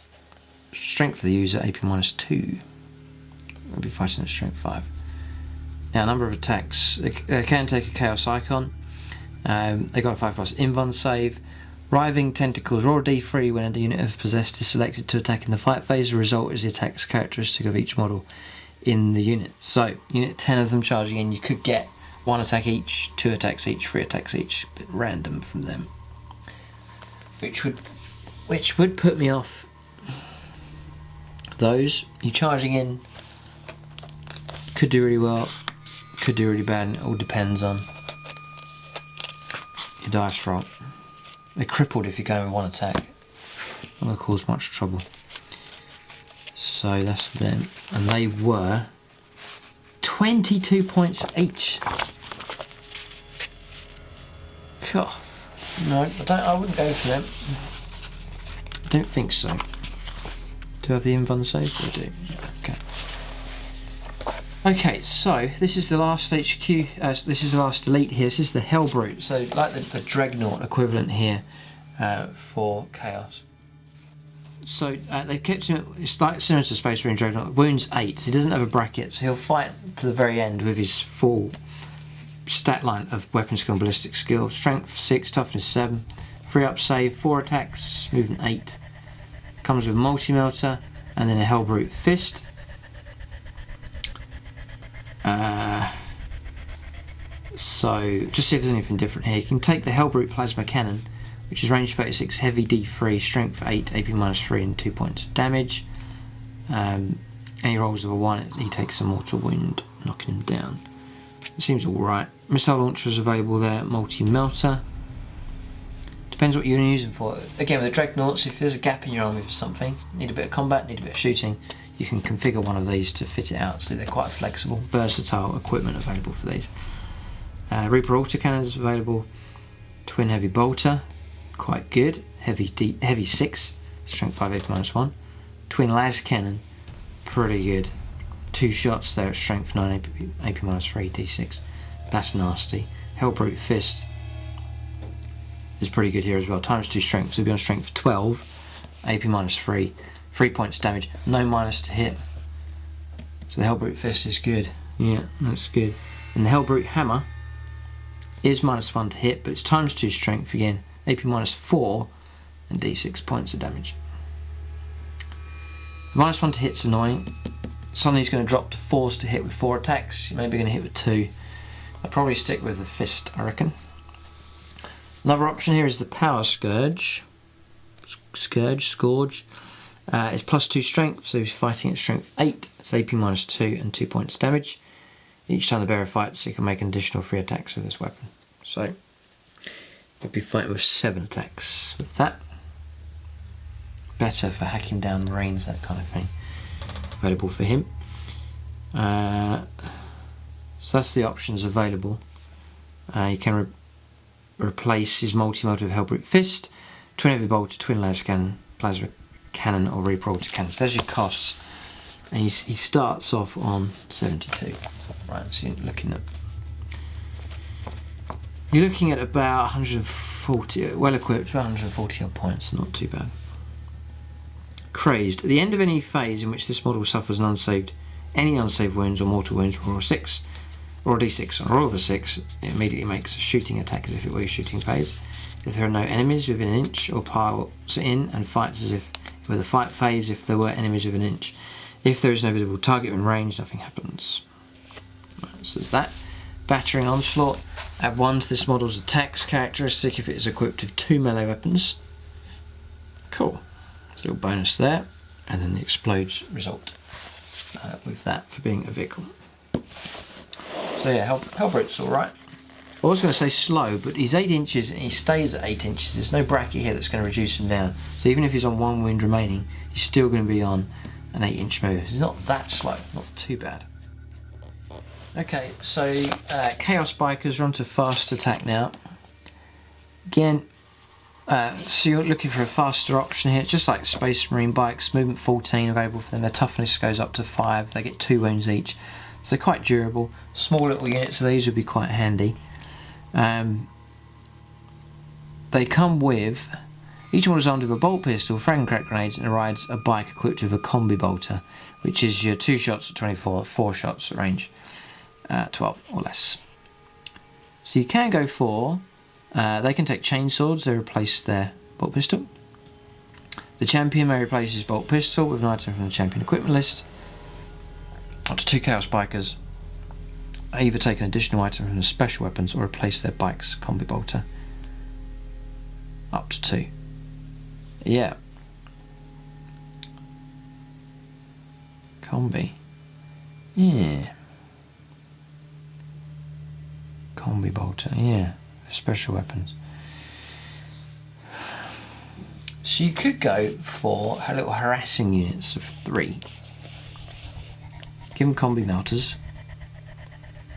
strength for the user, AP -2. They'll be fighting at strength 5. Now, number of attacks. They can take a Chaos Icon. They got a 5+ Invuln save. Writhing Tentacles, roll a D3 when a unit of possessed is selected to attack in the fight phase. The result is the attack's characteristic of each model in the unit. So, unit 10 of them charging in, you could get 1 attack each, 2 attacks each, 3 attacks each, a bit random from them. Which would put me off those. You charging in could do really well, could do really bad, and it all depends on your dice roll. They're crippled if you go with 1 attack. Not going to cause much trouble. So that's them. And they were 22 points each. God. No, I wouldn't go for them. I don't think so. Do I have the Invuln save? I do. Okay. Okay, so this is the last HQ, this is the last elite here, this is the Hellbrute, so like the Dreadnought equivalent here for Chaos. So they've kept him, it's like similar to Space Marine Dreadnought, wounds 8, so he doesn't have a bracket, so he'll fight to the very end with his full stat line of weapon skill and ballistic skill. Strength 6, toughness 7, free up save, 4 attacks, movement 8. Comes with multi-melter and then a Hellbrute fist. So just see if there's anything different here. You can take the Hellbrute plasma cannon, which is range 36, heavy D3, strength 8, AP -3 and 2 points of damage. Any rolls of a 1, he takes a mortal wound, knocking him down. It seems alright. Missile launcher is available there, multi-melter. Depends what you're using for. Again, with the Dreadnoughts, if there's a gap in your army for something, need a bit of combat, need a bit of shooting, you can configure one of these to fit it out, so they're quite flexible, versatile equipment available for these. Reaper autocannon is available. Twin heavy bolter, quite good. Heavy 6, strength 5, AP -1. Twin las cannon, pretty good. 2 shots there at strength 9, AP -3, D6. That's nasty. Hellbrute fist is pretty good here as well. ×2 strength, so we'll be on strength 12, AP -3. 3 points damage, no minus to hit. So the Hellbrute fist is good. Yeah, that's good. And the Hellbrute hammer is -1 to hit, but it's ×2 strength again, AP -4 and D6 points of damage. The -1 to hit's annoying. Suddenly it's going to drop to 4s to hit with 4 attacks. You're maybe going to hit with 2. I'll probably stick with the fist, I reckon. Another option here is the Power Scourge. Scourge. It's +2 strength, so he's fighting at strength 8. It's AP -2 and 2 points damage. Each time the bearer fights, he can make an additional 3 attacks with this weapon. So he'll be fighting with 7 attacks with that. Better for hacking down Marines, that kind of thing. Available for him. So that's the options available. You can replace his multi-melter with Hellbrute fist, twin heavy bolter, twin las cannon, plasma cannon, or Reaper autocannon. So there's your costs, and he starts off on 72. Right, so you're looking at about 140, well equipped, about 140 odd points. Not too bad. Crazed. At the end of any phase in which this model suffers any unsaved wounds or mortal wounds, roll a 6 or a D6. On a roll of a 6, it immediately makes a shooting attack as if it were a shooting phase. If there are no enemies within an inch, or piles in and fights as if it were the fight phase if there were enemies within an inch. If there is no visible target in range, nothing happens. Right, so there's that. Battering onslaught. Add 1 to this model's attacks characteristic if it is equipped with 2 melee weapons. Cool. Little bonus there, and then the explodes result with that for being a vehicle. So yeah, Hellbrute's alright. I was going to say slow, but he's 8 inches and he stays at 8 inches. There's no bracket here that's going to reduce him down. So even if he's on 1 wound remaining, he's still going to be on an 8-inch move. He's not that slow, not too bad. Okay, so Chaos Bikers are onto fast attack now. Again, so you're looking for a faster option here. It's just like Space Marine bikes, movement 14 available for them. Their toughness goes up to 5. They get 2 wounds each, so they're quite durable. Small little units of these would be quite handy. They come with, each one is armed with a bolt pistol, frag and crack grenades, and rides a bike equipped with a combi bolter, which is your 2 shots at 24, 4 shots at range 12 or less. So you can go for, they can take chain swords, they replace their bolt pistol. The champion may replace his bolt pistol with an item from the champion equipment list. Up to 2 Chaos Bikers either take an additional item from the special weapons or replace their bike's combi bolter. Up to 2. Yeah. Combi. Yeah. Combi bolter, yeah. Special weapons. So you could go for little harassing units of 3. Give them combi melters.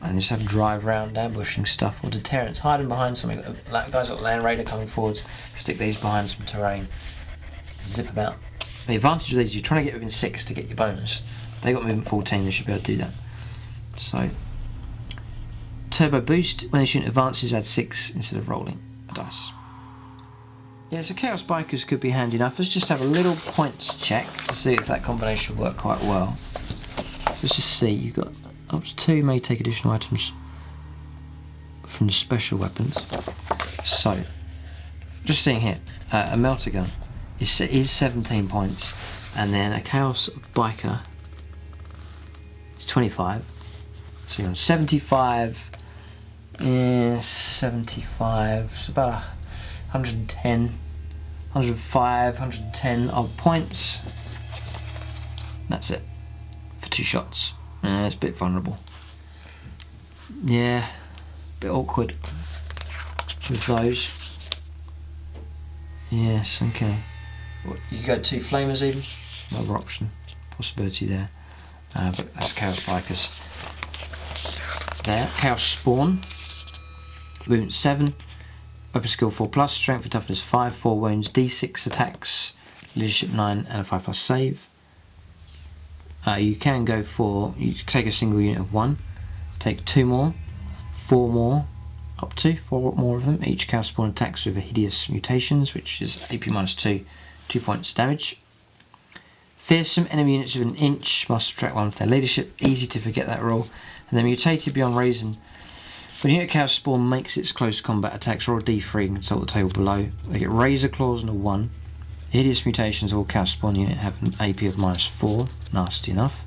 And just have drive round ambushing stuff, or deterrence, hide them behind something. Like guys got Land Raider coming forwards, stick these behind some terrain, zip them out. The advantage of these, you're trying to get within 6 to get your bonus. They got movement 14, they should be able to do that. So, turbo boost, when this unit advances, add 6 instead of rolling a dice. Yeah, so Chaos Bikers could be handy enough. Let's just have a little points check to see if that combination will work quite well. So let's just see, you've got up to 2 may take additional items from the special weapons. So, just seeing here, a melter gun is 17 points, and then a Chaos Biker is 25. So you're on 75, 75, it's about 110, 105, 110 odd points. That's it, for 2 shots. It's a bit vulnerable. Yeah, a bit awkward with those. Yes, okay. What, you go 2 flamers even? Another option, possibility there. But that's Chaos Bikers. There, Chaos Spawn. Movement 7. Weapon skill 4+, strength and toughness 5, 4 wounds, d6 attacks, leadership 9, and a 5+ save. You can go for, you take a single unit of 1, take 2 more, 4 more, up to 4 more of them. Each Chaos Spawn attacks with a hideous mutations, which is AP -2, 2 points damage. Fearsome enemy units of an inch must subtract 1 for their leadership, easy to forget that rule. And then mutated beyond reason. When a unit Chaos Spawn makes its close combat attacks, roll a d3 and consult the table below. They get Razor Claws and a 1. Hideous mutations, all Chaos Spawn unit have an AP of -4, nasty enough.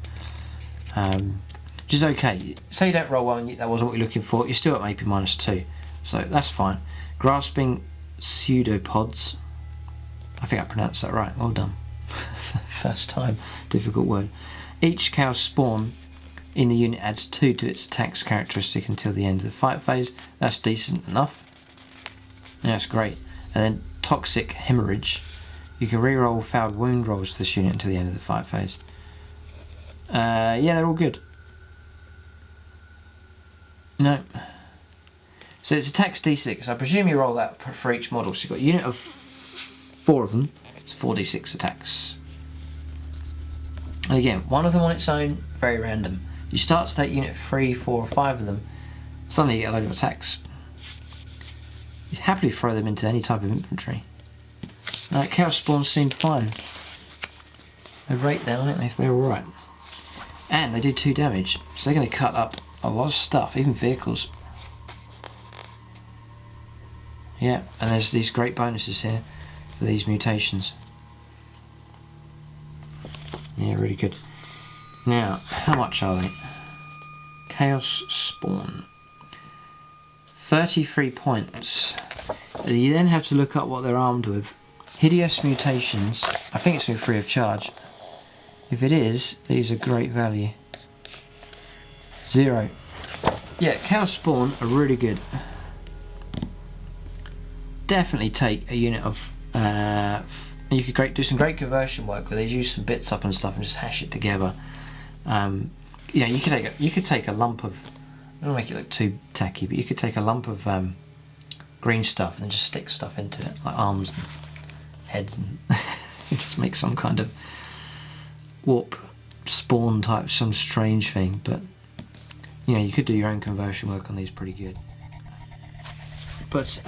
Which is okay. Say you don't roll one, that wasn't what you're looking for, you're still at AP -2, so that's fine. Grasping Pseudopods, I think I pronounced that right, well done. First time, difficult word. Each Chaos Spawn in the unit adds 2 to its attacks characteristic until the end of the fight phase. That's decent enough. Yeah, that's great. And then Toxic Hemorrhage. You can re-roll failed wound rolls to this unit until the end of the fight phase. Yeah, they're all good. No. So it's attacks d6. I presume you roll that for each model. So you've got a unit of 4 of them. It's 4d6 attacks. And again, one of them on its own, very random. You start to take unit 3, 4 or 5 of them, suddenly you get a load of attacks. You'd happily throw them into any type of infantry. Now, Chaos Spawns seem fine. They rate down it if they're alright. And they do 2 damage, so they're going to cut up a lot of stuff, even vehicles. Yeah, and there's these great bonuses here for these mutations. Yeah, really good. Now, how much are they? Chaos Spawn. 33 points. You then have to look up what they're armed with. Hideous mutations. I think it's going to be free of charge. If it is, these are great value. 0. Yeah, Chaos Spawn are really good. Definitely take a unit of... you could do some great conversion work where they use some bits up and stuff and just hash it together. You know, you could take a lump of don't make it look too tacky, but you could take a lump of green stuff and then just stick stuff into it, like arms and heads, and just make some kind of warp spawn type, some strange thing. But you know, you could do your own conversion work on these pretty good. But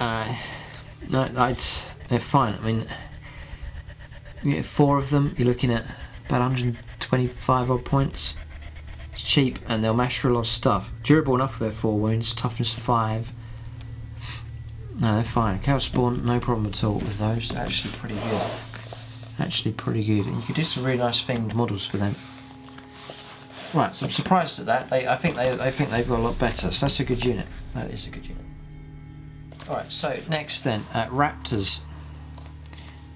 no, they're fine. I mean, you get 4 of them, you're looking at about 125 odd points. It's cheap, and they'll mash through a lot of stuff. Durable enough for their 4 wounds, toughness 5. No, they're fine. Chaos Spawn, no problem at all with those. They're actually pretty good. Actually pretty good. And you could do some really nice themed models for them. Right, so I'm surprised at that. I think they've got a lot better. So that's a good unit. That is a good unit. Alright, so next then, Raptors.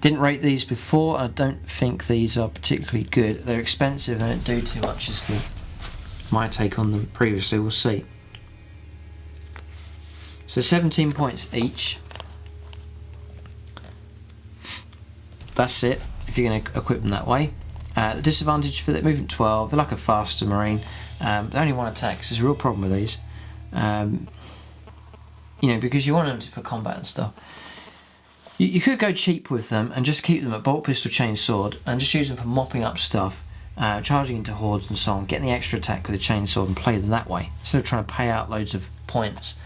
Didn't rate these before. I don't think these are particularly good. They're expensive and don't do too much, is my take on them previously. We'll see. So 17 points each. That's it, if you're going to equip them that way. The disadvantage for the movement 12, they're like a faster marine. They only 1 attack, so there's a real problem with these. You know, because you want them for combat and stuff. You could go cheap with them and just keep them at bolt, pistol, chain, sword, and just use them for mopping up stuff, charging into hordes and so on, getting the extra attack with a chain sword and play them that way, instead of trying to pay out loads of points.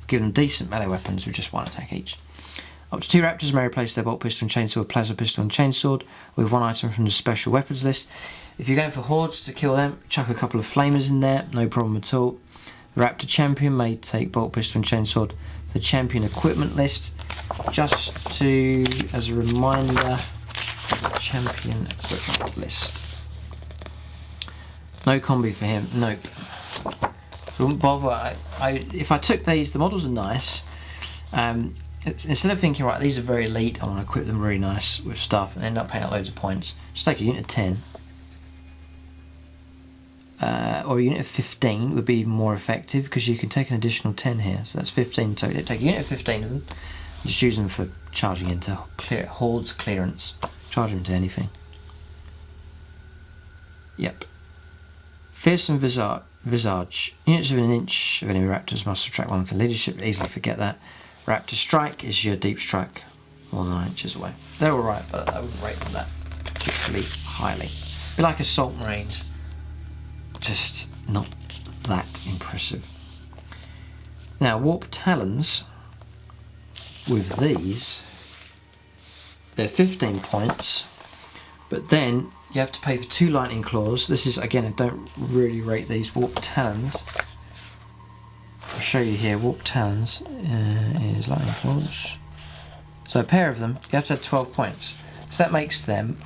Give them decent melee weapons with just 1 attack each. Up to 2 Raptors may replace their bolt pistol and chainsaw, plasma pistol and chainsword with 1 item from the special weapons list. If you're going for hordes to kill them, chuck a couple of flamers in there, no problem at all. The Raptor Champion may take bolt pistol and chainsword to the champion equipment list. Just to, as a reminder, champion equipment list. No combi for him, nope. Wouldn't bother. If I took these, the models are nice. Instead of thinking, right, these are very elite, I want to equip them really nice with stuff and end up paying out loads of points, just take a unit of 10. Or a unit of 15 would be even more effective, because you can take an additional 10 here, so that's 15. So take a unit of 15 of them, just use them for charging into hordes clearance. Charge them to anything. Yep. Fearsome Visage. Units of 1 inch of enemy raptors must subtract 1 to leadership. Easily forget that. Raptor Strike is your deep strike, more than 9 inches away. They're alright, but I wouldn't rate them that particularly highly. Be like Assault Marines, just not that impressive. Now, Warp Talons, with these, they're 15 points, but then you have to pay for 2 Lightning Claws. This is, again, I don't really rate these Warp Talons. I'll show you here. Warp Talons is Lightning Claws. So a pair of them, you have to have 12 points. So that makes them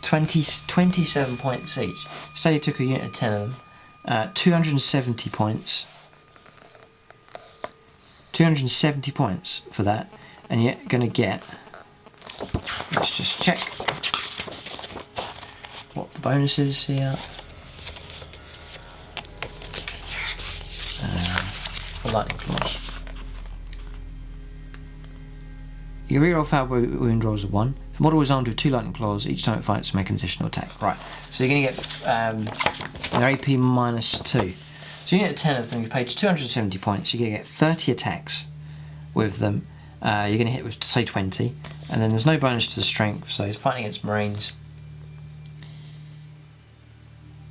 27 points each. Say you took a unit of 10 of them, 270 points. 270 points for that, and you're going to get, let's just check what the bonus is here. For Lightning Claws. You reroll failed wound rolls of 1. If the model is armed with 2 Lightning Claws, each time it fights, make an additional attack. Right, so you're going to get their AP minus 2. So you get 10 of them, you've paid 270 points, you're going to get 30 attacks with them. You're going to hit with, say, 20, and then there's no bonus to the strength, so it's fighting against Marines.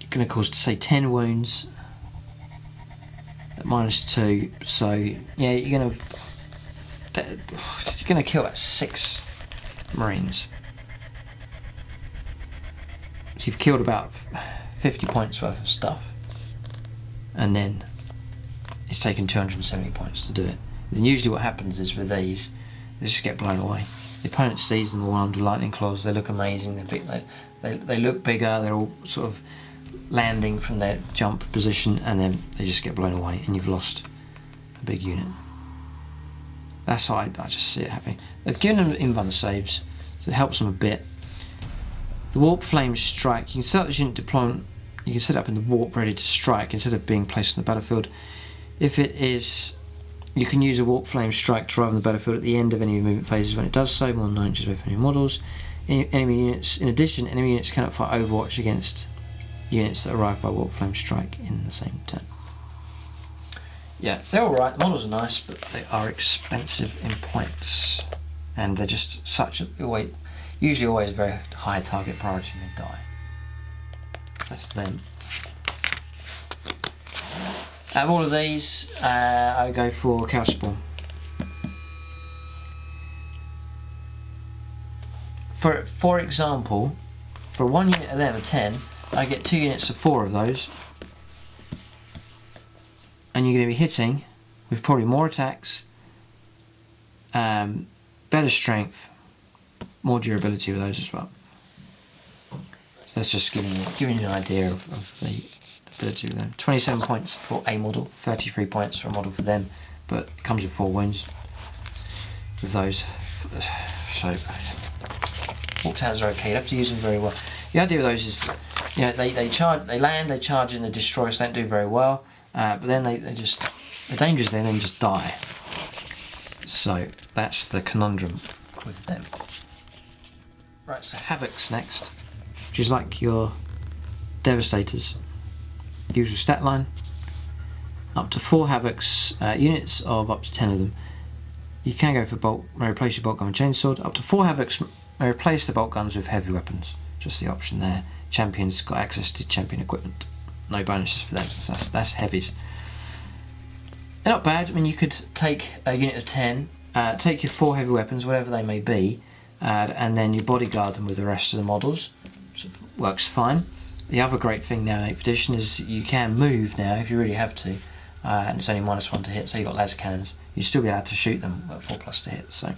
You're going to cause, say, 10 wounds at minus 2, so yeah, you're going to kill about 6 Marines. So you've killed about 50 points worth of stuff, and then it's taken 270 points to do it. Then usually what happens is with these, they just get blown away. The opponent sees them all armed with Lightning Claws, they look amazing, they're big, they look bigger, they're all sort of landing from their jump position, and then they just get blown away and you've lost a big unit. That's how I just see it happening. They've given them invuln saves, so it helps them a bit. The Warp Flame Strike, you can set up this unit deployment, you can set it up in the warp ready to strike instead of being placed on the battlefield. If it is, you can use a Warp Flame Strike to arrive on the battlefield at the end of any movement phases when it does so, more than 9 inches away from your models. Enemy units, in addition, enemy units cannot fight Overwatch against units that arrive by Warp Flame Strike in the same turn. yeah, they're alright, the models are nice, but they are expensive in points. And they're just usually always very high target priority and they die. That's them. Out of all of these, I go for Chaos Spawn. For example, for 1 unit of them, a 10, I get 2 units of 4 of those. And you're going to be hitting with probably more attacks, better strength, more durability with those as well. So that's just giving you an idea of the ability of them. 27 points for a model, 33 points for a model for them, but it comes with 4 wounds with those. So walk-downs are okay. You have to use them very well. The idea of those is, you know, they land, they charge in, they destroy, so they don't do very well. But then the danger is they then just die. So that's the conundrum with them. Right, so Havoc's next, which is like your Devastators. Usual stat line. Up to 4 Havoc's, units of up to 10 of them. You can go for bolt, may replace your bolt gun with chainsword. Up to 4 Havoc's may replace the bolt guns with heavy weapons. Just the option there. Champions got access to champion equipment. No bonuses for them, so that's heavies. They're not bad. I mean, you could take a unit of 10, take your 4 heavy weapons, whatever they may be, and then you bodyguard them with the rest of the models. So it works fine. The other great thing now in 8th edition is you can move now if you really have to, and it's only -1 to hit, so you've got laser cannons. You'd still be able to shoot them at 4+ to hit, so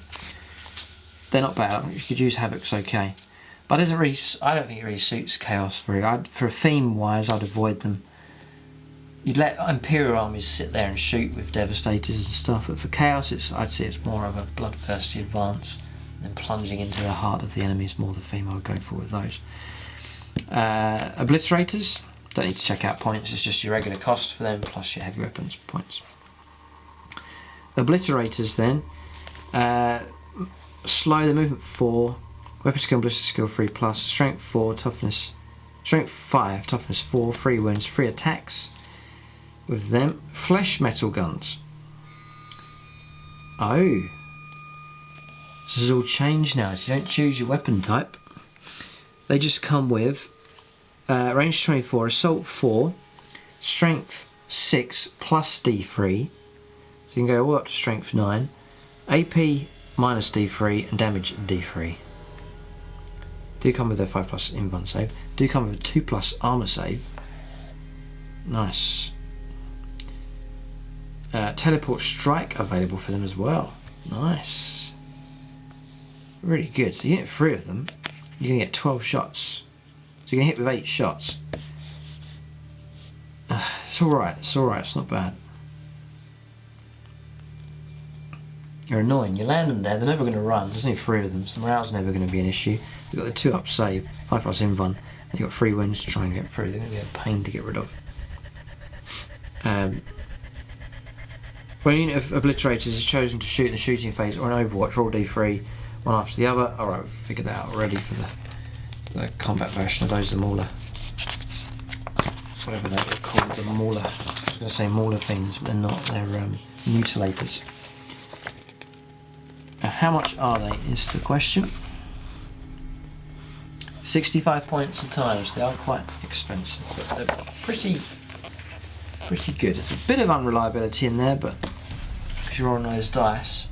they're not bad. I mean, you could use Havoc's okay. But it doesn't really, I don't think it really suits Chaos for theme wise. I'd avoid them. You'd let Imperial armies sit there and shoot with Devastators and stuff, but for Chaos I'd say it's more of a bloodthirsty advance, and then plunging into the heart of the enemy is more the theme I would go for with those. Obliterators, don't need to check out points, it's just your regular cost for them plus your heavy weapons points. Obliterators then, slow the movement 4, weapon skill and ballistic skill 3+, strength 4, toughness, strength 5, toughness 4, 3 wounds, 3 attacks with them. Flesh metal guns. Oh, this has all changed now. So you don't choose your weapon type. They just come with range 24, assault 4, strength 6 plus D3. So you can go all up to strength 9, AP minus D3 and damage D3. Do come with a 5+ invuln save. Do come with a 2+ armor save. Nice. Teleport strike available for them as well. Nice. Really good. So you get 3 of them. You can get 12 shots. So you can hit with 8 shots. It's alright. It's alright. It's not bad. They're annoying. You land them there, they're never going to run. There's only 3 of them, so morale's never going to be an issue. You've got the 2+ save, 5+ invuln, and you've got 3 wounds to try and get through. They're going to be a pain to get rid of. When a unit of Obliterators is chosen to shoot in the shooting phase or an Overwatch, roll D3, one after the other. Alright, we've figured that out already for the combat version of those, the Mauler. Whatever they were called, the Mauler. I was going to say Mauler things, but they're not, they're Mutilators. Now, how much are they is the question. 65 points a time, so they are quite expensive, but they're pretty good. There's a bit of unreliability in there, but because you're on those dice,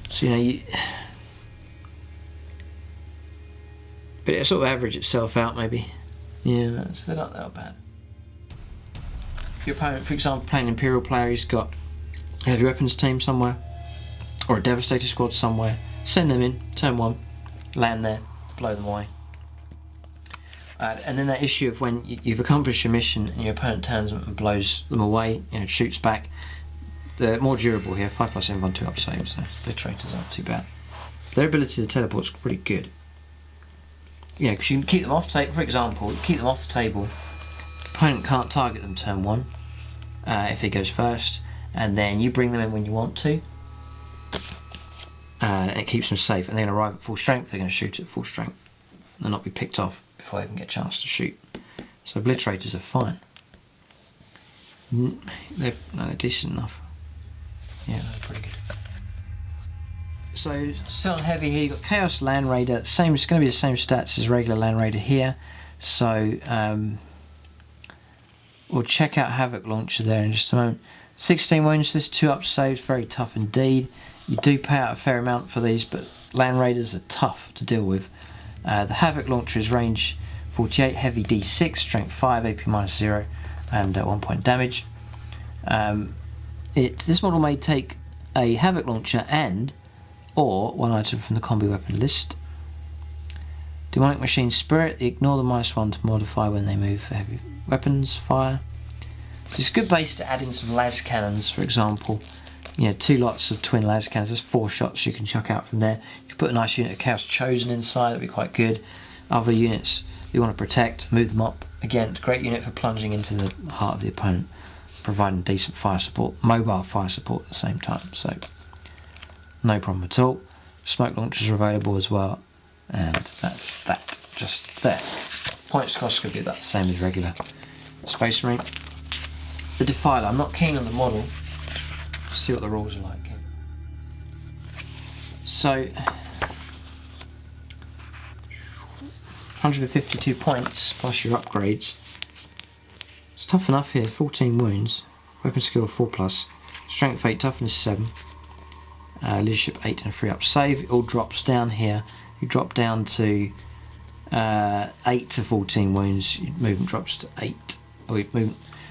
so you know but it sort of average itself out maybe. Yeah, so they're not bad. If your opponent, for example, playing an Imperial player, he's got a heavy weapons team somewhere, or a Devastator squad somewhere, send them in, turn 1, land there, blow them away. And then that issue of when you've accomplished your mission and your opponent turns them and blows them away, you know, shoots back. They're more durable here, 5+ invuln, 2+ save, so Obliterators aren't too bad. Their ability to teleport is pretty good. You know, because you can keep them off table, for example, keep them off the table. Opponent can't target them turn 1 if he goes first, and then you bring them in when you want to. And it keeps them safe, and they're going to arrive at full strength, they're going to shoot at full strength. They'll not be picked off before they can get a chance to shoot. So Obliterators are fine. They're decent enough. Yeah, they're pretty good. So still on heavy here, you've got Chaos Land Raider. It's going to be the same stats as regular Land Raider here. So we'll check out Havoc Launcher there in just a moment. 16 wounds, this 2 up saves, very tough indeed. You do pay out a fair amount for these, but Land Raiders are tough to deal with. The Havoc Launcher is range 48, heavy D6, strength 5, AP -0, and 1 point damage. This model may take a Havoc Launcher or one item from the Combi Weapon list. Demonic Machine Spirit, ignore the -1 to modify when they move for heavy weapons fire. So it's a good base to add in some las cannons, for example. 2 lots of twin las cannons, there's 4 shots you can chuck out from there. You can put a nice unit of Chaos Chosen inside, that'd be quite good. Other units you want to protect, move them up. Again, it's a great unit for plunging into the heart of the opponent, providing decent fire support, mobile fire support at the same time. So no problem at all. Smoke launchers are available as well, and that's that just there. Points cost could be about the same as regular Space Marine. The Defiler, I'm not keen on the model. See what the rules are like here. So 152 points plus your upgrades. It's tough enough here. 14 wounds, weapon skill 4+, strength 8, toughness 7. Leadership 8 and 3 up save. It all drops down here. You drop down to 8 to 14 wounds. Your movement drops to 8.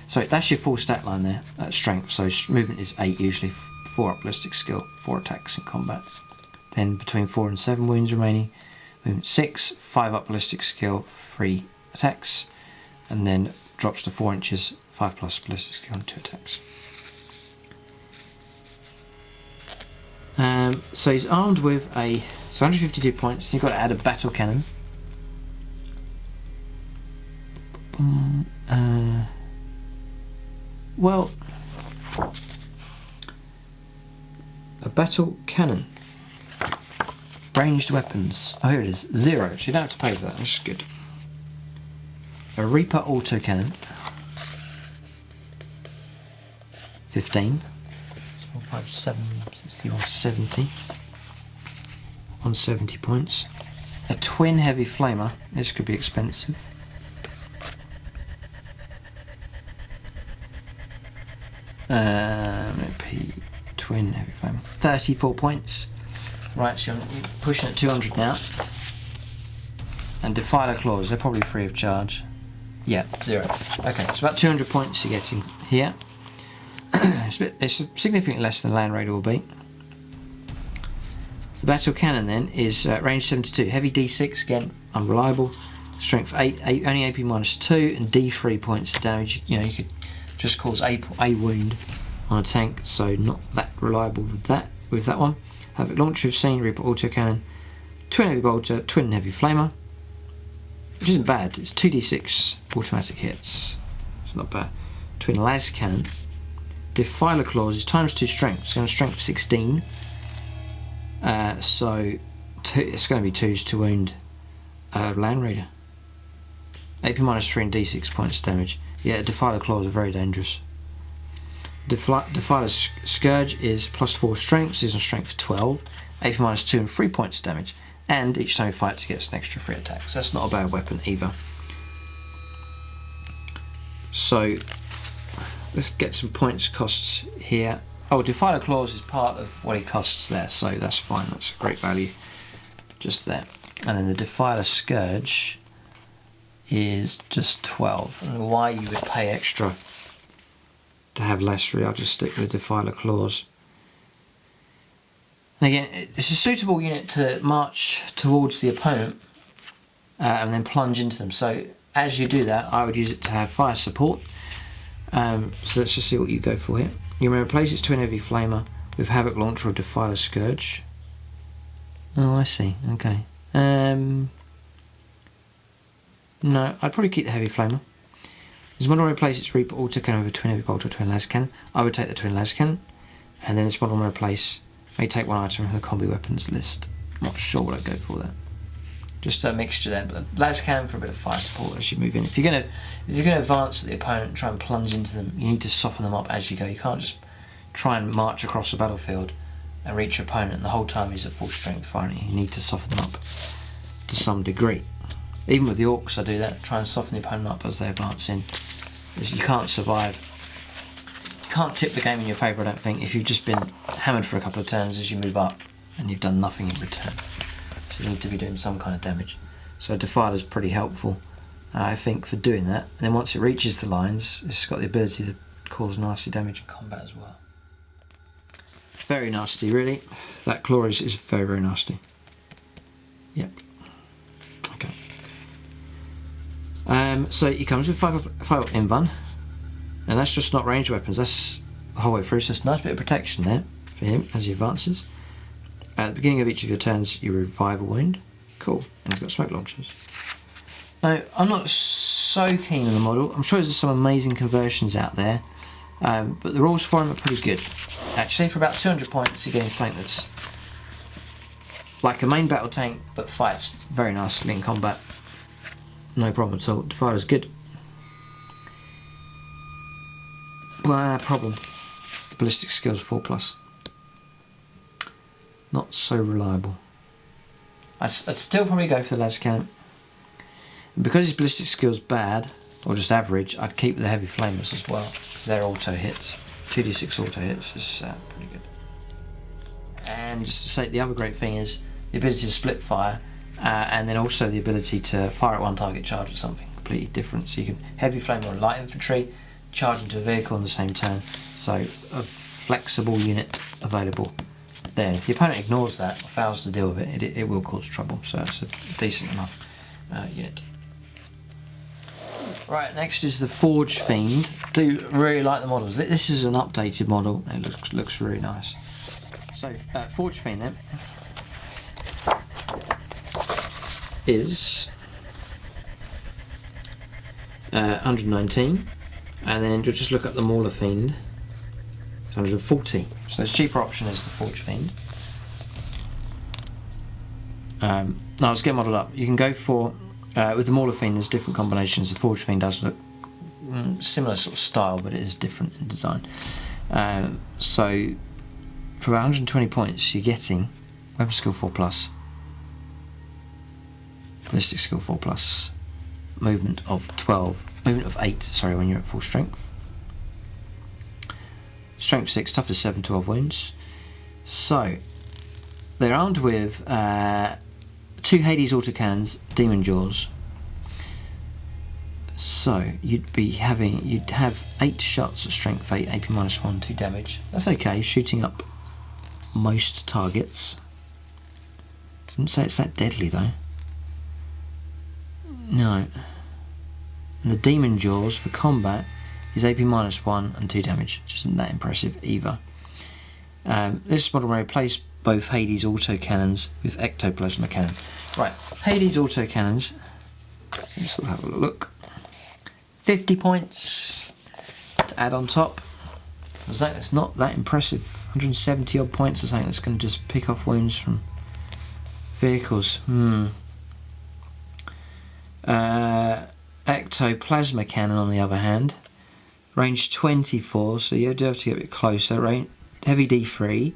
Sorry, that's your full stat line there. Strength. So movement is 8 usually. 4 up ballistic skill. 4 attacks in combat. Then between 4 and 7 wounds remaining. Movement 6. 5 up ballistic skill. 3 attacks. And then drops to 4 inches. 5+ ballistic skill and 2 attacks. So he's armed with so 152 points. You've got to add a battle cannon. Well, a battle cannon. Ranged weapons. Oh, here it is. 0. So you don't have to pay for that. That's good. A Reaper autocannon. 15. 5, 7, 60, 170. 170 points. A twin heavy flamer. This could be expensive. Twin heavy flamer. 34 points. Right, so I'm pushing at 200 now. And Defiler claws, they're probably free of charge. Yeah, 0. Okay, so about 200 points you're getting here. It's significantly less than Land Raider will be. The battle cannon then is range 72, heavy D6, again unreliable, strength 8, only AP -2, and D3 points of damage. You could just cause a wound on a tank, so not that reliable with that one. Havoc Launcher, we've seen, Reaper autocannon, twin heavy bolter, twin heavy flamer, which isn't bad. It's 2d6 automatic hits, it's not bad. Twin las cannon. Defiler claws is ×2 strength, it's going to strength 16. So it's going to be 2s to wound Land Raider. AP -3 and D6 points of damage. Yeah, Defiler claws are very dangerous. Defiler Scourge is +4 strength, so he's on strength 12. AP -2 and 3 points of damage. And each time he fights, he gets an extra 3 attacks. That's not a bad weapon either. So let's get some points costs here. Oh, Defiler Claws is part of what he costs there, so that's fine. That's a great value just there. And then the Defiler Scourge is just 12. I don't know why you would pay extra to have less free. I'll just stick with Defiler Claws. And again, it's a suitable unit to march towards the opponent and then plunge into them. So as you do that, I would use it to have fire support. So let's just see what you go for here. You may replace its twin heavy flamer with Havoc Launcher or Defiler Scourge. Oh, I see. Okay. No, I'd probably keep the heavy flamer. This model will replace its Reaper autocannon with a twin heavy bolter or twin las cannon. I would take the twin las cannon, and then this model will replace. May take one item from the Combi Weapons list. Not sure what I'd go for there. Just a mixture there, but the las cannon for a bit of fire support as you move in. If you're gonna advance at the opponent and try and plunge into them, you need to soften them up as you go. You can't just try and march across the battlefield and reach your opponent and the whole time he's at full strength firing. You need to soften them up to some degree. Even with the orcs I do that, try and soften the opponent up as they advance in. Because you can't survive. You can't tip the game in your favour, I don't think, if you've just been hammered for a couple of turns as you move up and you've done nothing in return. So you need to be doing some kind of damage. So Defiler's pretty helpful, I think, for doing that. And then once it reaches the lines, it's got the ability to cause nasty damage in combat as well. Very nasty, really. That claw is very, very nasty. Yep. Okay. So he comes with 5 up invuln, and that's just not ranged weapons, that's the whole way through, so it's a nice bit of protection there for him as he advances. At the beginning of each of your turns you revive a wound. Cool. And he's got smoke launchers. Now, I'm not so keen on the model. I'm sure there's some amazing conversions out there, but the rules for him are pretty good. Actually, for about 200 points you're getting something that's like a main battle tank but fights very nicely in combat. No problem at all. Defiler's good. Problem. Ballistic skills 4+. Not so reliable. I'd still probably go for the las cannon. And because his ballistic skill's bad, or just average, I'd keep the heavy flamers as well, because they're auto hits. 2d6 auto hits is pretty good. And just to say, the other great thing is the ability to split fire, and then also the ability to fire at one target, charge at something completely different. So you can heavy flame or light infantry, charge into a vehicle on the same turn. So a flexible unit available there. If the opponent ignores that or fails to deal with it, it will cause trouble. So it's a decent enough unit. Right, next is the Forge Fiend. I do really like the models. This is an updated model. It looks really nice. So Forge Fiend then is 119, and then you'll just look up the Mauler Fiend. It's 140. So the cheaper option is the Forge Fiend. Now let's get modelled up. You can go for with the Mauler Fiend. There's different combinations. The Forge Fiend does look similar sort of style, but it is different in design. So for about 120 points, you're getting weapon skill 4+, ballistic skill 4+, movement of 8. Sorry, when you're at full strength. Strength 6, toughness 7, 12 wounds. So they're armed with 2 Hades autocannons, demon jaws. So you'd have 8 shots at strength 8, AP -1, 2 damage. That's okay, shooting up most targets. Didn't say it's that deadly though. No. And the demon jaws for combat is AP -1 and 2 damage, which isn't that impressive either. This model may replace both Hades autocannons with ectoplasma cannon. Right, Hades autocannons. Let's have a look. 50 points to add on top. That's not that impressive. 170 odd points or something that's going to just pick off wounds from vehicles. Ectoplasma cannon on the other hand, range 24, so you do have to get a bit closer. Heavy D3,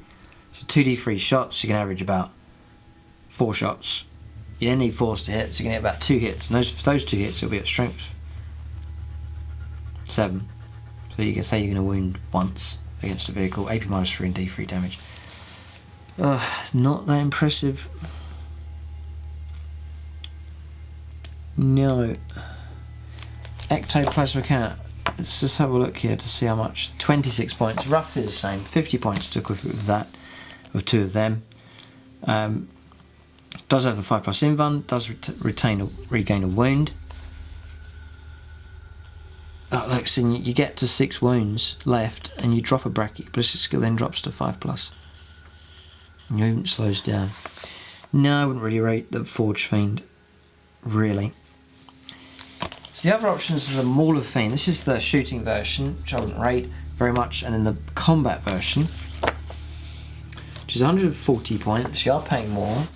so 2d3 shots, you can average about 4 shots. You then need 4s to hit, so you can get about 2 hits, and those 2 hits will be at strength 7, so you can say you're going to wound once against a vehicle. AP -3 and D3 damage. Not that impressive. No. Ectoplasma cannon. Let's just have a look here to see how much. 26 points, roughly the same. 50 points to equip it with that, of 2 of them. Does have a 5+ invuln, does regain a wound. Look, so you get to 6 wounds left and you drop a bracket. Ballistic skill then drops to 5+. And your movement slows down. No, I wouldn't really rate the Forge Fiend, really. So the other options are the Mauler Fiend. This is the shooting version, which I wouldn't rate very much, and then the combat version, which is 140 points. You are paying more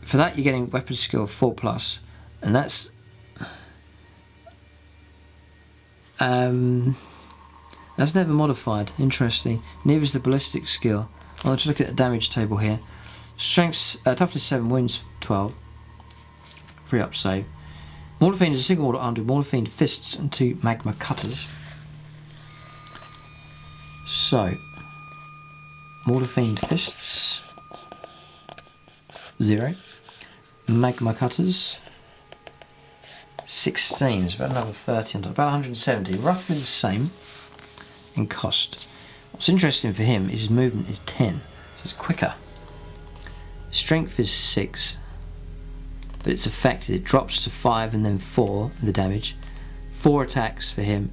for that you're getting weapon skill of 4+, and that's never modified. Interesting. Neither is the ballistic skill. I'll just look at the damage table here. Strength, toughness 7, wounds 12, 3 up save. Mortar Fiend is a single mortar armed with Mortar Fiend fists and 2 magma cutters. So, Mortar Fiend fists 0, magma cutters 16, it's about another 30 on top, about 170, roughly the same in cost. What's interesting for him is his movement is 10, so it's quicker. Strength is 6, but it's affected, it drops to 5 and then 4, the damage. 4 attacks for him,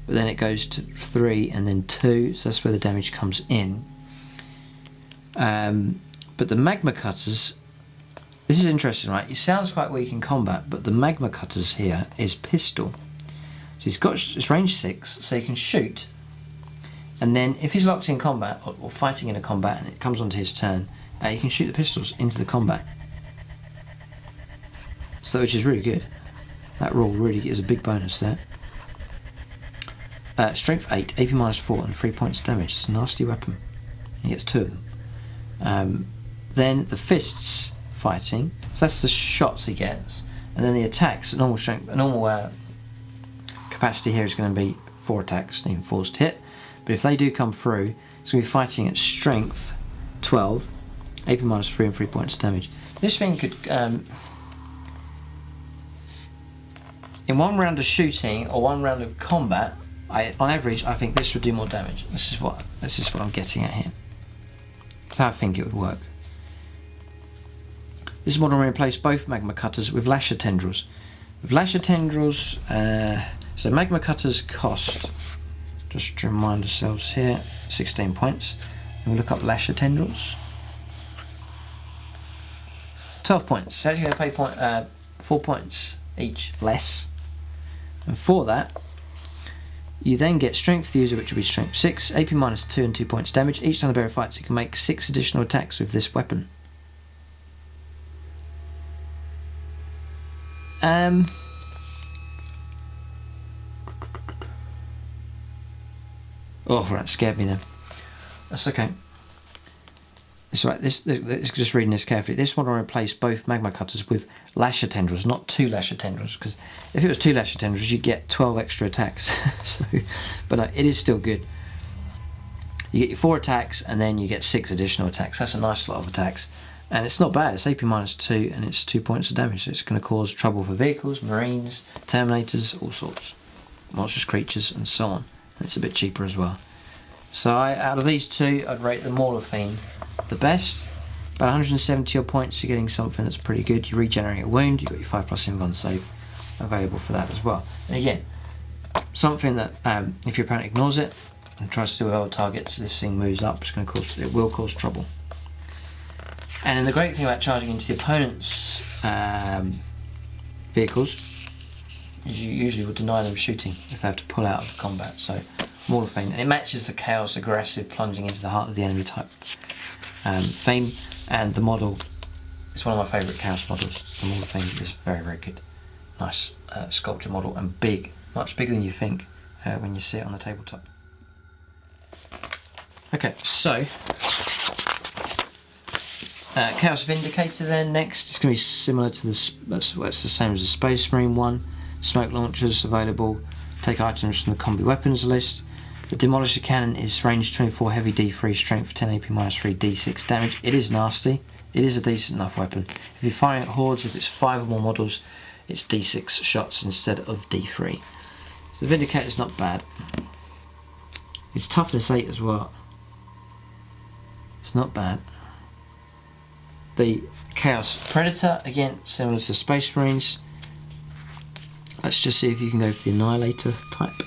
but then it goes to 3 and then 2, so that's where the damage comes in. But the magma cutters, this is interesting, right? He sounds quite weak in combat, but the magma cutters here is pistol. So he's got, it's range 6, so he can shoot, and then if he's locked in combat or fighting in a combat and it comes onto his turn, he can shoot the pistols into the combat. So, which is really good. That roll really is a big bonus there. Strength 8, AP -4 and 3 points damage. It's a nasty weapon. He gets 2 of them. Then the fists fighting, so that's the shots he gets, and then the attacks. Normal strength, normal capacity here is going to be 4 attacks, even 4's to hit. But if they do come through, it's going to be fighting at strength 12, AP -3 and 3 points damage. This thing could, in 1 round of shooting or 1 round of combat, on average, I think this would do more damage. This is what I'm getting at here. That's how I think it would work. This model will replace both magma cutters with lasher tendrils. With lasher tendrils, so magma cutters cost, just to remind ourselves here, 16 points. And we look up lasher tendrils. 12 points. So actually going to pay 4 points each less. And for that, you then get strength for the user, which will be strength 6, AP -2 and 2 points damage. Each time the bearer fights, you can make 6 additional attacks with this weapon. Oh, right, scared me then. That's okay. It's right. This just reading this carefully. This one will replace both magma cutters with lasher tendrils, not 2 lasher tendrils. Because if it was 2 lasher tendrils, you'd get 12 extra attacks. So, but no, it is still good. You get your 4 attacks, and then you get 6 additional attacks. That's a nice lot of attacks, and it's not bad. It's AP -2, and it's 2 points of damage. So it's going to cause trouble for vehicles, marines, terminators, all sorts, monstrous creatures, and so on. And it's a bit cheaper as well. So out of these two, I'd rate the Mortar Fiend the best. About 170 odd points, you're getting something that's pretty good. You regenerate a wound, you've got your 5+ invuln save available for that as well. And again, something that if your opponent ignores it and tries to do other targets, this thing moves up, it will cause trouble. And then the great thing about charging into the opponent's vehicles is you usually will deny them shooting if they have to pull out of combat. So Mortar Fiend, and it matches the chaos aggressive plunging into the heart of the enemy type theme, and the model is one of my favourite chaos models. The Mortar Fiend is very, very good. Nice sculpture model, and big, much bigger than you think when you see it on the tabletop. Okay, so Chaos Vindicator then next. It's going to be similar to this, it's the same as the Space Marine one. Smoke launchers available. Take items from the Combi Weapons list. The Demolisher Cannon is range 24, heavy D3, strength 10, AP -3, D6 damage. It is nasty. It is a decent enough weapon. If you're firing at hordes, if it's 5 or more models, it's D6 shots instead of D3. So the Vindicator is not bad. It's toughness 8 as well. It's not bad. The Chaos Predator, again, similar to Space Marines. Let's just see if you can go for the Annihilator type.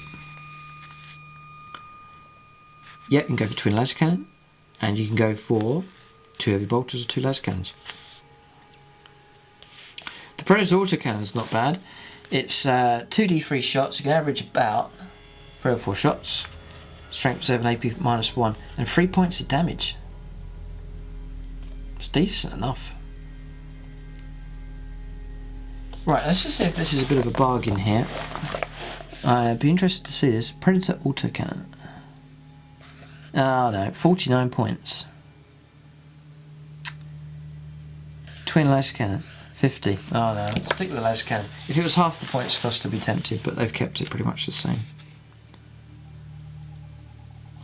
Yep, you can go for twin laser cannon, and you can go for 2 heavy bolters or 2 laser cannons. The Predator autocannon is not bad. It's 2d3 shots. You can average about 3 or 4 shots. Strength 7, AP -1, and 3 points of damage. It's decent enough. Right, let's just see if this is a bit of a bargain here. I'd be interested to see this. Predator autocannon. Oh no, 49 points. Twin laser cannon, 50. Oh no, let's stick with the laser cannon. If it was half the points cost, I'd be tempted, but they've kept it pretty much the same.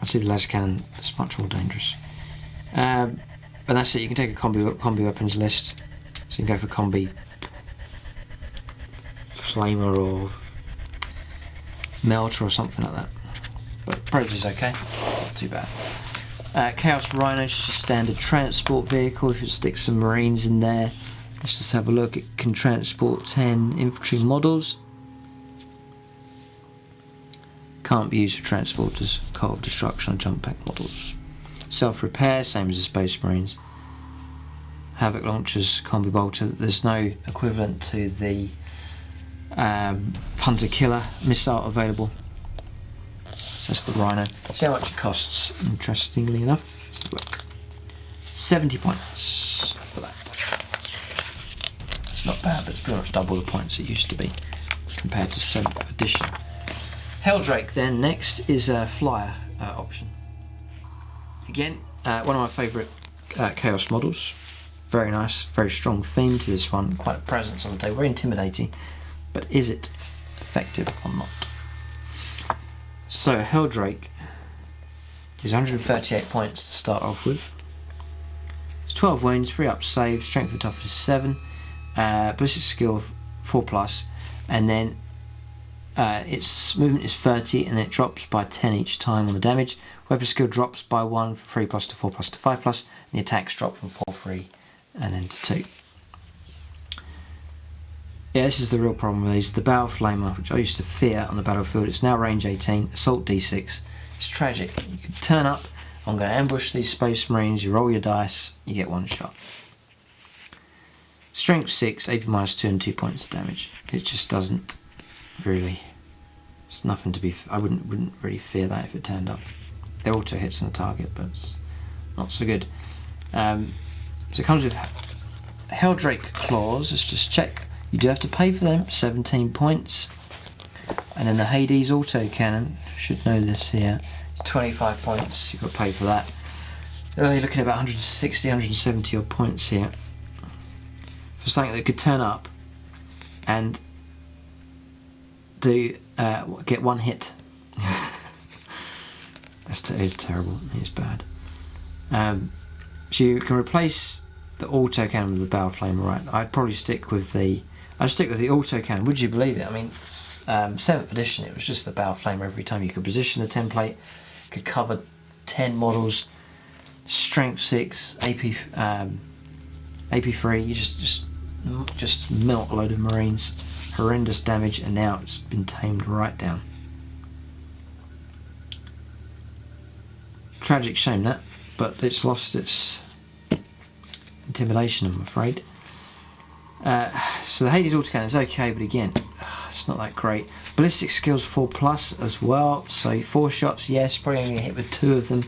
I see the laser cannon is much more dangerous. And that's it, you can take a combi weapons list. So you can go for combi flamer or melter or something like that. But Predator's okay, not too bad. Chaos Rhino is just a standard transport vehicle. If it sticks some Marines in there, let's just have a look. It can transport 10 infantry models. Can't be used for transporters, Cult of Destruction or jump pack models. Self-repair, same as the Space Marines. Havoc Launchers, Combi Bolter. There's no equivalent to the Hunter Killer missile available. So that's the Rhino. See how much it costs, interestingly enough. Let's have a look. 70 points for that. It's not bad, but it's pretty much double the points it used to be compared to 7th edition. Helldrake then next is a flyer option. Again, one of my favourite Chaos models. Very nice, very strong theme to this one. Quite a presence on the table, very intimidating. But is it effective or not? So Helldrake is 138 points to start off with. It's 12 wounds, 3 up save, strength and toughness 7, ballistic skill 4+, and then its movement is 30 and it drops by 10 each time on the damage. Weapon skill drops by 1 from 3+ to 4+ to 5+, and the attacks drop from 4-3 and then to 2. Yeah, this is the real problem with these. The Battle Flamer, which I used to fear on the battlefield, it's now range 18, assault D6. It's tragic. You can turn up, I'm going to ambush these Space Marines, you roll your dice, you get 1 shot. Strength 6, AP -2 and 2 points of damage. It just doesn't really, it's nothing to be, I wouldn't really fear that if it turned up. They're auto hits on the target, but it's not so good. So it comes with Helldrake claws. Let's just check. You do have to pay for them, 17 points. And then the Hades autocannon, should know this here, it's 25 points, you've got to pay for that. You're looking at about 160, 170 odd points here. For something that could turn up and do get 1 hit. It's terrible, it's bad. So you can replace the autocannon with the Battle Flamer, right? I'd probably stick with the autocannon. Would you believe it? I mean, 7th edition, it was just the Battle Flamer every time. You could position the template, could cover 10 models, strength 6, AP 3. You just melt a load of Marines, horrendous damage, and now it's been tamed right down. Tragic shame that, but it's lost its intimidation, I'm afraid. So the Hades autocannon is okay, but again, it's not that great. Ballistic skills 4+ as well, so 4 shots, yes, probably only hit with 2 of them,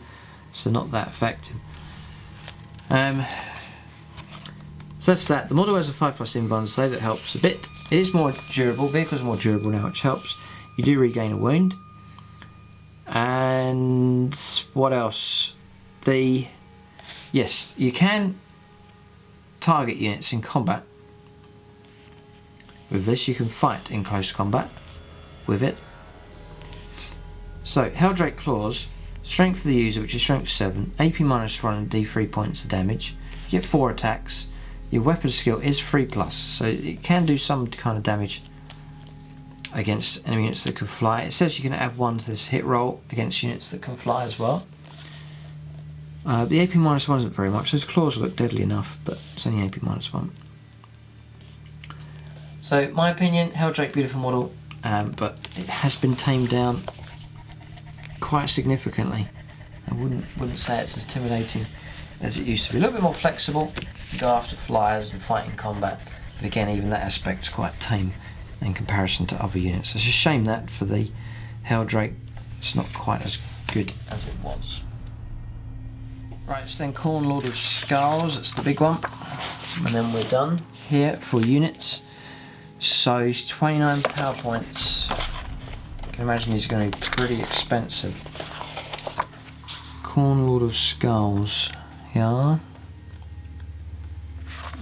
so not that effective. So that's that. The model has a 5+ invuln save, that helps a bit. It is more durable, vehicles are more durable now, which helps. You do regain a wound. And what else? Yes, you can target units in combat. With this you can fight in close combat with it. So Helldrake claws, strength for the user, which is strength 7, AP -1 and D3 points of damage. You get 4 attacks. Your weapon skill is 3+, so it can do some kind of damage against enemy units that can fly. It says you can add 1 to this hit roll against units that can fly as well. The AP -1 isn't very much. Those claws look deadly enough, but it's only AP -1. So, my opinion, Helldrake, beautiful model, but it has been tamed down quite significantly. I wouldn't say it's as intimidating as it used to be. A little bit more flexible, you go after flyers and fight in combat, but again, even that aspect's quite tame in comparison to other units. It's a shame that for the Helldrake, it's not quite as good as it was. Right, so then Khorne, Lord of Skulls, that's the big one, and then we're done here for units. So he's 29 power points. I can imagine he's going to be pretty expensive. Khorne Lord of Skulls. Yeah.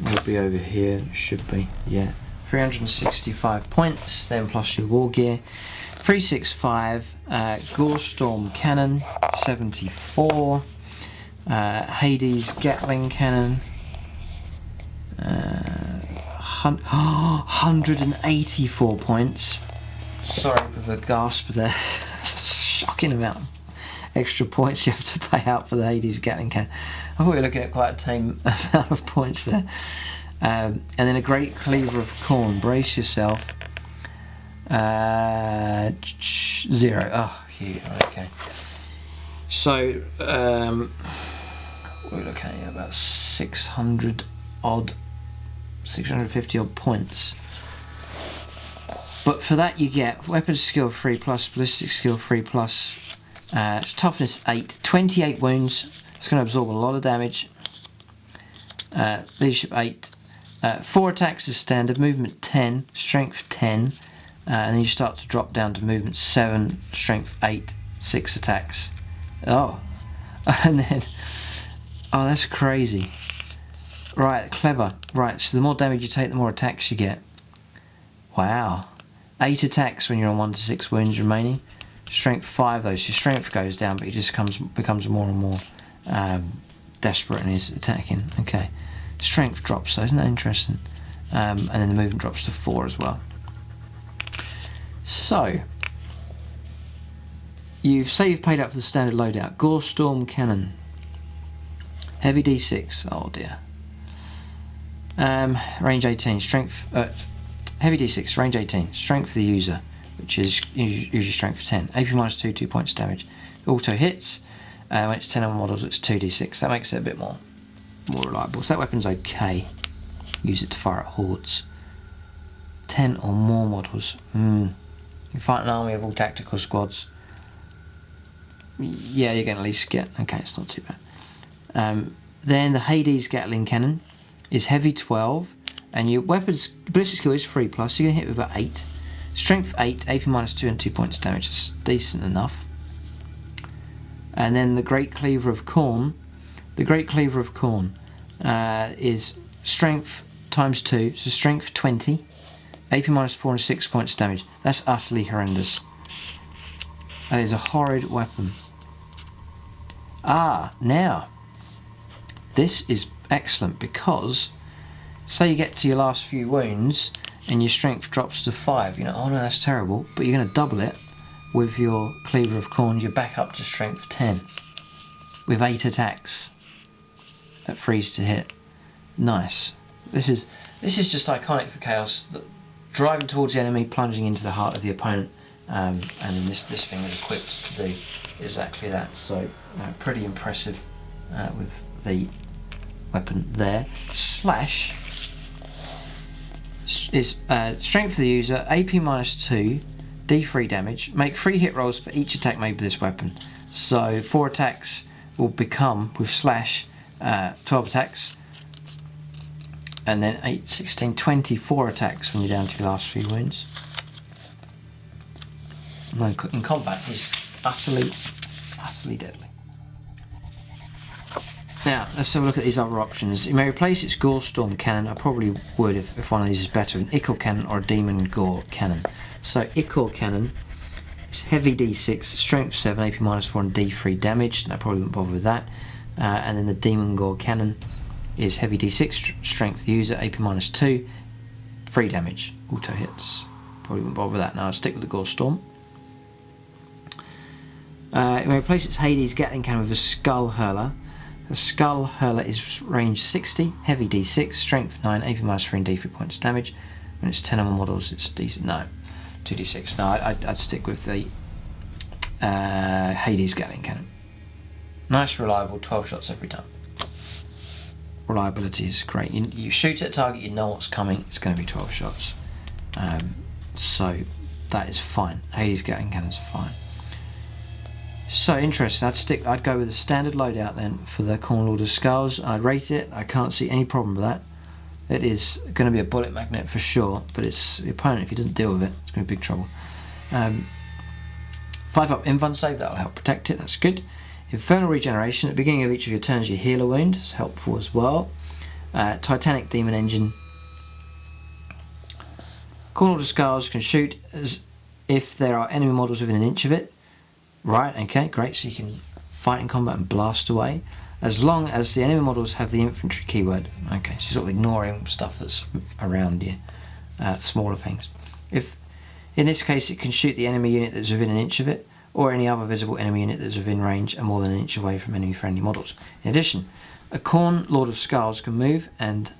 Will be over here. Should be. Yeah. 365 points. Then plus your war gear. 365. Gorestorm Cannon. 74. Hades Gatling Cannon. 184 points. Sorry for the gasp there. Shocking amount of extra points you have to pay out for the Hades Gatling Cannon. I thought we were looking at quite a tame amount of points there. And then a Great Cleaver of Khorne. Brace yourself. 0. Oh, yeah, okay. So, we're looking at about 650 odd points. But for that you get weapons skill 3+, ballistic skill 3+, toughness 8, 28 wounds. It's going to absorb a lot of damage. Leadership 8, 4 attacks as standard, movement 10, strength 10, and then you start to drop down to movement 7, strength 8, 6 attacks. Oh, and then, oh, that's crazy. Right, clever. Right, so the more damage you take, the more attacks you get. Wow. 8 attacks when you're on 1 to 6 wounds remaining. Strength 5 though, so your strength goes down, but he just becomes more and more desperate in his attacking. Okay. Strength drops though, isn't that interesting? And then the movement drops to 4 as well. So, you've paid up for the standard loadout. Gorestorm Cannon. Heavy D6, oh dear. Range 18, strength, heavy D6, range 18, strength for the user, which is usually strength 10, AP minus 2, 2 points damage. Auto hits, when it's 10 on models it's 2d6, that makes it a bit more reliable. So that weapon's okay, use it to fire at hordes. 10 or more models, You fight an army of all tactical squads, yeah, you're going to at least get, okay, it's not too bad. Then the Hades Gatling Cannon is heavy 12, and your weapons ballistic skill is 3+, so you're going to hit with about 8. Strength 8, AP minus 2 and 2 points damage, it's decent enough. And then the Great Cleaver of Khorne. The Great Cleaver of Khorne is strength times 2, so strength 20, AP minus 4 and 6 points damage. That's utterly horrendous. That is a horrid weapon. Ah, now, this is excellent because, say you get to your last few wounds and your strength drops to 5, you know, oh no, that's terrible, but you're going to double it with your Cleaver of Khorne, you're back up to strength 10 with 8 attacks at freeze to hit. Nice. This is just iconic for Chaos, driving towards the enemy, plunging into the heart of the opponent, and then this thing is equipped to do exactly that. So pretty impressive with the weapon there. Slash is strength for the user, AP minus 2, D3 damage. Make 3 hit rolls for each attack made with this weapon. So 4 attacks will become, with slash, 12 attacks. And then 8, 16, 24 attacks when you're down to your last few wounds. In combat, he's utterly deadly. Now, let's have a look at these other options. You may replace its Gorestorm Cannon. I probably would if one of these is better, an Ichor Cannon or a Demon Gore Cannon. So, Ichor Cannon is heavy D6, strength 7, AP minus 4 and D3 damage. I probably wouldn't bother with that. And then the Demon Gore Cannon is heavy D6, strength user, AP minus 2, 3 damage, auto hits. Probably wouldn't bother with that. Now I'll stick with the Gorestorm. It may replace its Hades Gatling Cannon with a Skull Hurler. The Skull Hurler is range 60, heavy D6, strength 9, AP minus 3 and D3 points damage. When it's 10 or more models, it's decent. No, 2d6. No, I'd stick with the Hades Gatling Cannon. Nice, reliable, 12 shots every time. Reliability is great. You shoot at a target, you know what's coming, it's going to be 12 shots. So that is fine. Hades Gatling Cannons are fine. So interesting. I'd go with the standard loadout then for the Khorne Lord of Skulls. I'd rate it. I can't see any problem with that. It is going to be a bullet magnet for sure, but it's the opponent, if he doesn't deal with it, it's going to be big trouble. 5-up invuln save, that'll help protect it, that's good. Infernal regeneration, at the beginning of each of your turns you heal a wound, it's helpful as well. Titanic demon engine. Cornel of Scars can shoot as if there are enemy models within an inch of it. Right, okay, great, so you can fight in combat and blast away. As long as the enemy models have the infantry keyword. Okay, so you're sort of ignoring stuff that's around you, smaller things. If, in this case, it can shoot the enemy unit that's within an inch of it, or any other visible enemy unit that's within range and more than an inch away from enemy friendly models. In addition, a Khorne Lord of Scars can move and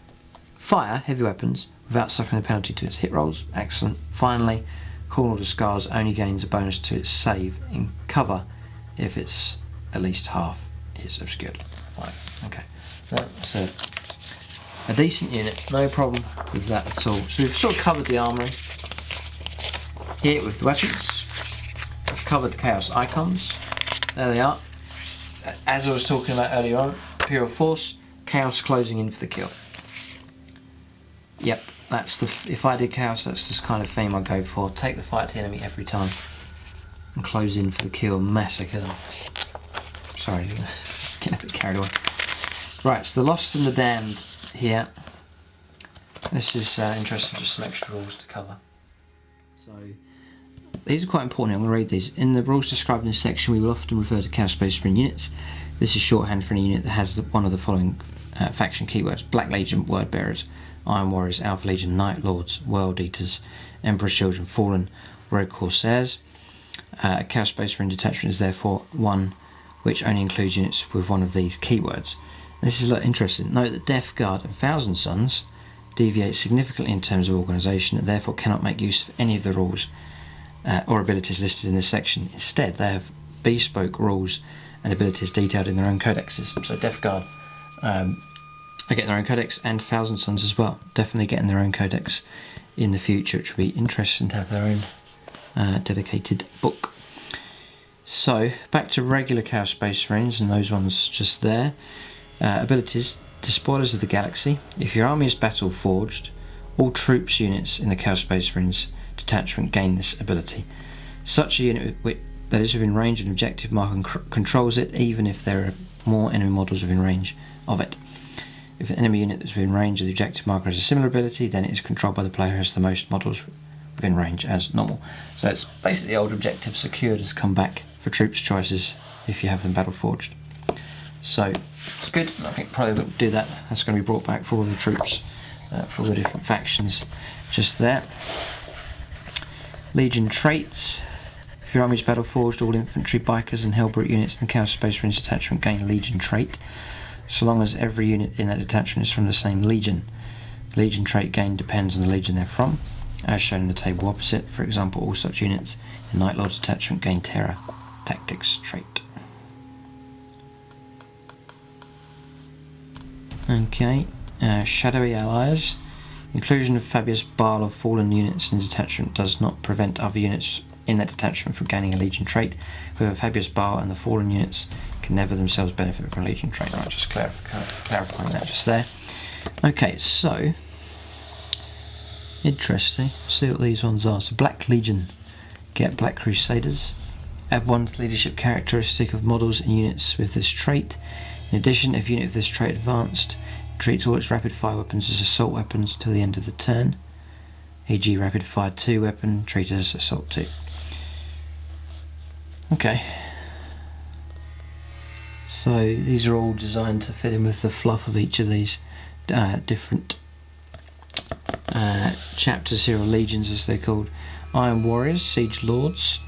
fire heavy weapons without suffering the penalty to its hit rolls. Excellent. Finally, Khorne Lord of Scars only gains a bonus to its save in cover if it's at least half is obscured. Fine. Okay. So a decent unit, no problem with that at all. So we've sort of covered the armoury here with the weapons. I've covered the Chaos icons. There they are. As I was talking about earlier on, Imperial Force, Chaos closing in for the kill. Yep, that's the. If I did Chaos, that's the kind of theme I go for. Take the fight to the enemy every time and close in for the kill, massacre them. Sorry, getting a bit carried away. Right, so the Lost and the Damned here. This is interesting, just some extra rules to cover. So these are quite important. I'm going to read these. In the rules described in this section, we will often refer to Chaos Space Marine units. This is shorthand for any unit that has one of the following faction keywords: Black Legion, Word Bearers, Iron Warriors, Alpha Legion, Night Lords, World Eaters, Emperor's Children, Fallen, Rogue Corsairs. Chaos Space Marine detachment is therefore one which only includes units with one of these keywords. This is a lot interesting. Note that Death Guard and Thousand Sons deviate significantly in terms of organisation and therefore cannot make use of any of the rules or abilities listed in this section. Instead, they have bespoke rules and abilities detailed in their own codexes. So Death Guard are getting their own codex, and Thousand Sons as well. Definitely getting their own codex in the future, which will be interesting to have their own dedicated book. So back to regular Chaos Space Marines and those ones just there. Abilities: Despoilers of the Galaxy. If your army is battle forged, all troops units in the Chaos Space Marines detachment gain this ability. Such a unit that is within range of an objective marker controls it, even if there are more enemy models within range of it. If an enemy unit that's within range of the objective marker has a similar ability, then it is controlled by the player who has the most models within range as normal. So it's basically the old objective secured has come back for troops choices if you have them battle forged. So it's good. I think probably we'll do that. That's going to be brought back for all the troops, for all the different factions just there. Legion traits. If your army is battle forged, all infantry, bikers and hellbrute units in the Chaos Space Marines detachment gain a Legion trait, so long as every unit in that detachment is from the same Legion. The Legion trait gain depends on the Legion they're from, as shown in the table opposite. For example, all such units in Night Lord's detachment gain Terror Tactics trait. Okay, Shadowy Allies. Inclusion of Fabius Baal or Fallen units in detachment does not prevent other units in that detachment from gaining a Legion trait. However, Fabius Baal and the Fallen units can never themselves benefit from a Legion trait. Right, just clarifying that just there. Okay, so interesting. See what these ones are. So Black Legion, get Black Crusaders. Add one to the leadership characteristic of models and units with this trait. In addition, if a unit of this trait advanced, it treats all its rapid fire weapons as assault weapons till the end of the turn. E.g. rapid fire 2 weapon treated as assault 2. Okay. So these are all designed to fit in with the fluff of each of these different chapters here, or legions as they're called. Iron Warriors, Siege Lords.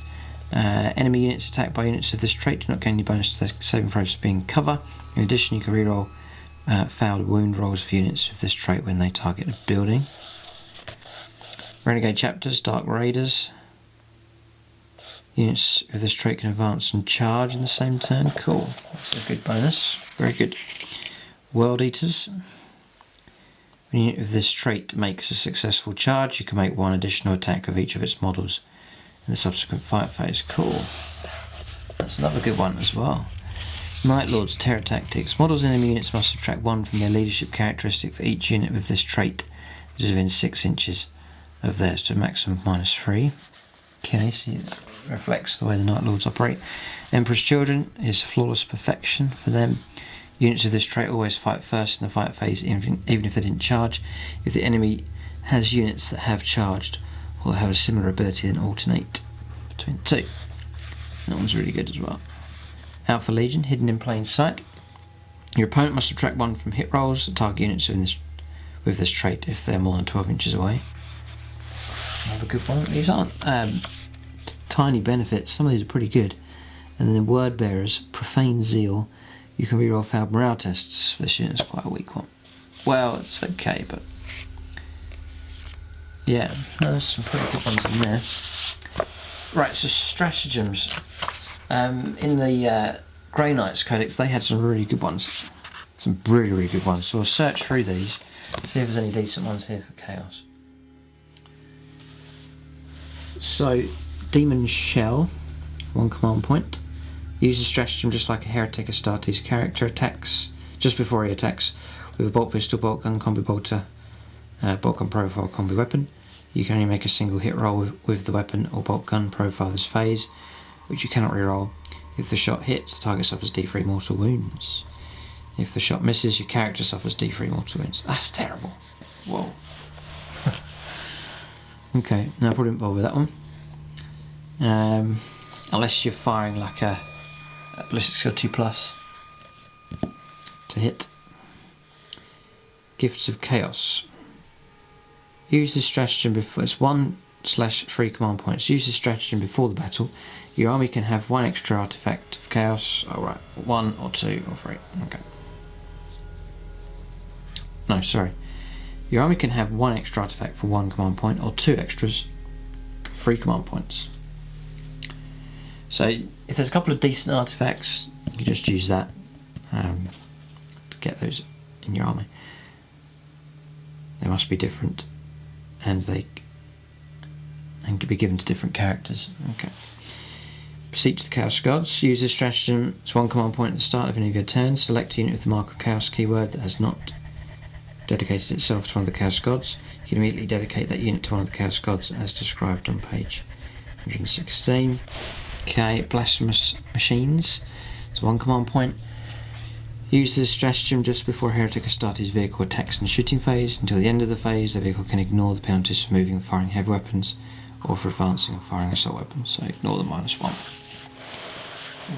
Enemy units attacked by units of this trait do not gain any bonus to their saving throws for being cover. In addition, you can reroll fouled wound rolls for units of this trait when they target a building. Renegade Chapters, Dark Raiders. Units of this trait can advance and charge in the same turn. Cool, that's a good bonus. Very good. World Eaters. When a unit of this trait makes a successful charge, you can make one additional attack of each of its models in the subsequent fight phase. Cool. That's another good one as well. Night Lord's Terror Tactics. Models and enemy units must subtract 1 from their leadership characteristic for each unit with this trait, which is within 6 inches of theirs, to a maximum of -3. Okay, so it reflects the way the Night Lords operate. Emperor's Children is flawless perfection for them. Units of this trait always fight first in the fight phase, even if they didn't charge. If the enemy has units that have charged or that have a similar ability, then alternate between 2. That one's really good as well. Alpha Legion, hidden in plain sight. Your opponent must subtract 1 from hit rolls that target units with this trait if they're more than 12 inches away. Another good one. These aren't tiny benefits, some of these are pretty good. And then Word Bearers, Profane Zeal. You can reroll failed morale tests. This unit's quite a weak one. Well, it's okay, but yeah, there's some pretty good ones in there. Right, so stratagems. In the Grey Knights Codex, they had some really good ones. Some really, really good ones. So we'll search through these, see if there's any decent ones here for Chaos. So, Demon Shell, 1 command point. Use the stratagem just like a Heretic Astartes character. Attacks just before he attacks with a bolt pistol, bolt gun, combi bolter, bolt gun profile, combi weapon. You can only make a single hit roll with the weapon or bolt gun profile this phase, which you cannot reroll. If the shot hits, the target suffers D3 mortal wounds. If the shot misses, your character suffers D3 mortal wounds. That's terrible. Whoa. Okay, no, I probably didn't bother with that one. Unless you're firing like a ballistic skill 2+ to hit. Gifts of Chaos. Use this stratagem before. It's 1/3 command points. Use this stratagem before the battle. Your army can have 1 extra artifact of Chaos. Alright, 1 or 2 or 3. Okay. No, sorry. Your army can have 1 extra artifact for 1 command point, or 2 extras for 3 command points. So if there's a couple of decent artifacts, you can just use that to get those in your army. They must be different, and they can be given to different characters. Okay. Beseech the Chaos Gods. Use this stratagem. It's 1 command point at the start of any of your turns. Select a unit with the Mark of Chaos keyword that has not dedicated itself to one of the Chaos Gods. You can immediately dedicate that unit to one of the Chaos Gods as described on page 116. Okay, Blasphemous Machines. It's 1 command point. Use this stratagem just before Heretic Astartes' vehicle attacks in the shooting phase. Until the end of the phase, the vehicle can ignore the penalties for moving and firing heavy weapons, or for advancing and firing assault weapons, so ignore the -1.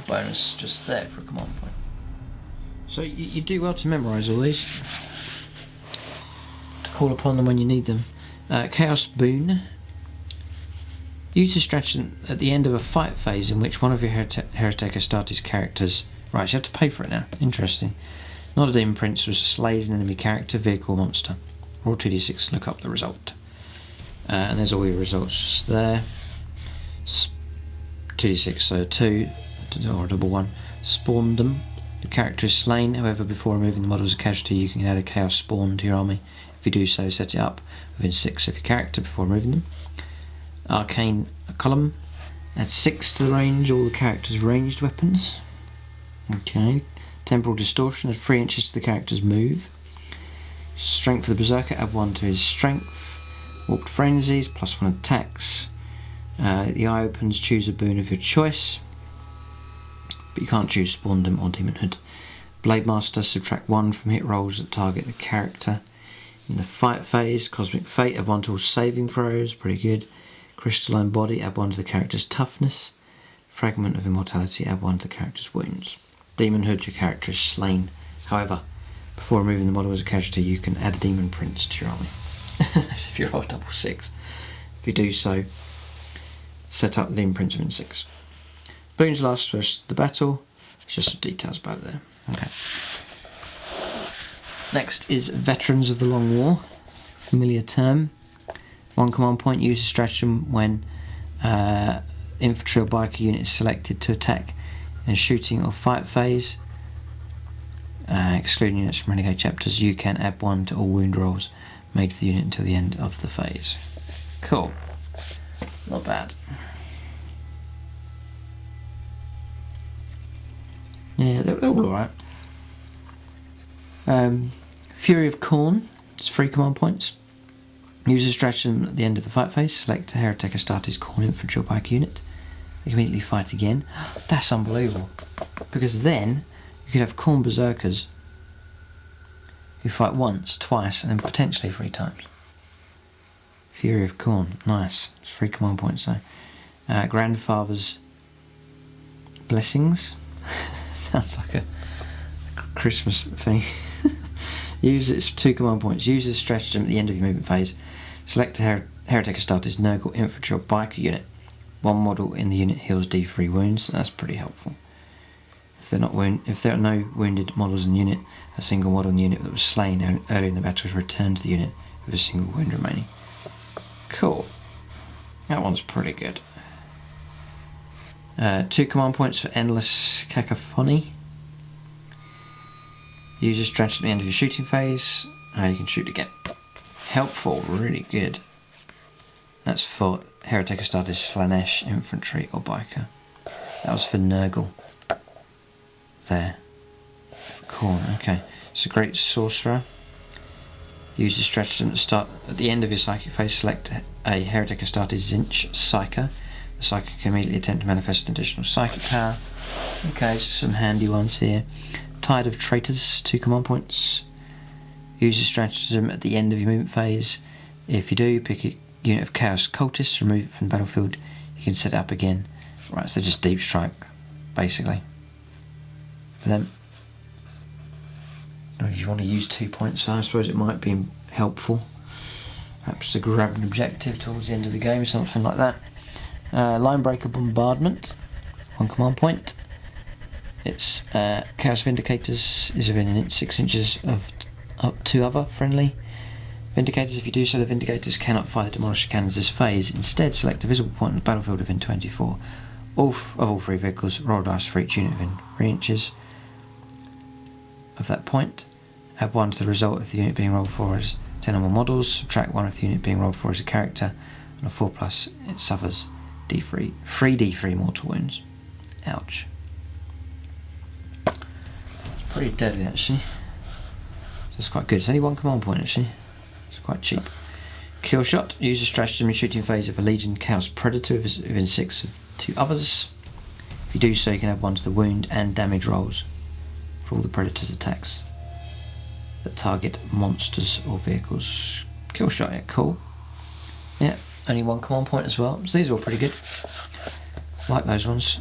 Bonus just there for a command point. So you do well to memorise all these, to call upon them when you need them. Chaos Boon. Use this stratagem at the end of a fight phase in which one of your Heretic Astartes characters... Right, so you have to pay for it now. Interesting. Not a Demon Prince, was slays an enemy character, vehicle, monster. Roll 2d6 to look up the result. And there's all your results just there. 2d6, so 2, or a double 1. Spawn them. The character is slain, however, before removing the model as a casualty, you can add a Chaos Spawn to your army. If you do so, set it up within 6 of your character before removing them. Arcane Column. Add 6 to the range, all the character's ranged weapons. Okay. Temporal Distortion, add 3 inches to the character's move. Strength for the Berserker, add 1 to his strength. Warped Frenzies, +1 attacks. The eye opens, choose a boon of your choice. But you can't choose Spawndom or Demonhood. Blade Master, subtract 1 from hit rolls that target the character. In the fight phase, Cosmic Fate, add 1 to all saving throws, pretty good. Crystalline Body, add 1 to the character's toughness. Fragment of Immortality, add 1 to the character's wounds. Demonhood, your character is slain. However, before removing the model as a casualty, you can add a Demon Prince to your army. That's if you roll double 6. If you do so, set up the Demon Prince within 6. Boons last for the battle. It's just some details about it there. Okay. Next is Veterans of the Long War. Familiar term. 1 command point, use a stratagem when infantry or biker unit is selected to attack in shooting or fight phase. Excluding units from Renegade chapters, you can add 1 to all wound rolls made for the unit until the end of the phase. Cool. Not bad. Yeah, they're all alright. Fury of Khorne, it's 3 command points. Use a stratagem at the end of the fight phase. Select a Heretic Astartes Khorne infantry or biker unit. They can immediately fight again. That's unbelievable. Because then you could have Khorne Berserkers who fight once, twice, and then potentially 3 times. Fury of Khorne, nice. It's 3 command points though. Grandfather's Blessings. Sounds like a Christmas thing. Use its 2 command points. Use this stratagem at the end of your movement phase. Select a Heretic Astartes Nurgle infantry or biker unit. 1 model in the unit heals D3 wounds. That's pretty helpful. If there are no wounded models in the unit, a single model in the unit that was slain early in the battle is returned to the unit with a single wound remaining. Cool. That one's pretty good. 2 command points for Endless Cacophony. Use a stratagem at the end of your shooting phase. You can shoot again. Helpful, really good. That's for Heretic Astartes Slanesh infantry or biker. That was for Nurgle. There. For Khorne, okay. It's a great sorcerer. Use the stratagem at the end of your psychic phase. Select a Heretic Astartes Zinch Psyker. The Psyker can immediately attempt to manifest an additional psychic power. Okay, so some handy ones here. Tide of Traitors, 2 command points. Use the stratagem at the end of your movement phase. If you do, pick a unit of Chaos Cultists, remove it from the battlefield. You can set it up again. Right, so just deep strike, basically. For them. If you want to use 2 points, I suppose it might be helpful. Perhaps to grab an objective towards the end of the game, something like that. Linebreaker Bombardment, 1 command point. Its Chaos Vindicators is within 6 inches of up 2 other friendly Vindicators. If you do so, the Vindicators cannot fire Demolisher Cannons this phase. Instead, select a visible point on the battlefield within 24 of all 3 vehicles. Roll dice for each unit within 3 inches of that point. Add 1 to the result of the unit being rolled for as 10 or more models. Subtract 1 if the unit being rolled for as a character. On a 4+, it suffers D3, 3d3 mortal wounds. Ouch. It's pretty deadly actually. That's quite good. It's only 1 command point actually. It's quite cheap. Kill shot. Use a stratagem in shooting phase of a Legion Chaos Predator within 6 of 2 others. If you do so, you can add 1 to the wound and damage rolls for all the Predator's attacks that target monsters or vehicles. Kill shot, yeah, cool. Yeah, only 1 command point as well. So these are all pretty good. Like those ones.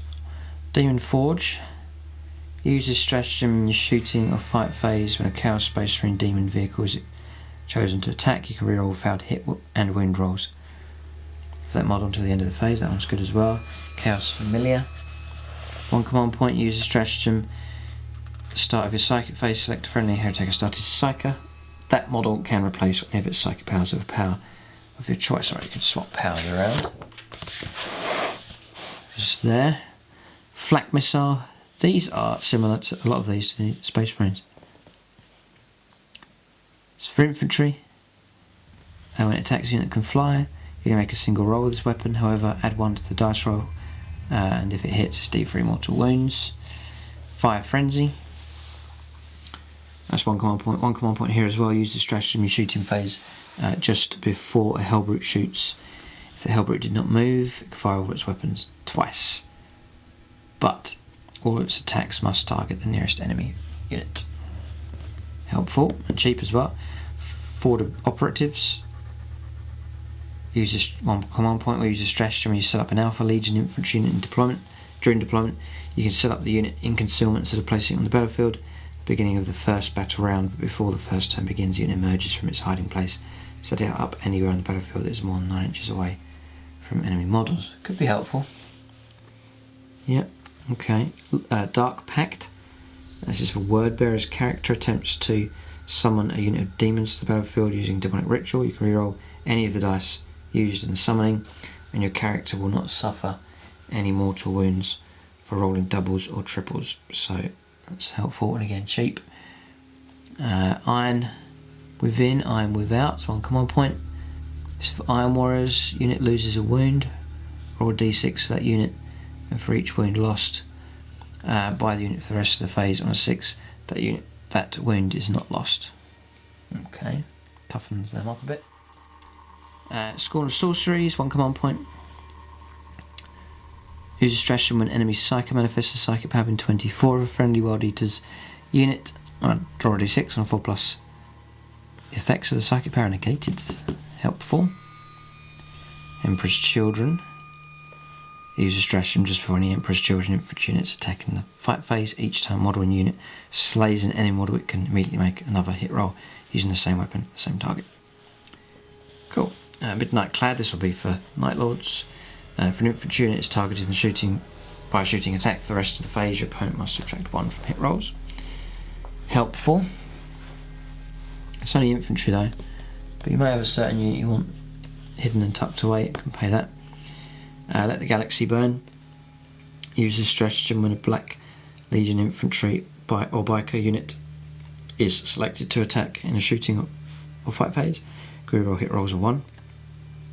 Demon Forge. Use this stratagem in your shooting or fight phase when a Chaos Space Marine Demon vehicle is chosen to attack. You can reroll failed hit and wound rolls for that model until the end of the phase. That one's good as well. Chaos Familiar. 1 command point. Use a stratagem at the start of your psychic phase. Select a friendly Heretic Astartes Psyker. That model can replace any of its psychic powers with a power of your choice. Or you can swap powers around. Just there. Flak Missile. These are similar to a lot of these to the Space Marines. It's for infantry, and when it attacks a unit that can fly, you can make a single roll with this weapon. However, add 1 to the dice roll, and if it hits, it's D3 mortal wounds. Fire Frenzy. That's 1 command point. 1 command point here as well. Use the stratagem in your shooting phase just before a Hellbrute shoots. If the Hellbrute did not move, it can fire all its weapons twice. But all its attacks must target the nearest enemy unit. Helpful and cheap as well. For operatives, use this 1 command point where you use a stratagem when you set up an Alpha Legion infantry unit in deployment. During deployment, you can set up the unit in concealment instead of placing it on the battlefield. At the beginning of the first battle round, but before the first turn begins, the unit emerges from its hiding place. Set it up anywhere on the battlefield that is more than 9 inches away from enemy models. Could be helpful. Yep. Okay, Dark Pact. This is for Word Bearer's character attempts to summon a unit of demons to the battlefield using demonic ritual. You can reroll any of the dice used in the summoning, and your character will not suffer any mortal wounds for rolling doubles or triples. So that's helpful and again cheap. Iron Within, Iron Without. 1 command point. This is for Iron Warriors. Unit loses a wound. Roll a d6 for that unit. And for each wound lost, by the unit for the rest of the phase. On a 6, that wound is not lost. Okay, toughens them up a bit. Scorn of Sorceries, 1 command point. Use a stratagem when enemy Psycho manifests a psychic power in 24 of a friendly Wild Eater's unit. Draw a d6 on 4+. The effects of the psychic power are negated. Helpful. Emperor's Children. Use a stratagem just before any Emperor's Children infantry units attack in the fight phase. Each time model and unit slays an enemy model, it can immediately make another hit roll using the same weapon, the same target. Cool. Midnight Clad, this will be for Night Lords. For an infantry unit, it's targeted and shooting by a shooting attack. For the rest of the phase, your opponent must subtract 1 from hit rolls. Helpful. It's only infantry though, but you may have a certain unit you want hidden and tucked away. You can pay that. Let the Galaxy Burn. Use this stratagem when a Black Legion infantry or biker unit is selected to attack in a shooting or fight phase. Reroll hit rolls of 1.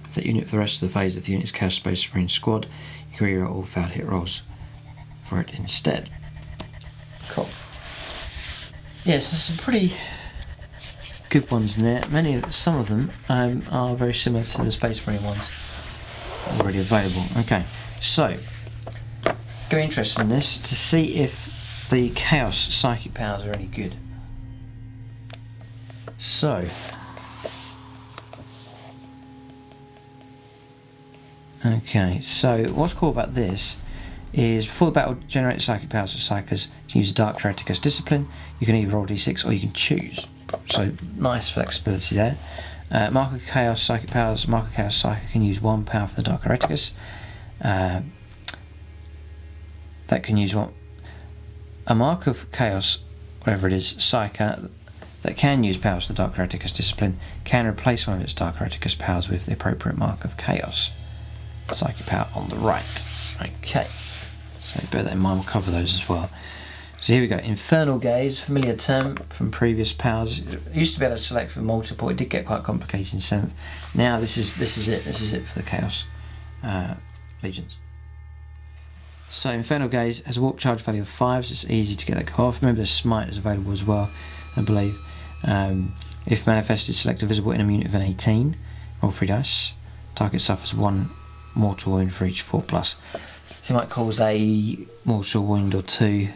If that unit for the rest of the phase of the unit's Chaos Space Marine squad, you can reroll all failed hit rolls for it instead. Cool. Yes, there's some pretty good ones in there. Some of them are very similar to the Space Marine ones already available. Okay, so go interested in this to see if the Chaos psychic powers are any good. So, okay, so what's cool about this is before the battle, generate psychic powers for Psychers. You can use Dark Hereticus Discipline. You can either roll d6 or you can choose. So nice flexibility there. Mark of Chaos Psychic Powers. Mark of Chaos Psychic can use 1 power for the Dark Hereticus. That can use one. A Mark of Chaos, whatever it is, Psyker, that can use powers for the Dark Hereticus Discipline can replace one of its Dark Hereticus powers with the appropriate Mark of Chaos Psychic Power on the right. Okay, so bear that in mind, we'll cover those as well. So here we go, Infernal Gaze, familiar term from previous powers. It used to be able to select from multiple, it did get quite complicated in 7th. Now this is it for the Chaos Legions. So Infernal Gaze has a warp charge value of 5, so it's easy to get that go off. Remember the Smite is available as well, I believe. If manifested, select a visible enemy unit of an 18, roll 3 dice. Target suffers 1 mortal wound for each 4+. So you might cause a mortal wound or 2.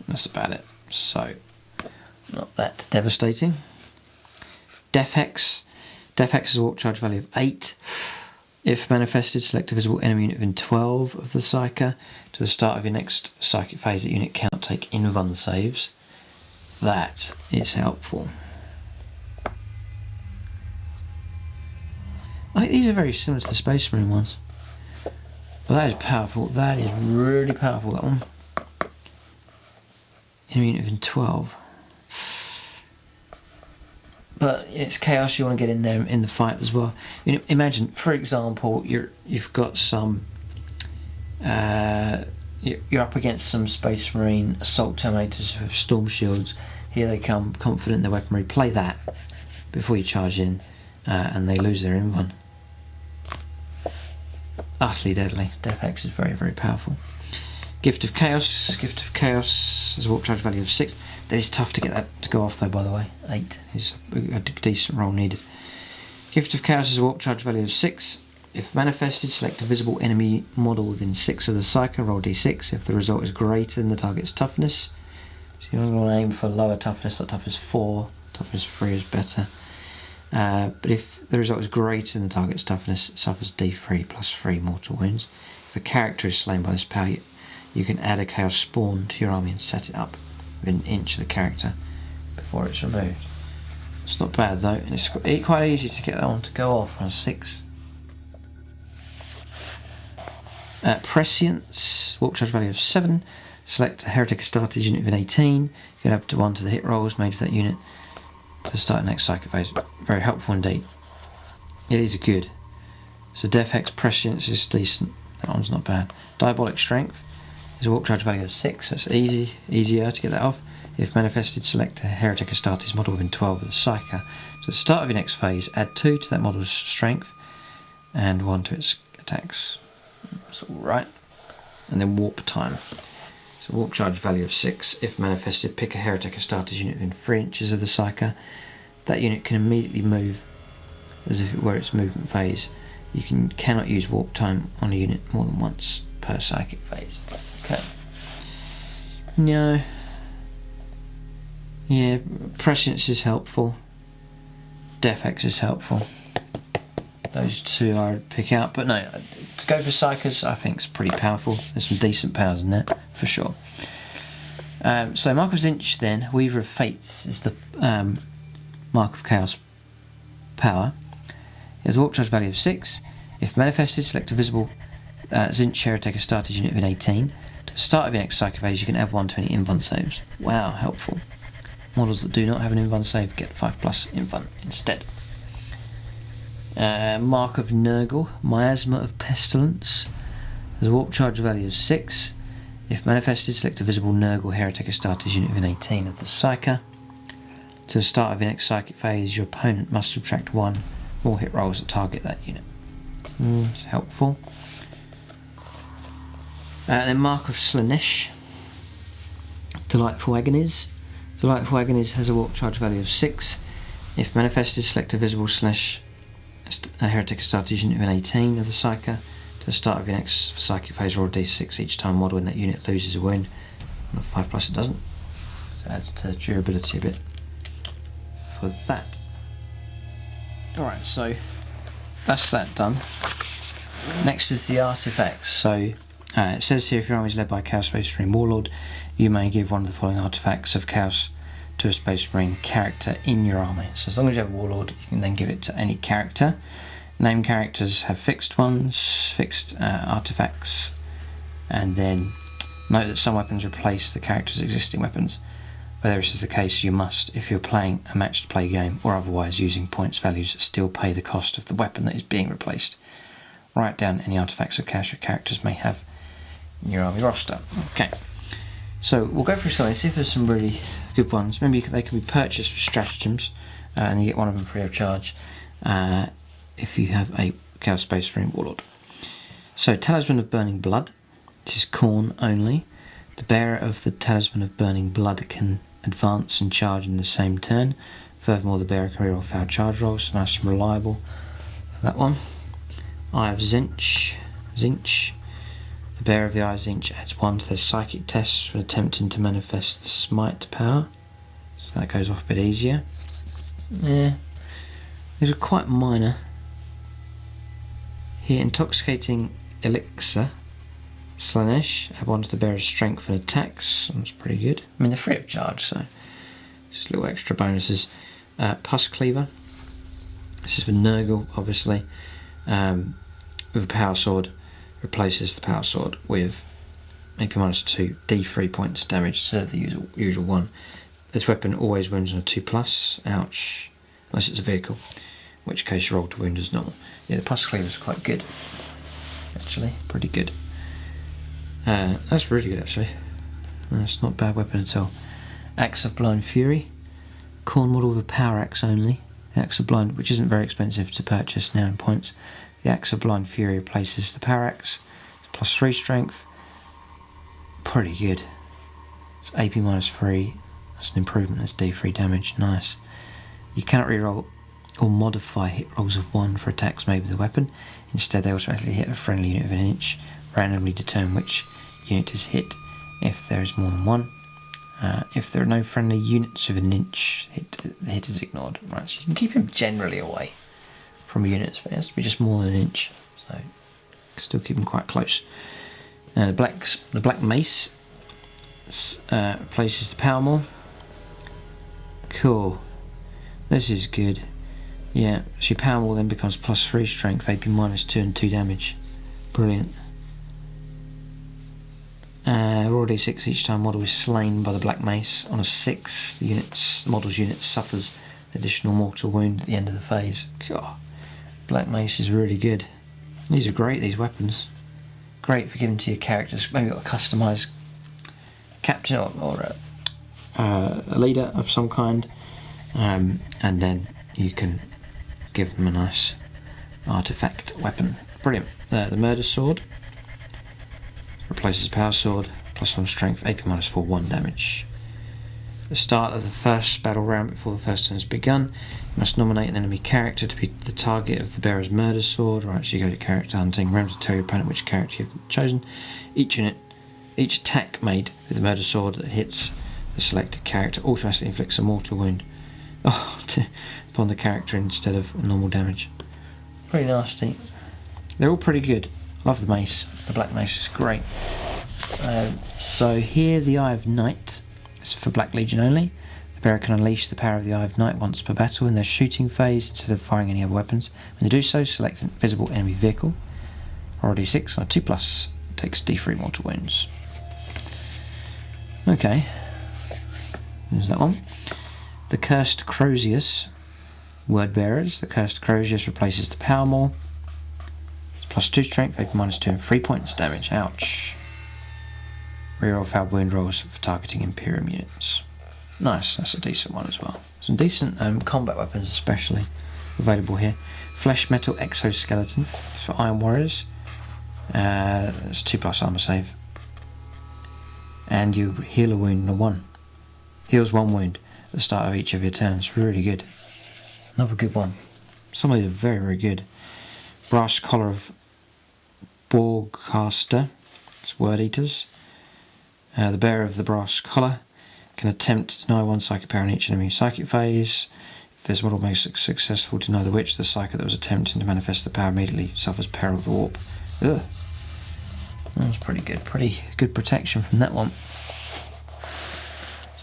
That's about it. So not that devastating. Death Hex. Death Hex has a warp charge value of 8. If manifested, select a visible enemy unit within 12 of the Psyker. To the start of your next psychic phase, that unit cannot take invuln saves. That is helpful. I think these are very similar to the Space Marine ones. But that is powerful. That is really powerful, that one. Enemy unit within 12. But it's Chaos, you want to get in there in the fight as well. You know, imagine, for example, you've got some you're up against some Space Marine assault Terminators with storm shields. Here they come, confident in their weaponry. Play that before you charge in, and they lose their invuln. Utterly deadly. Death Hex is very, very powerful. Gift of Chaos. Gift of Chaos has a warp charge value of 6. That is tough to get that to go off though, by the way. 8 is a decent roll needed. Gift of Chaos has a warp charge value of 6. If manifested, select a visible enemy model within 6 of the Psyker, roll d6. If the result is greater than the target's toughness, so you don't want to aim for lower toughness, like toughness 4, toughness 3 is better. But if the result is greater than the target's toughness, it suffers d3 plus 3 mortal wounds. If a character is slain by this power, you can add a Chaos Spawn to your army and set it up within an inch of the character before it's removed. It's not bad though, and it's quite easy to get that one to go off on a 6. Prescience, warp charge value of 7. Select a Heretic Astartes unit with 18. You can add up to 1 to the hit rolls made for that unit to start the next Psychic phase. Very helpful indeed. Yeah, these are good. So Death Hex Prescience is decent. That one's not bad. Diabolic Strength is a warp charge value of 6. That's easier to get that off. If manifested, select a Heretic Astartes model within 12 of the Psyker. So at the start of your next phase, add 2 to that model's strength and 1 to its attacks. That's alright. And then warp time. So So warp charge value of 6. If manifested, pick a heretic or starter's unit within 3 inches of the Psyker. That unit can immediately move as if it were its movement phase. You cannot use warp time on a unit more than once per psychic phase. Okay. No. Yeah, prescience is helpful. Defex is helpful. Those two I would pick out, but no, to go for Psychers I think is pretty powerful. There's some decent powers in there, for sure. So Mark of Zinch then, Weaver of Fates is the Mark of Chaos power. It has a warp charge value of 6. If manifested, select a visible Zinch Heretic or starter unit within 18. To the start of your next Psychic phase, you can add 1 to any invuln saves. Wow, helpful. Models that do not have an invuln save get 5+ invuln instead. Mark of Nurgle, Miasma of Pestilence. Has a warp charge value of 6. If manifested, select a visible Nurgle Heretic or starter unit within 18 of the Psyker. To the start of your next Psychic phase, your opponent must subtract 1 more hit rolls that target that unit. It's helpful. Then Mark of Slaanesh, Delightful Agonies. Delightful Agonies has a warp charge value of 6. If manifested, select a visible Slaanesh Heretic or starter unit within 18 of the Psyker. To the start of your next Psychic phase, roll a d6 each time model when that unit loses a wound. On a 5+ it doesn't. So it adds to durability a bit for that. Alright, so that's that done. Next is the artifacts. So it says here, if your army is led by a Chaos Space Marine Warlord, you may give one of the following artifacts of Chaos to a Space Marine character in your army. So as long as you have a Warlord, you can then give it to any character. Named characters have fixed ones, fixed artifacts, and then note that some weapons replace the character's existing weapons. Whether this is the case, you must, if you're playing a match to play game or otherwise using points values, still pay the cost of the weapon that is being replaced. Write down any artifacts of Chaos your characters may have in your army roster. Okay, so we'll go through some and see if there's some really good ones. Maybe they can be purchased with stratagems, and you get one of them free of charge if you have a Chaos Space Marine Warlord. So Talisman of Burning Blood. This is Khorne only. The bearer of the Talisman of Burning Blood can advance and charge in the same turn. Furthermore, the bearer can reroll failed charge rolls. Nice and reliable for that one. Eye of Zinch. The bearer of the Eye of Zinch adds 1 to their psychic tests when attempting to manifest the Smite power. So that goes off a bit easier. Yeah, these are quite minor. Here, Intoxicating Elixir. Slaanesh, add 1 to the bearer's strength and attacks. That's pretty good. I mean, they're free of charge, so just little extra bonuses. Pus Cleaver. This is for Nurgle, obviously. With a power sword, replaces the power sword with AP -2 D3 points damage instead of the usual 1. This weapon always wounds on a 2+. Ouch. Unless it's a vehicle, in which case you roll to wound as normal. Yeah, the Pus Cleaver is quite good. Actually, pretty good. That's really good actually. That's not a bad weapon at all. Axe of Blind Fury. Khorne model with a power axe only. The Axe of Blind, which isn't very expensive to purchase now in points. The Axe of Blind Fury replaces the power axe. It's +3 strength. Pretty good. It's AP -3. That's an improvement. That's D3 damage. Nice. You cannot reroll or modify hit rolls of 1 for attacks made with the weapon. Instead, they automatically hit a friendly unit within an inch. Randomly determine which unit is hit if there is more than 1. If there are no friendly units within an inch, the hit is ignored. Right, so you can keep him generally away from units, but it has to be just more than an inch. So you can still keep him quite close. The Black Mace replaces the Power Maul. Cool. This is good. Yeah, so your Power Maul then becomes +3 strength, AP -2 and 2 damage. Brilliant. Roll d6 each time model is slain by the Black Mace. On a 6, the model's unit suffers additional mortal wound at the end of the phase. God, Black Mace is really good. These are great, these weapons. Great for giving to your characters. Maybe got a customised captain or a leader of some kind, and then you can give them a nice artifact weapon. Brilliant. The Murder Sword replaces the Power Sword, +1 strength, AP -4, 1 damage. At the start of the first battle round, before the first turn has begun, you must nominate an enemy character to be the target of the bearer's murder sword, or actually go to character hunting. Remember to tell your opponent which character you've chosen. Each attack made with the murder sword that hits the selected character automatically inflicts a mortal wound upon the character instead of normal damage. Pretty nasty. They're all pretty good. Love the mace. The black mace is great. So here, the Eye of Night is for Black Legion only. The bearer can unleash the power of the Eye of Night once per battle in their shooting phase instead of firing any other weapons. When they do so, select an invisible enemy vehicle. Roll D6 on a 2+, takes D3 mortal wounds. Okay, there's that one. The Cursed Crozius, word bearers. The Cursed Crozius replaces the Power Maul. It's +2 strength, AP -2 and 3 points damage. Ouch. Reroll foul wound rolls for targeting Imperium units. Nice, that's a decent one as well. Some decent combat weapons especially available here. Flesh Metal Exoskeleton, it's for Iron Warriors. It's 2+ armor save. And you heal a wound on a 1. Heals 1 wound at the start of each of your turns. Really good. Another good one. Some of these are very, very good. Brass Collar of Borgcaster. It's Word Eaters. The bearer of the brass collar can attempt to deny 1 psychic power in each enemy psychic phase. If this model makes it successful to deny the witch, the psychic that was attempting to manifest the power immediately suffers peril of the warp. Ugh. That was pretty good. Pretty good protection from that one.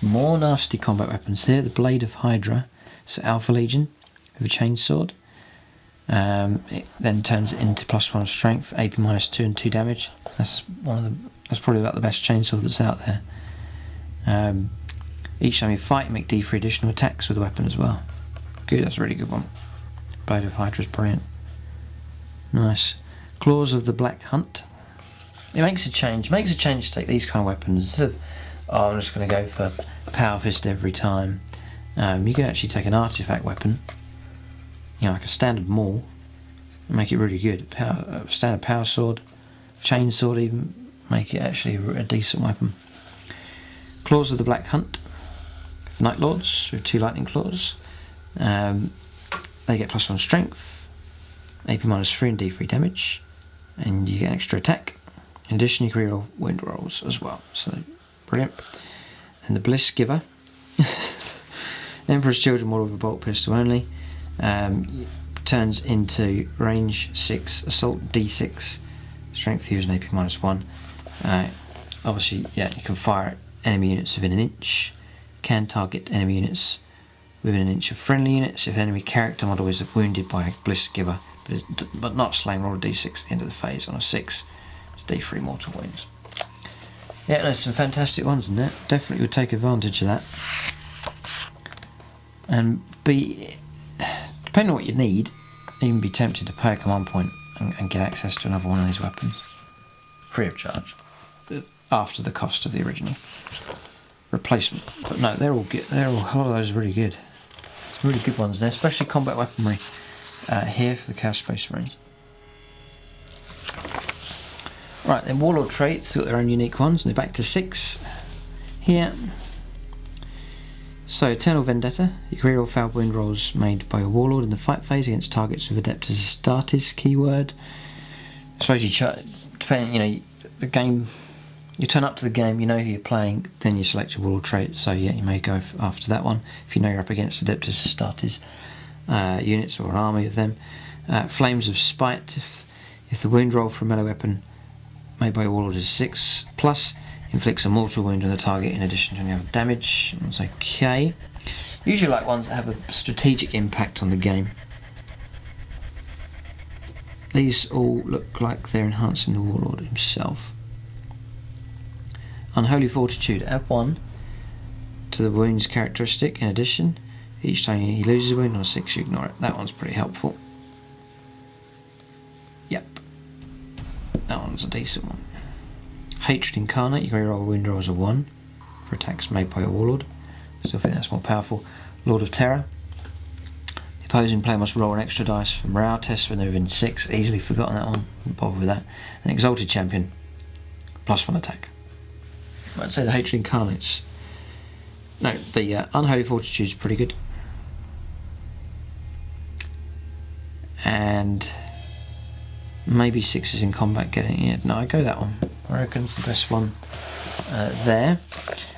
Some more nasty combat weapons here. The Blade of Hydra. So Alpha Legion with a chainsword. It then turns it into +1 strength, AP -2 and 2 damage. That's probably about the best chainsword that's out there. Each time you fight, you make D3 additional attacks with the weapon as well. Good, that's a really good one. Blade of Hydra is brilliant. Nice. Claws of the Black Hunt. It makes a change. To take these kind of weapons instead of, oh, I'm just going to go for Power Fist every time. You can actually take an artifact weapon, you know, like a standard maul, and make it really good. Standard power sword, chainsword even, make it actually a decent weapon. Claws of the Black Hunt, for Night Lords with 2 lightning claws. They get +1 strength, AP -3 and D3 damage, and you get an extra attack. In addition, you can reroll wound rolls as well, so brilliant. And the Bliss Giver, Emperor's Children model with a bolt pistol only, turns into range 6, assault D6, strength use and AP -1. Obviously, yeah, you can fire at enemy units within an inch, can target enemy units within an inch of friendly units if enemy character model is wounded by a Bliss Giver, but not slain. Roll a D6 at the end of the phase. On a 6, it's D3 mortal wounds. Yeah, there's some fantastic ones in there. Definitely would take advantage of that. And depending on what you need, even be tempted to pay a command point and get access to another one of these weapons. Free of charge. After the cost of the original replacement. But no, they're all good. A lot of those are really good. Some really good ones there, especially combat weaponry here for the Chaos Space Marines. Right, then Warlord traits, they've got their own unique ones, and they're back to 6 here. So, Eternal Vendetta, you can reroll foul wound rolls made by your Warlord in the fight phase against targets with Adeptus Astartes keyword. I suppose depending, you know, the game, you turn up to the game, you know who you're playing, then you select your Warlord trait, so yeah, you may go after that one, if you know you're up against Adeptus Astartes units or an army of them. Flames of Spite, if the wound roll for a melee weapon made by your Warlord is 6+, inflicts a mortal wound on the target in addition to any other damage. That's okay. Usually like ones that have a strategic impact on the game. These all look like they're enhancing the Warlord himself. Unholy Fortitude, add 1 to the wounds characteristic. In addition, each time he loses a wound on a 6, you ignore it. That one's pretty helpful. Yep. That one's a decent one. Hatred Incarnate, you can reroll wound rolls of 1 for attacks made by your Warlord. Still think that's more powerful. Lord of Terror. The opposing player must roll an extra dice for morale tests when they're within 6. Easily forgotten that one. Wouldn't bother with that. And Exalted Champion, +1 attack. I'd say the Hatred Incarnate's... No, the Unholy Fortitude's pretty good. And maybe 6 in combat getting it. No, I go that one. I reckon it's the best one there.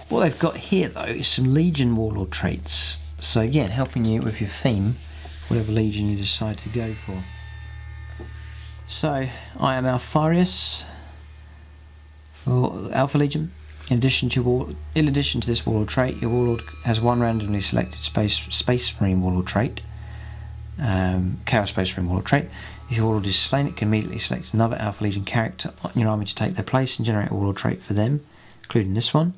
What they've got here though is some Legion Warlord traits. So again, helping you with your theme, whatever Legion you decide to go for. So I am Alfarius for Alpha Legion. In addition to this Warlord trait, your Warlord has one randomly selected Space Marine Warlord trait. Chaos Space Marine Warlord trait. If your Warlord is slain, it can immediately select another Alpha Legion character on your army to take their place and generate a Warlord trait for them, including this one.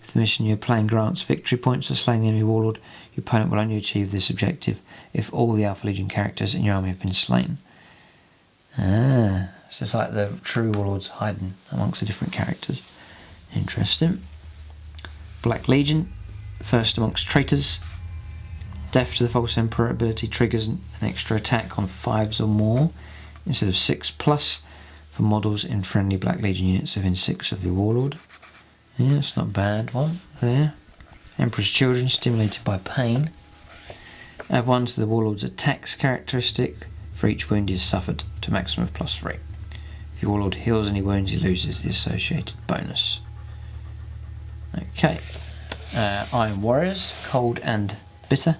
If the mission you're playing grants victory points for slaying the enemy Warlord, your opponent will only achieve this objective if all the Alpha Legion characters in your army have been slain. So it's like the true Warlords hiding amongst the different characters. Interesting. Black Legion, first amongst traitors. Death to the False Emperor ability triggers an extra attack on 5s or more instead of 6+ for models in friendly Black Legion units within 6 of your Warlord. Yeah, it's not a bad one there. Emperor's Children, stimulated by pain. Add 1 to the Warlord's attacks characteristic for each wound he has suffered to a maximum of +3. If your Warlord heals any wounds, he loses the associated bonus. Okay. Iron Warriors, cold and bitter.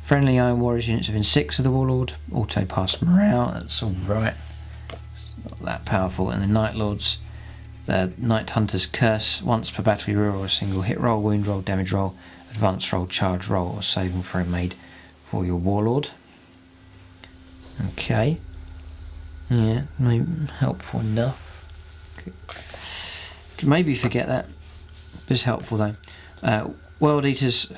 Friendly Iron Warriors units within 6 of the Warlord, auto pass morale, that's alright. It's not that powerful. And the Night Lords, the Night Hunter's Curse, once per battle you reroll a single hit roll, wound roll, damage roll, advance roll, charge roll, or saving throw made for your Warlord. Okay. Yeah, maybe helpful enough. Could maybe forget that. It's helpful though. World Eaters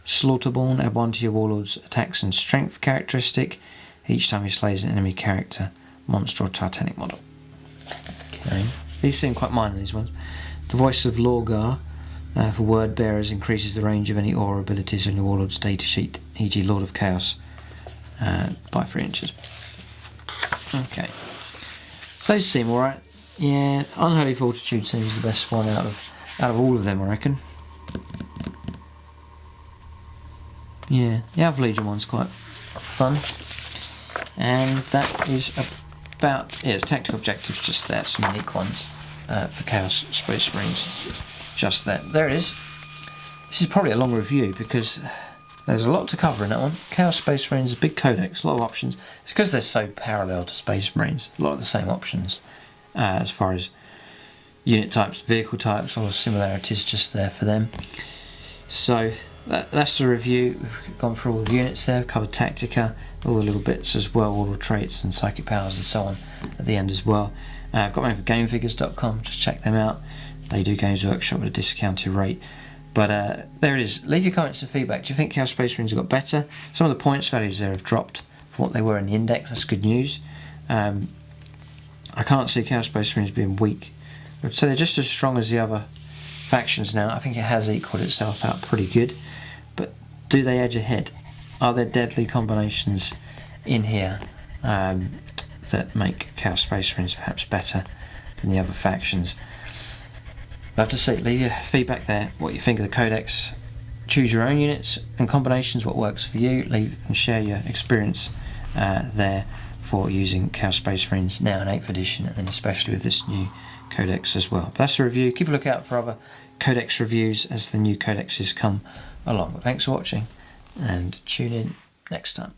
Slaughterborn, add 1 to your Warlord's attacks and strength characteristic each time he slays an enemy character, monster or titanic model. Okay. These seem quite minor, these ones. The Voice of Lorgar for Word Bearers increases the range of any aura abilities on your Warlord's data sheet, e.g. Lord of Chaos, by 3 inches. Okay. So those seem alright. Yeah, Unholy Fortitude seems the best one out of all of them, I reckon. Yeah, the Alpha Legion one's quite fun. And that is about it. It's tactical objectives just there, some unique ones for Chaos Space Marines. Just there. There it is. This is probably a long review because there's a lot to cover in that one. Chaos Space Marines, a big codex, a lot of options. It's because they're so parallel to Space Marines. A lot of the same options as far as unit types, vehicle types, all the similarities just there for them. So that's the review. We've gone through all the units there, covered Tactica, all the little bits as well, all the traits and psychic powers and so on at the end as well. I've got one for gamefigures.com, just check them out. They do Games Workshop at a discounted rate. But there it is. Leave your comments and feedback. Do you think Chaos Space Marines have got better? Some of the points values there have dropped from what they were in the index. That's good news. I can't see Chaos Space Marines being weak. I'd say they're just as strong as the other factions now. I think it has equalled itself out pretty good. But do they edge ahead? Are there deadly combinations in here that make Chaos Space Marines perhaps better than the other factions? We'll have to see. Leave your feedback there, what you think of the Codex. Choose your own units and combinations, what works for you. Leave and share your experience there for using Chaos Space Marines now in 8th edition, and then especially with this new Codex as well. But that's a review. Keep a look out for other Codex reviews as the new Codexes come along. But thanks for watching, and tune in next time.